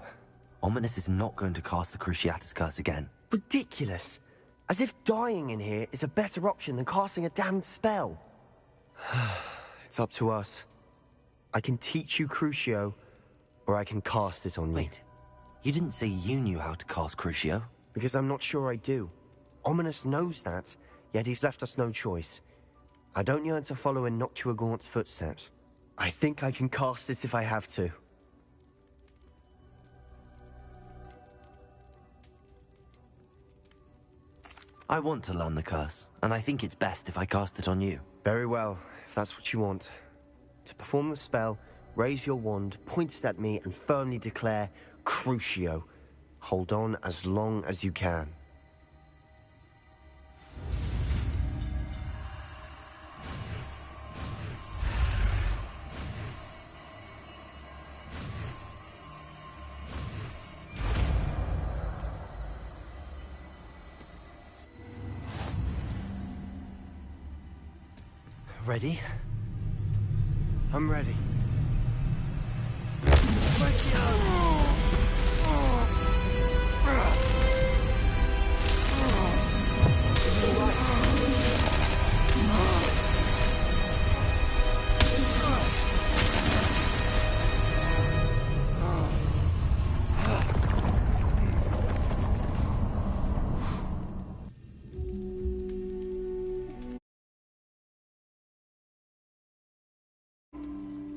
Ominous is not going to cast the Cruciatus curse again. Ridiculous! As if dying in here is a better option than casting a damned spell. It's up to us. I can teach you Crucio, or I can cast it on you. Wait, you didn't say you knew how to cast Crucio? Because I'm not sure I do. Ominous knows that, yet he's left us no choice. I don't yearn to follow in Noctua Gaunt's footsteps. I think I can cast it if I have to. I want to learn the curse, and I think it's best if I cast it on you. Very well, if that's what you want. To perform the spell, raise your wand, point it at me, and firmly declare, Crucio. Hold on as long as you can. Ready? I'm ready.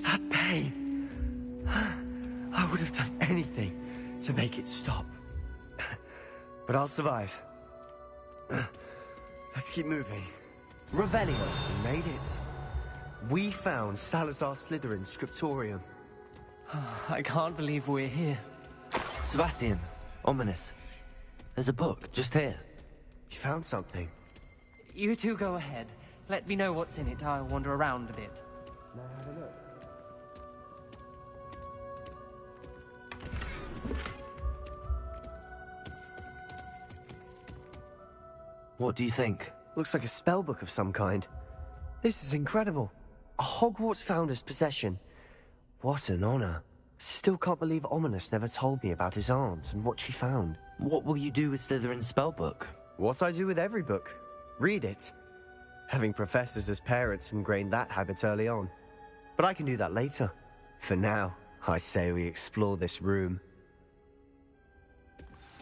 That pain. I would have done anything to make it stop. But I'll survive. Let's keep moving. Revelio. We made it. We found Salazar Slytherin's scriptorium. I can't believe we're here. Sebastian, Ominous. There's a book just here. You found something. You two go ahead. Let me know what's in it. I'll wander around a bit. May I have a look? What do you think? Looks like a spellbook of some kind. This is incredible. A Hogwarts founder's possession. What an honor. Still can't believe Ominous never told me about his aunt and what she found. What will you do with Slytherin's spellbook? What I do with every book. Read it. Having professors as parents ingrained that habit early on. But I can do that later. For now, I say we explore this room.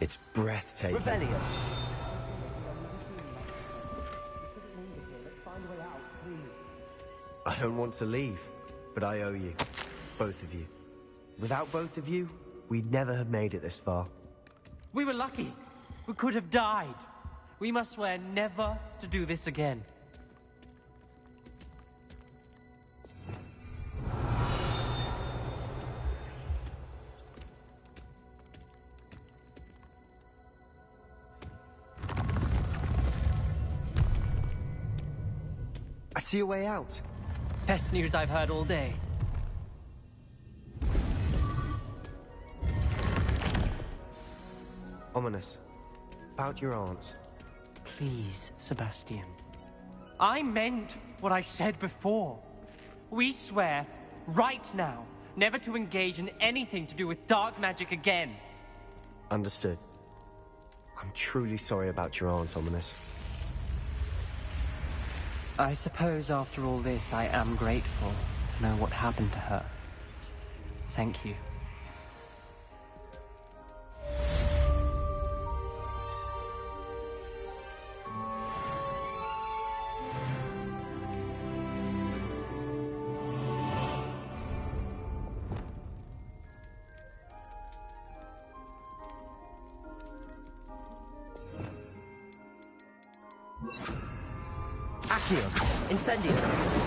It's breathtaking. Revelio. I don't want to leave, but I owe you. Both of you. Without both of you, we'd never have made it this far. We were lucky. We could have died. We must swear never to do this again. I see a way out. Best news I've heard all day. Ominous. About your aunt. Please, Sebastian. I meant what I said before. We swear, right now, never to engage in anything to do with dark magic again. Understood. I'm truly sorry about your aunt, Ominous. I suppose after all this, I am grateful to know what happened to her. Thank you. Accio! Incendio!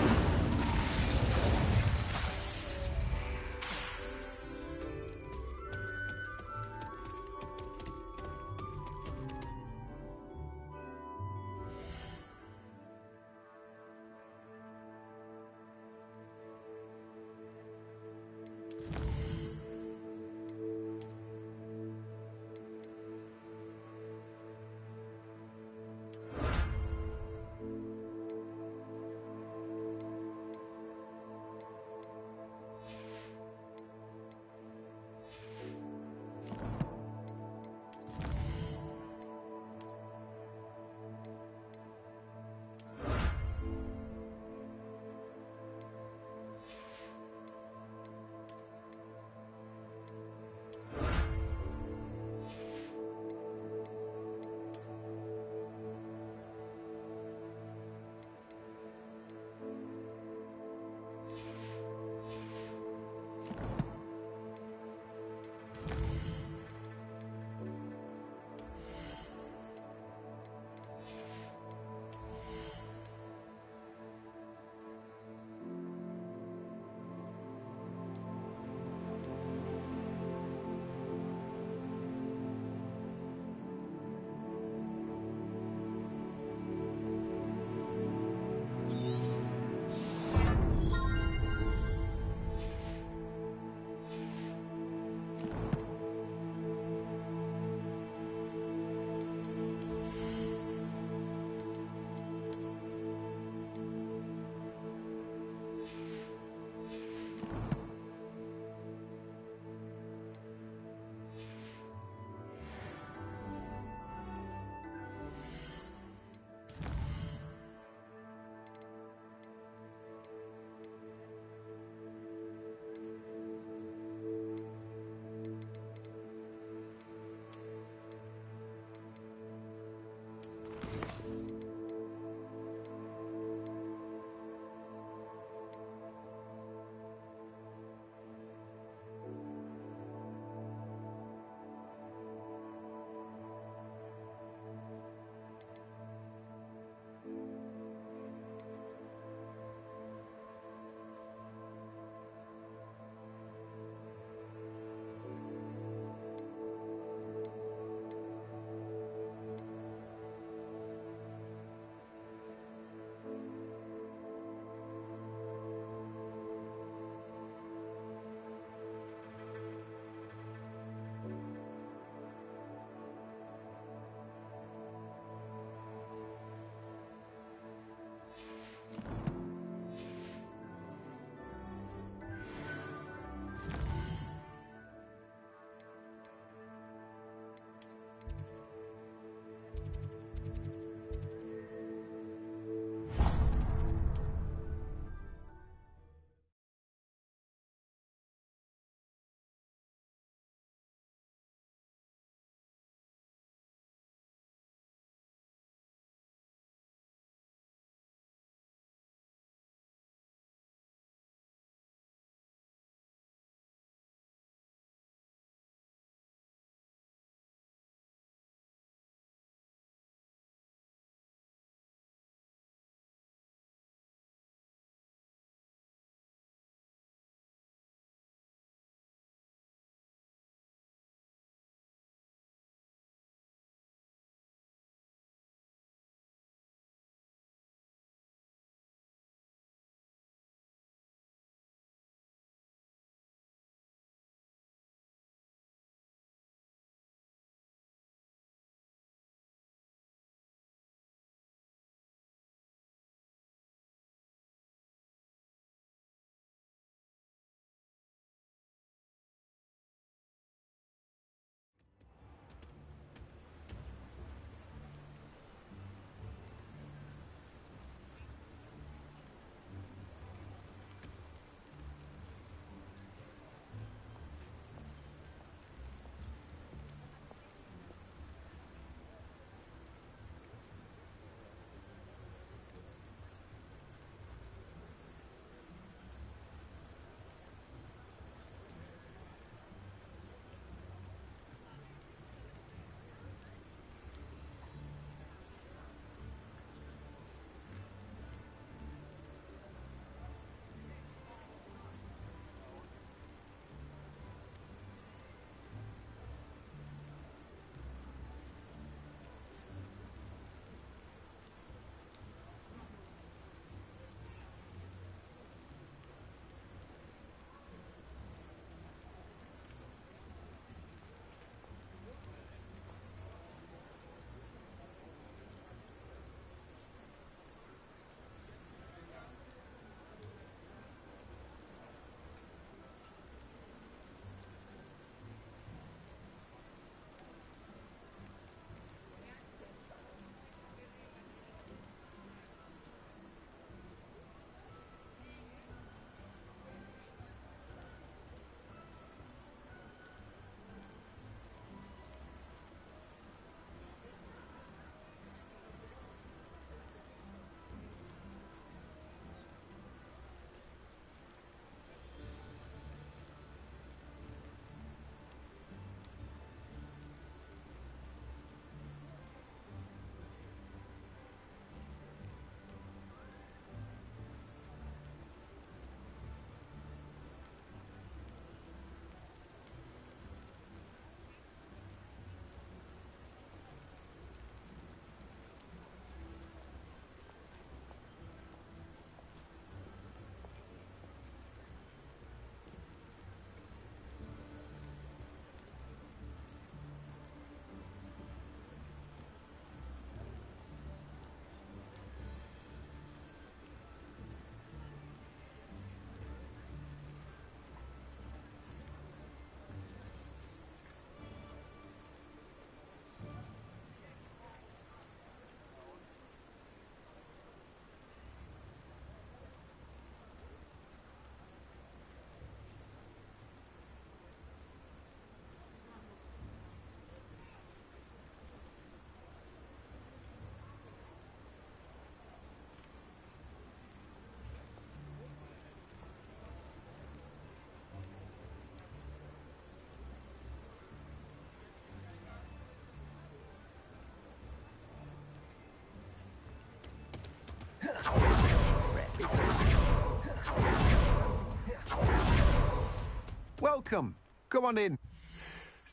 welcome. Come on in.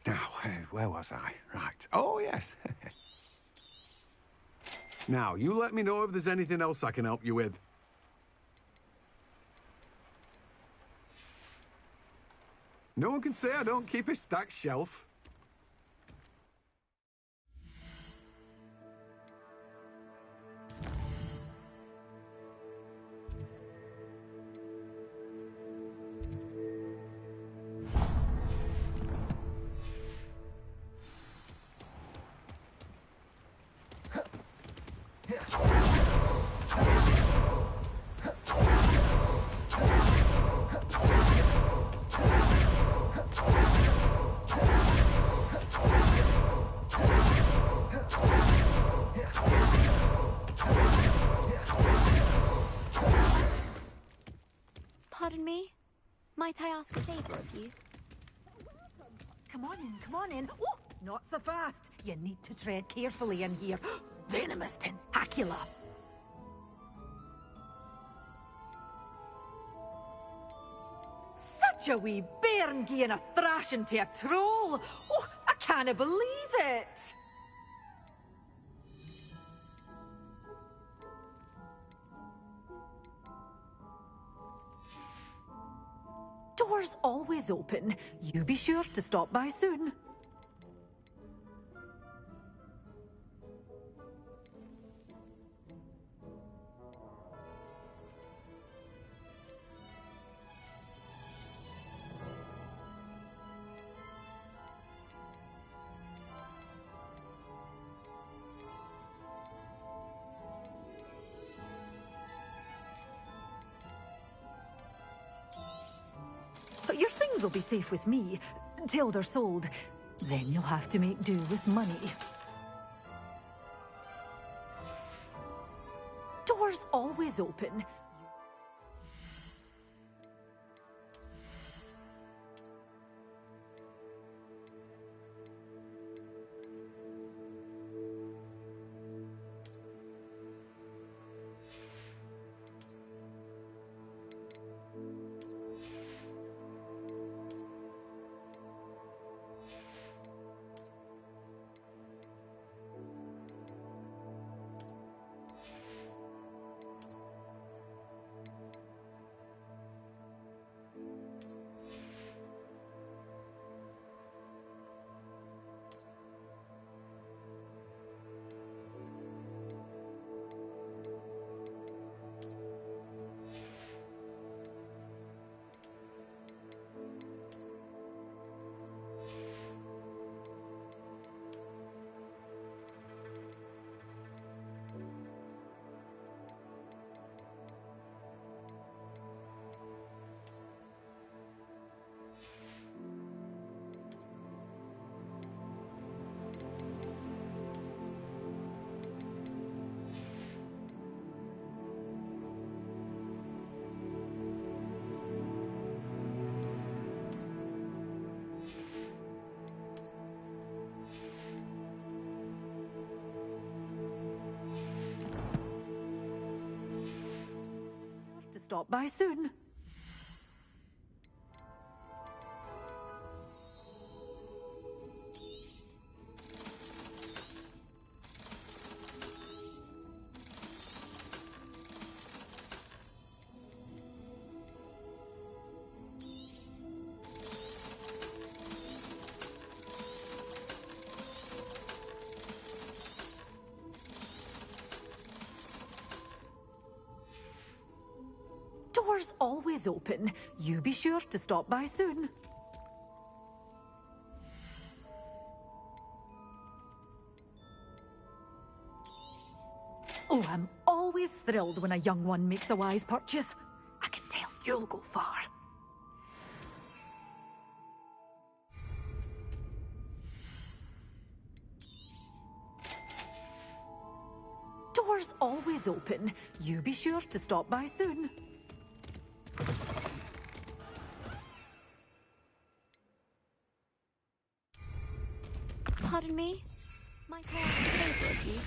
Now, where was I? Right. Oh, yes. Now, you let me know if there's anything else I can help you with. No one can say I don't keep a stacked shelf. Pardon me? Might I ask a favor of you? Come on in, come on in. Oh, not so fast. You need to tread carefully in here. Venomous tentacula. Such a wee bairn gieing a thrashing to a troll. Oh, I can't believe it. Doors always open. You be sure to stop by soon. Your things will be safe with me, till they're sold. Then you'll have to make do with money. Doors always open. Stop by soon. Doors always open. You be sure to stop by soon. Oh, I'm always thrilled when a young one makes a wise purchase. I can tell you'll go far. Doors always open. You be sure to stop by soon. Pardon me? Might I ask a favor of you?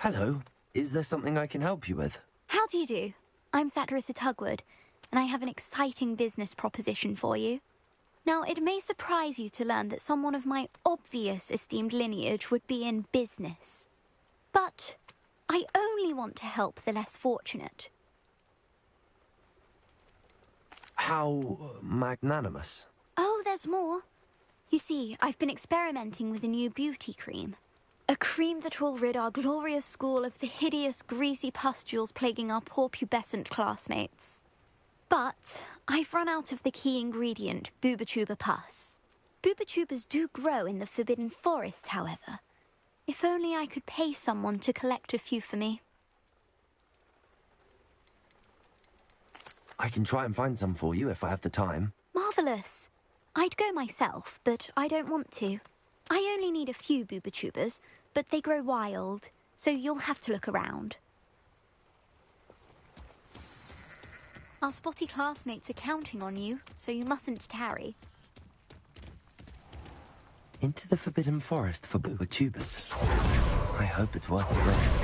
Hello. Is there something I can help you with? How do you do? I'm Saccharissa Tugwood, and I have an exciting business proposition for you. Now, it may surprise you to learn that someone of my obvious esteemed lineage would be in business. But I only want to help the less fortunate. How magnanimous. Oh, there's more. You see, I've been experimenting with a new beauty cream. A cream that will rid our glorious school of the hideous, greasy pustules plaguing our poor pubescent classmates. But I've run out of the key ingredient, Booba-Tuba pus. Booba-Tubas do grow in the Forbidden Forest, however. If only I could pay someone to collect a few for me. I can try and find some for you if I have the time. Marvellous. I'd go myself, but I don't want to. I only need a few Booba-Tubas, but they grow wild, so you'll have to look around. Our spotty classmates are counting on you, so you mustn't tarry. Into the Forbidden Forest for Booba-Tubas. I hope it's worth the risk.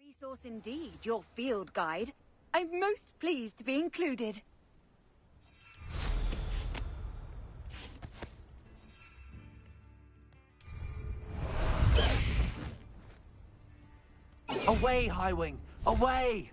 Resource indeed, your field guide. I'm most pleased to be included. Away, Highwing! Away!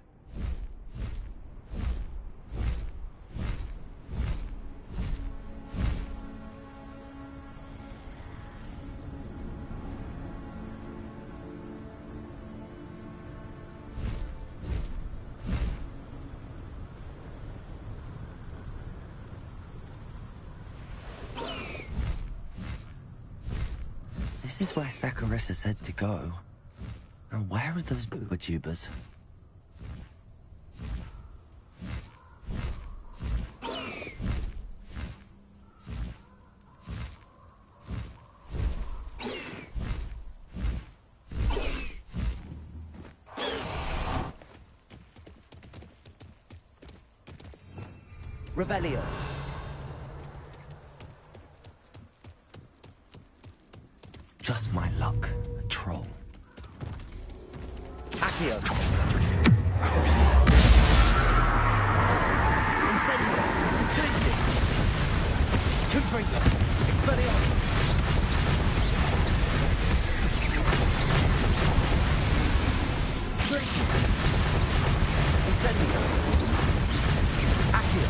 This is where Saccharissa said to go. Now, where are those Booba-Tubas? Revelio. Just my luck, a troll. Accio. Incendio. Crisis. Confringo. Expelliarmus. Tracy. Incendio. Accio.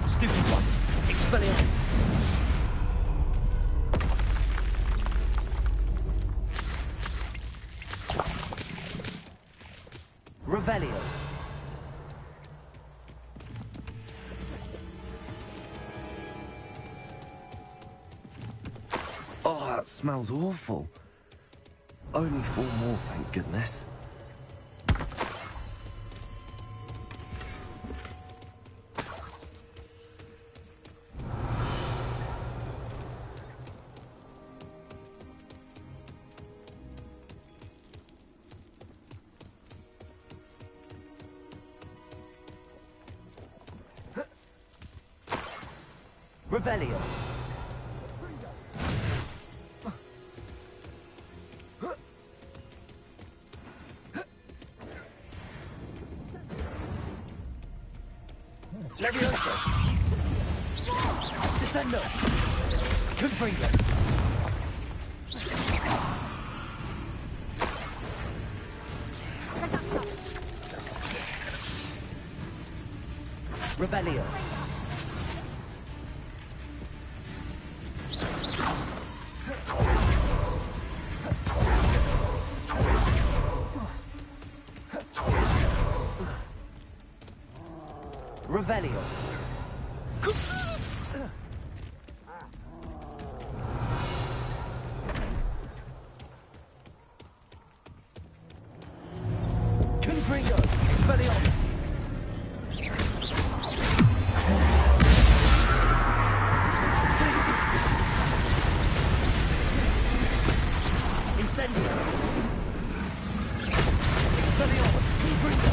Stupid one! Expelliarmus! Revelio! Oh, that smells awful. Only 4 more, thank goodness. Revelio. Levioso. Descendo. Confringo. Revelio. Revelio. Confringo. Expelliarmus. Incendio. Expelliarmus. Confringo.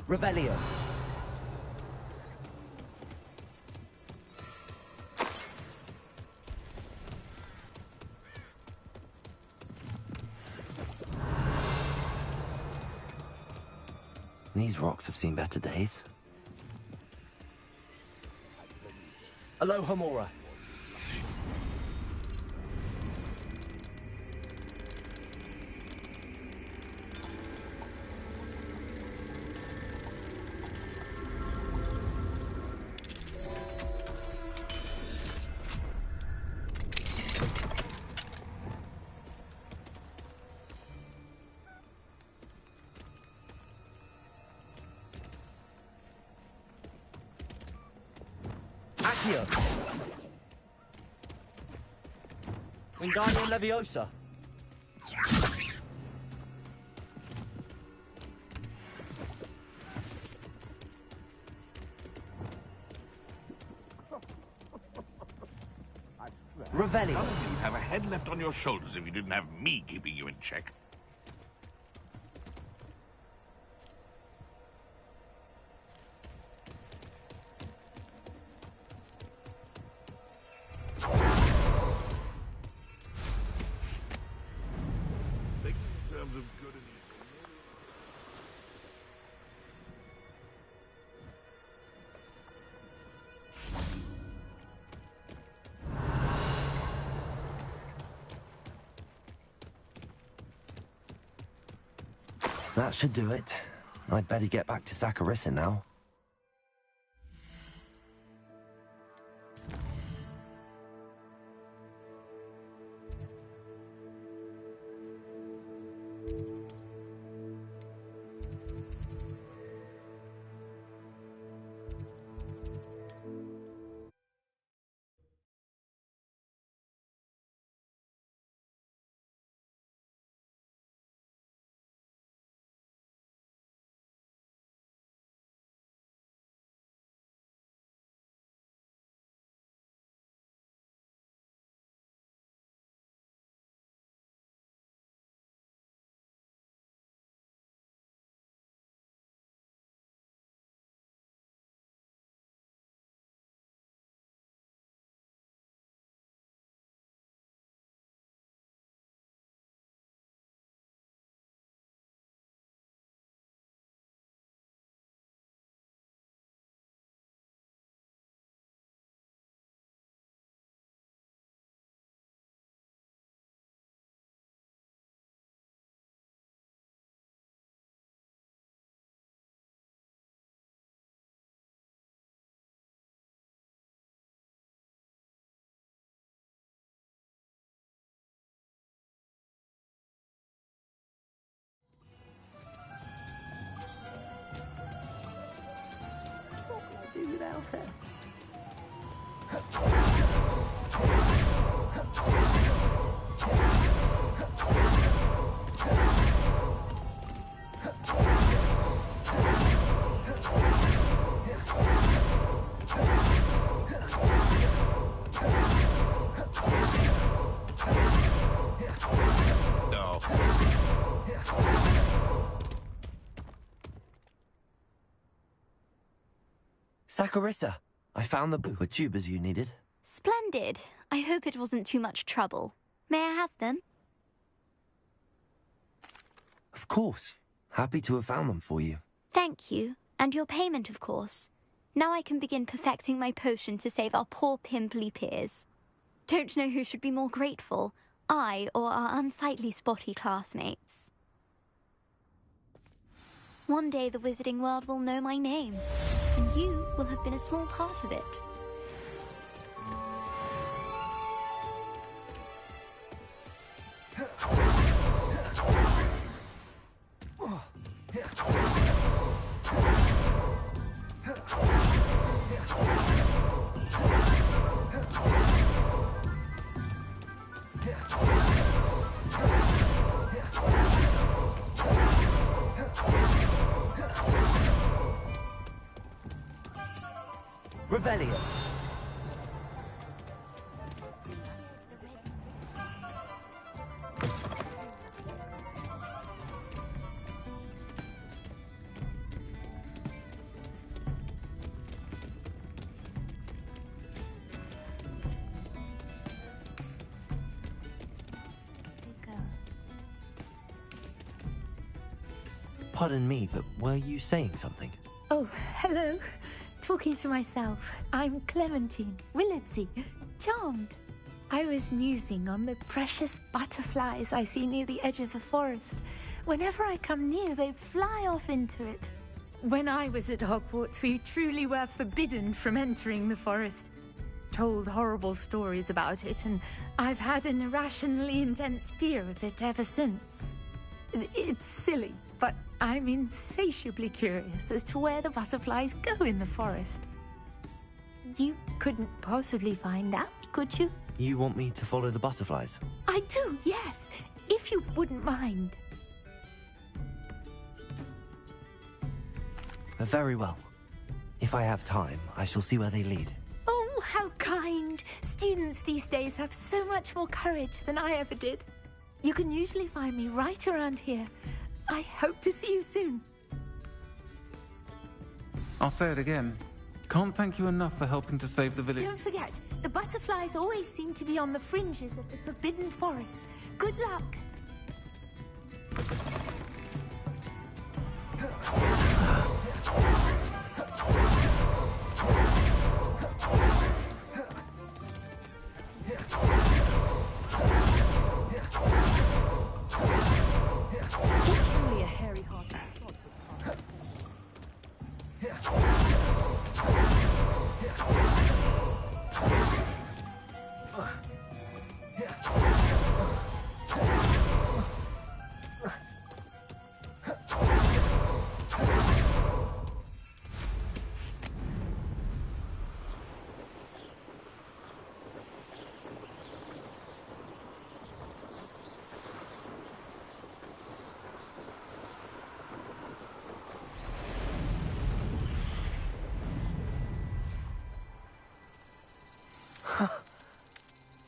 Revelio. These rocks have seen better days. Aloha Mora. Accio. Wingardium Leviosa. Revelio. None of you'd have a head left on your shoulders if you didn't have me keeping you in check. That should do it. I'd better get back to Saccharissa now. Saccharissa, I found the booper tubers you needed. Splendid. I hope it wasn't too much trouble. May I have them? Of course. Happy to have found them for you. Thank you. And your payment, of course. Now I can begin perfecting my potion to save our poor pimply peers. Don't know who should be more grateful, I or our unsightly spotty classmates. One day the wizarding world will know my name, and you will have been a small part of it. Revelio. Pardon me, but were you saying something? Oh, hello. Talking to myself. I'm Clementine, Willardsey, charmed. I was musing on the precious butterflies I see near the edge of the forest. Whenever I come near, they fly off into it. When I was at Hogwarts, we truly were forbidden from entering the forest. Told horrible stories about it, and I've had an irrationally intense fear of it ever since. It's silly, but I'm insatiably curious as to where the butterflies go in the forest. You couldn't possibly find out, could you? You want me to follow the butterflies? I do, yes, if you wouldn't mind. Very well. If I have time, I shall see where they lead. Oh, how kind! Students these days have so much more courage than I ever did. You can usually find me right around here. I hope to see you soon. I'll say it again. Can't thank you enough for helping to save the village. Don't forget, the butterflies always seem to be on the fringes of the Forbidden Forest. Good luck!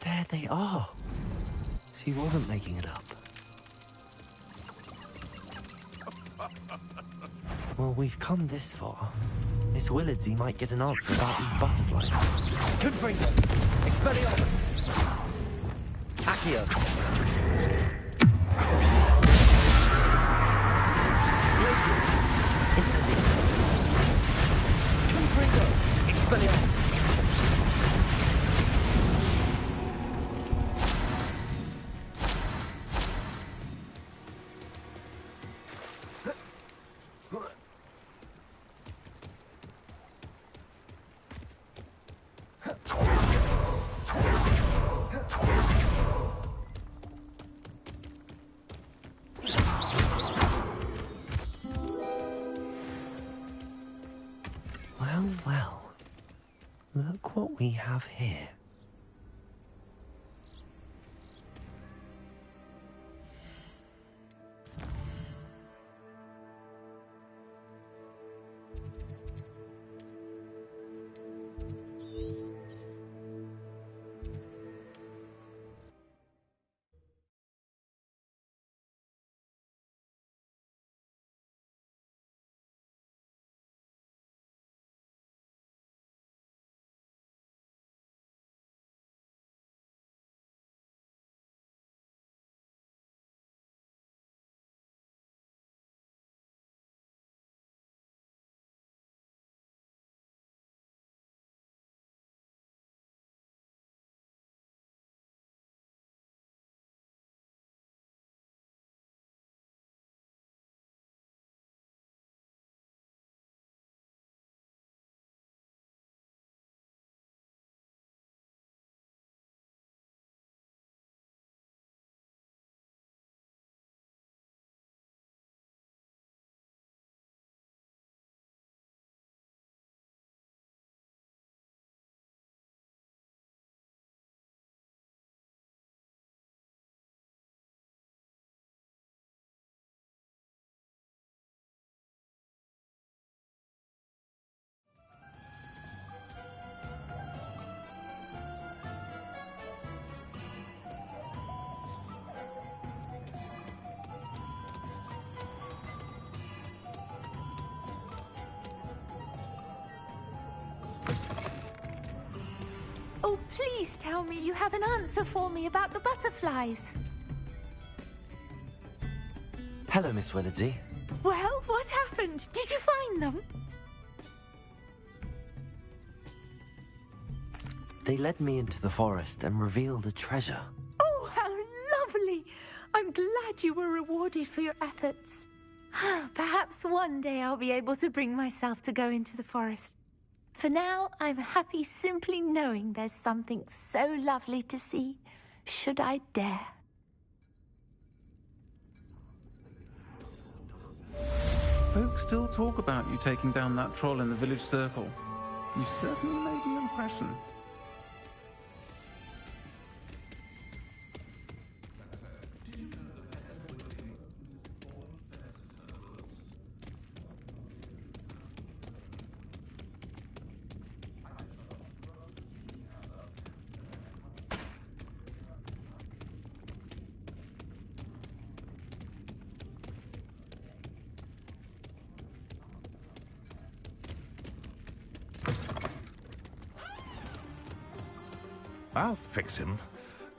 There they are. She wasn't making it up. Well, we've come this far. Miss Willardsey might get an answer about these butterflies. Confringo! Expelliarmus! Accio! Crucio! Glacius! Incendio! Confringo! Expelliarmus! we have here? Oh, please tell me you have an answer for me about the butterflies. Hello, Miss Willardsey. Well, what happened? Did you find them? They led me into the forest and revealed a treasure. Oh, how lovely! I'm glad you were rewarded for your efforts. Perhaps one day I'll be able to bring myself to go into the forest. For now, I'm happy simply knowing there's something so lovely to see, should I dare. Folks still talk about you taking down that troll in the village circle. You certainly made an impression. I'll fix him,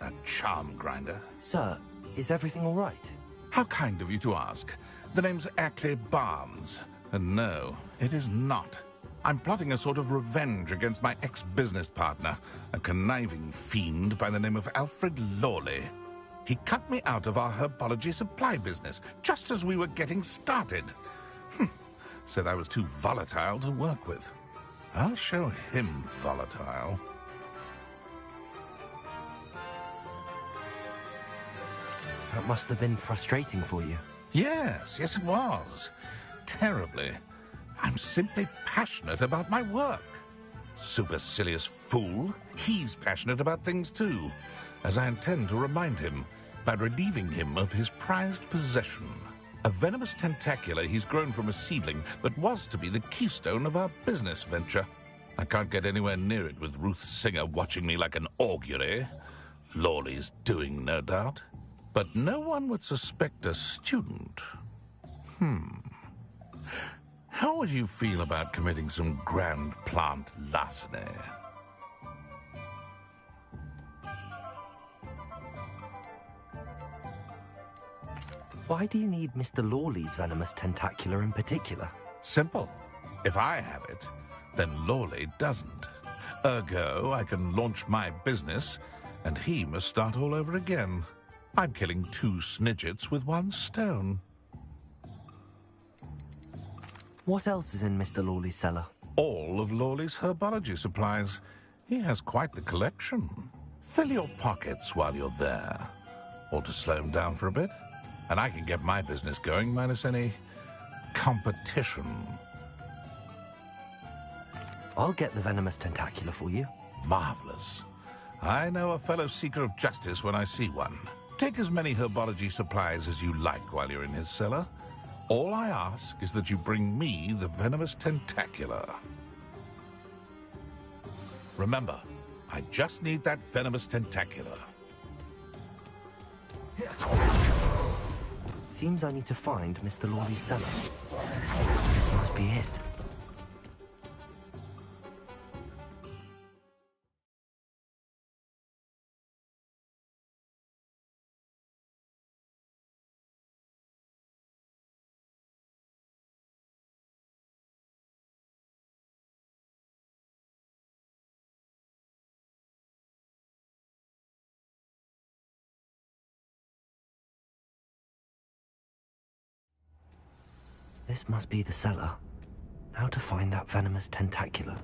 that charm grinder. Sir, is everything all right? How kind of you to ask. The name's Ackley Barnes, and no, it is not. I'm plotting a sort of revenge against my ex-business partner, a conniving fiend by the name of Alfred Lawley. He cut me out of our herbology supply business, just as we were getting started. Said I was too volatile to work with. I'll show him volatile. That must have been frustrating for you. Yes, it was. Terribly. I'm simply passionate about my work. Supercilious fool. He's passionate about things too, as I intend to remind him by relieving him of his prized possession. A venomous tentacula he's grown from a seedling that was to be the keystone of our business venture. I can't get anywhere near it with Ruth Singer watching me like an augury. Lawley's doing, no doubt. But no one would suspect a student. How would you feel about committing some grand plant larceny? Why do you need Mr. Lawley's venomous tentacular in particular? Simple. If I have it, then Lawley doesn't. Ergo, I can launch my business, and he must start all over again. I'm killing two snidgets with one stone. What else is in Mr. Lawley's cellar? All of Lawley's herbology supplies. He has quite the collection. Fill your pockets while you're there. Or to slow him down for a bit. And I can get my business going minus any competition. I'll get the venomous tentacular for you. Marvelous. I know a fellow seeker of justice when I see one. Take as many herbology supplies as you like while you're in his cellar. All I ask is that you bring me the venomous tentacular. Remember, I just need that venomous tentacular. Seems I need to find Mr. Lawley's cellar. This must be it. This must be the cellar. How to find that venomous tentacular?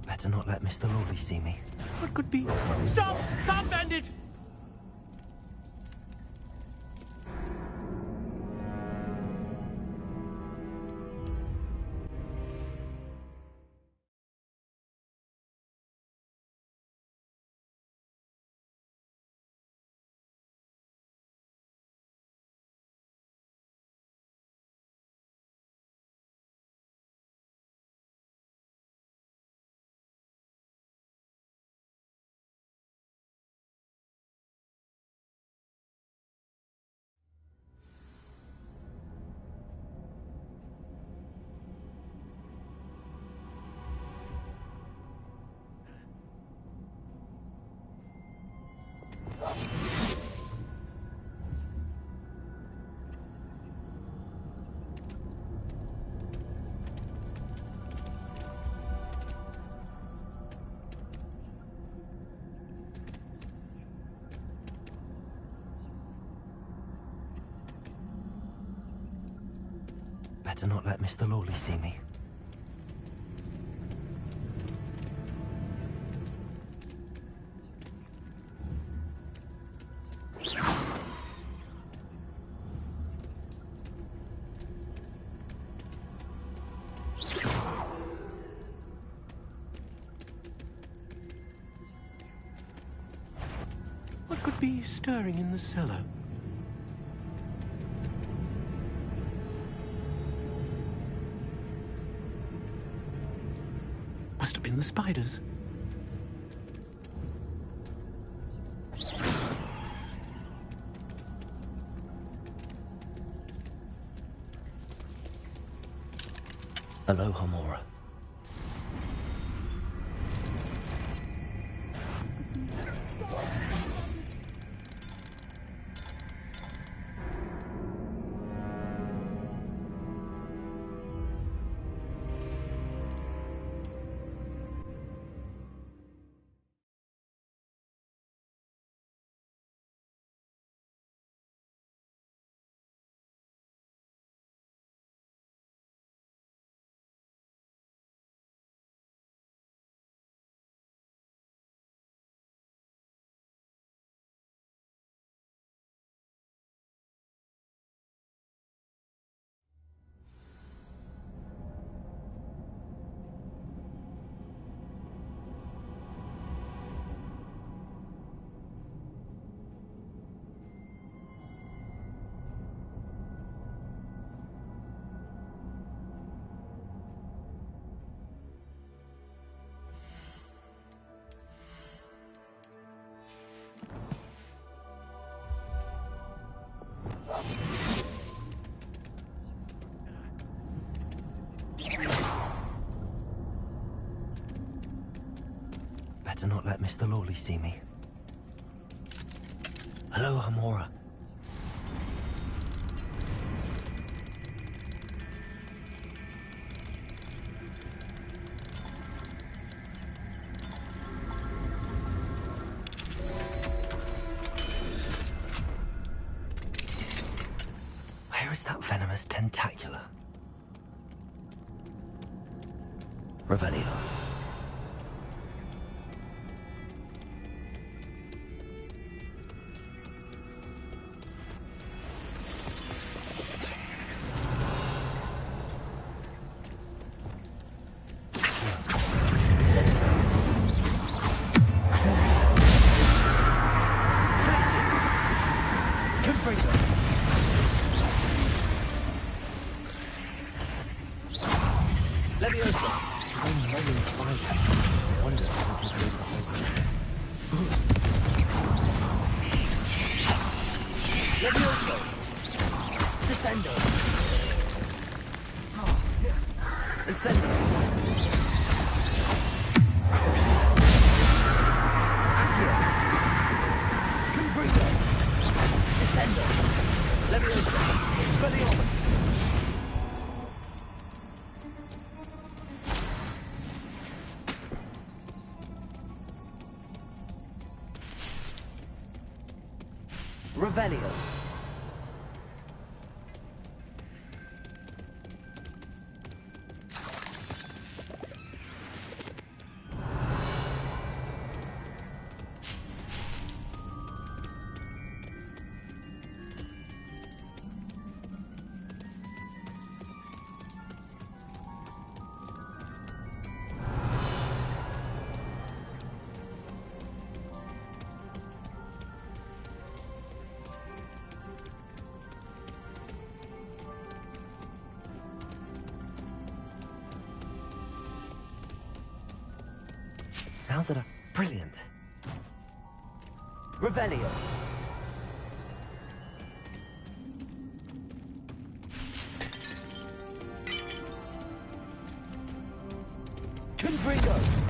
Better not let Mr. Lawley see me. What could be? Stop! Stop, bandit! Better not let Mr. Lawley see me. What could be stirring in the cellar? Must have been the spiders. Aloha, Mora. Better not let Mr. Lawley see me. Aloha, Mora. Where is that venomous tentacular? Revelio. Levioso! Descendo! Encendo! Crucio! Accio! Confringo! Descendo! Levioso! Expelliarmus! Revelio. Now that I... Brilliant. Revelio. Confringo.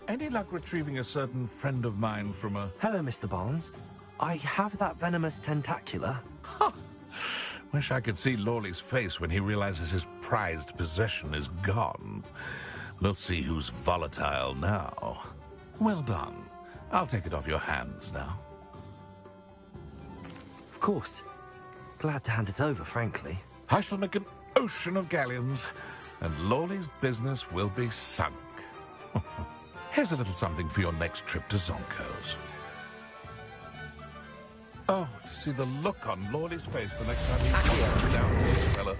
Any luck retrieving a certain friend of mine from a... Hello, Mr. Barnes. I have that venomous tentacula. Wish I could see Lawley's face when he realizes his prized possession is gone. Let's see who's volatile now. Well done. I'll take it off your hands now. Of course. Glad to hand it over, frankly. I shall make an ocean of galleons, and Lawley's business will be sunk. Here's a little something for your next trip to Zonko's. Oh, to see the look on Lawley's face the next time he goes down to the cellar.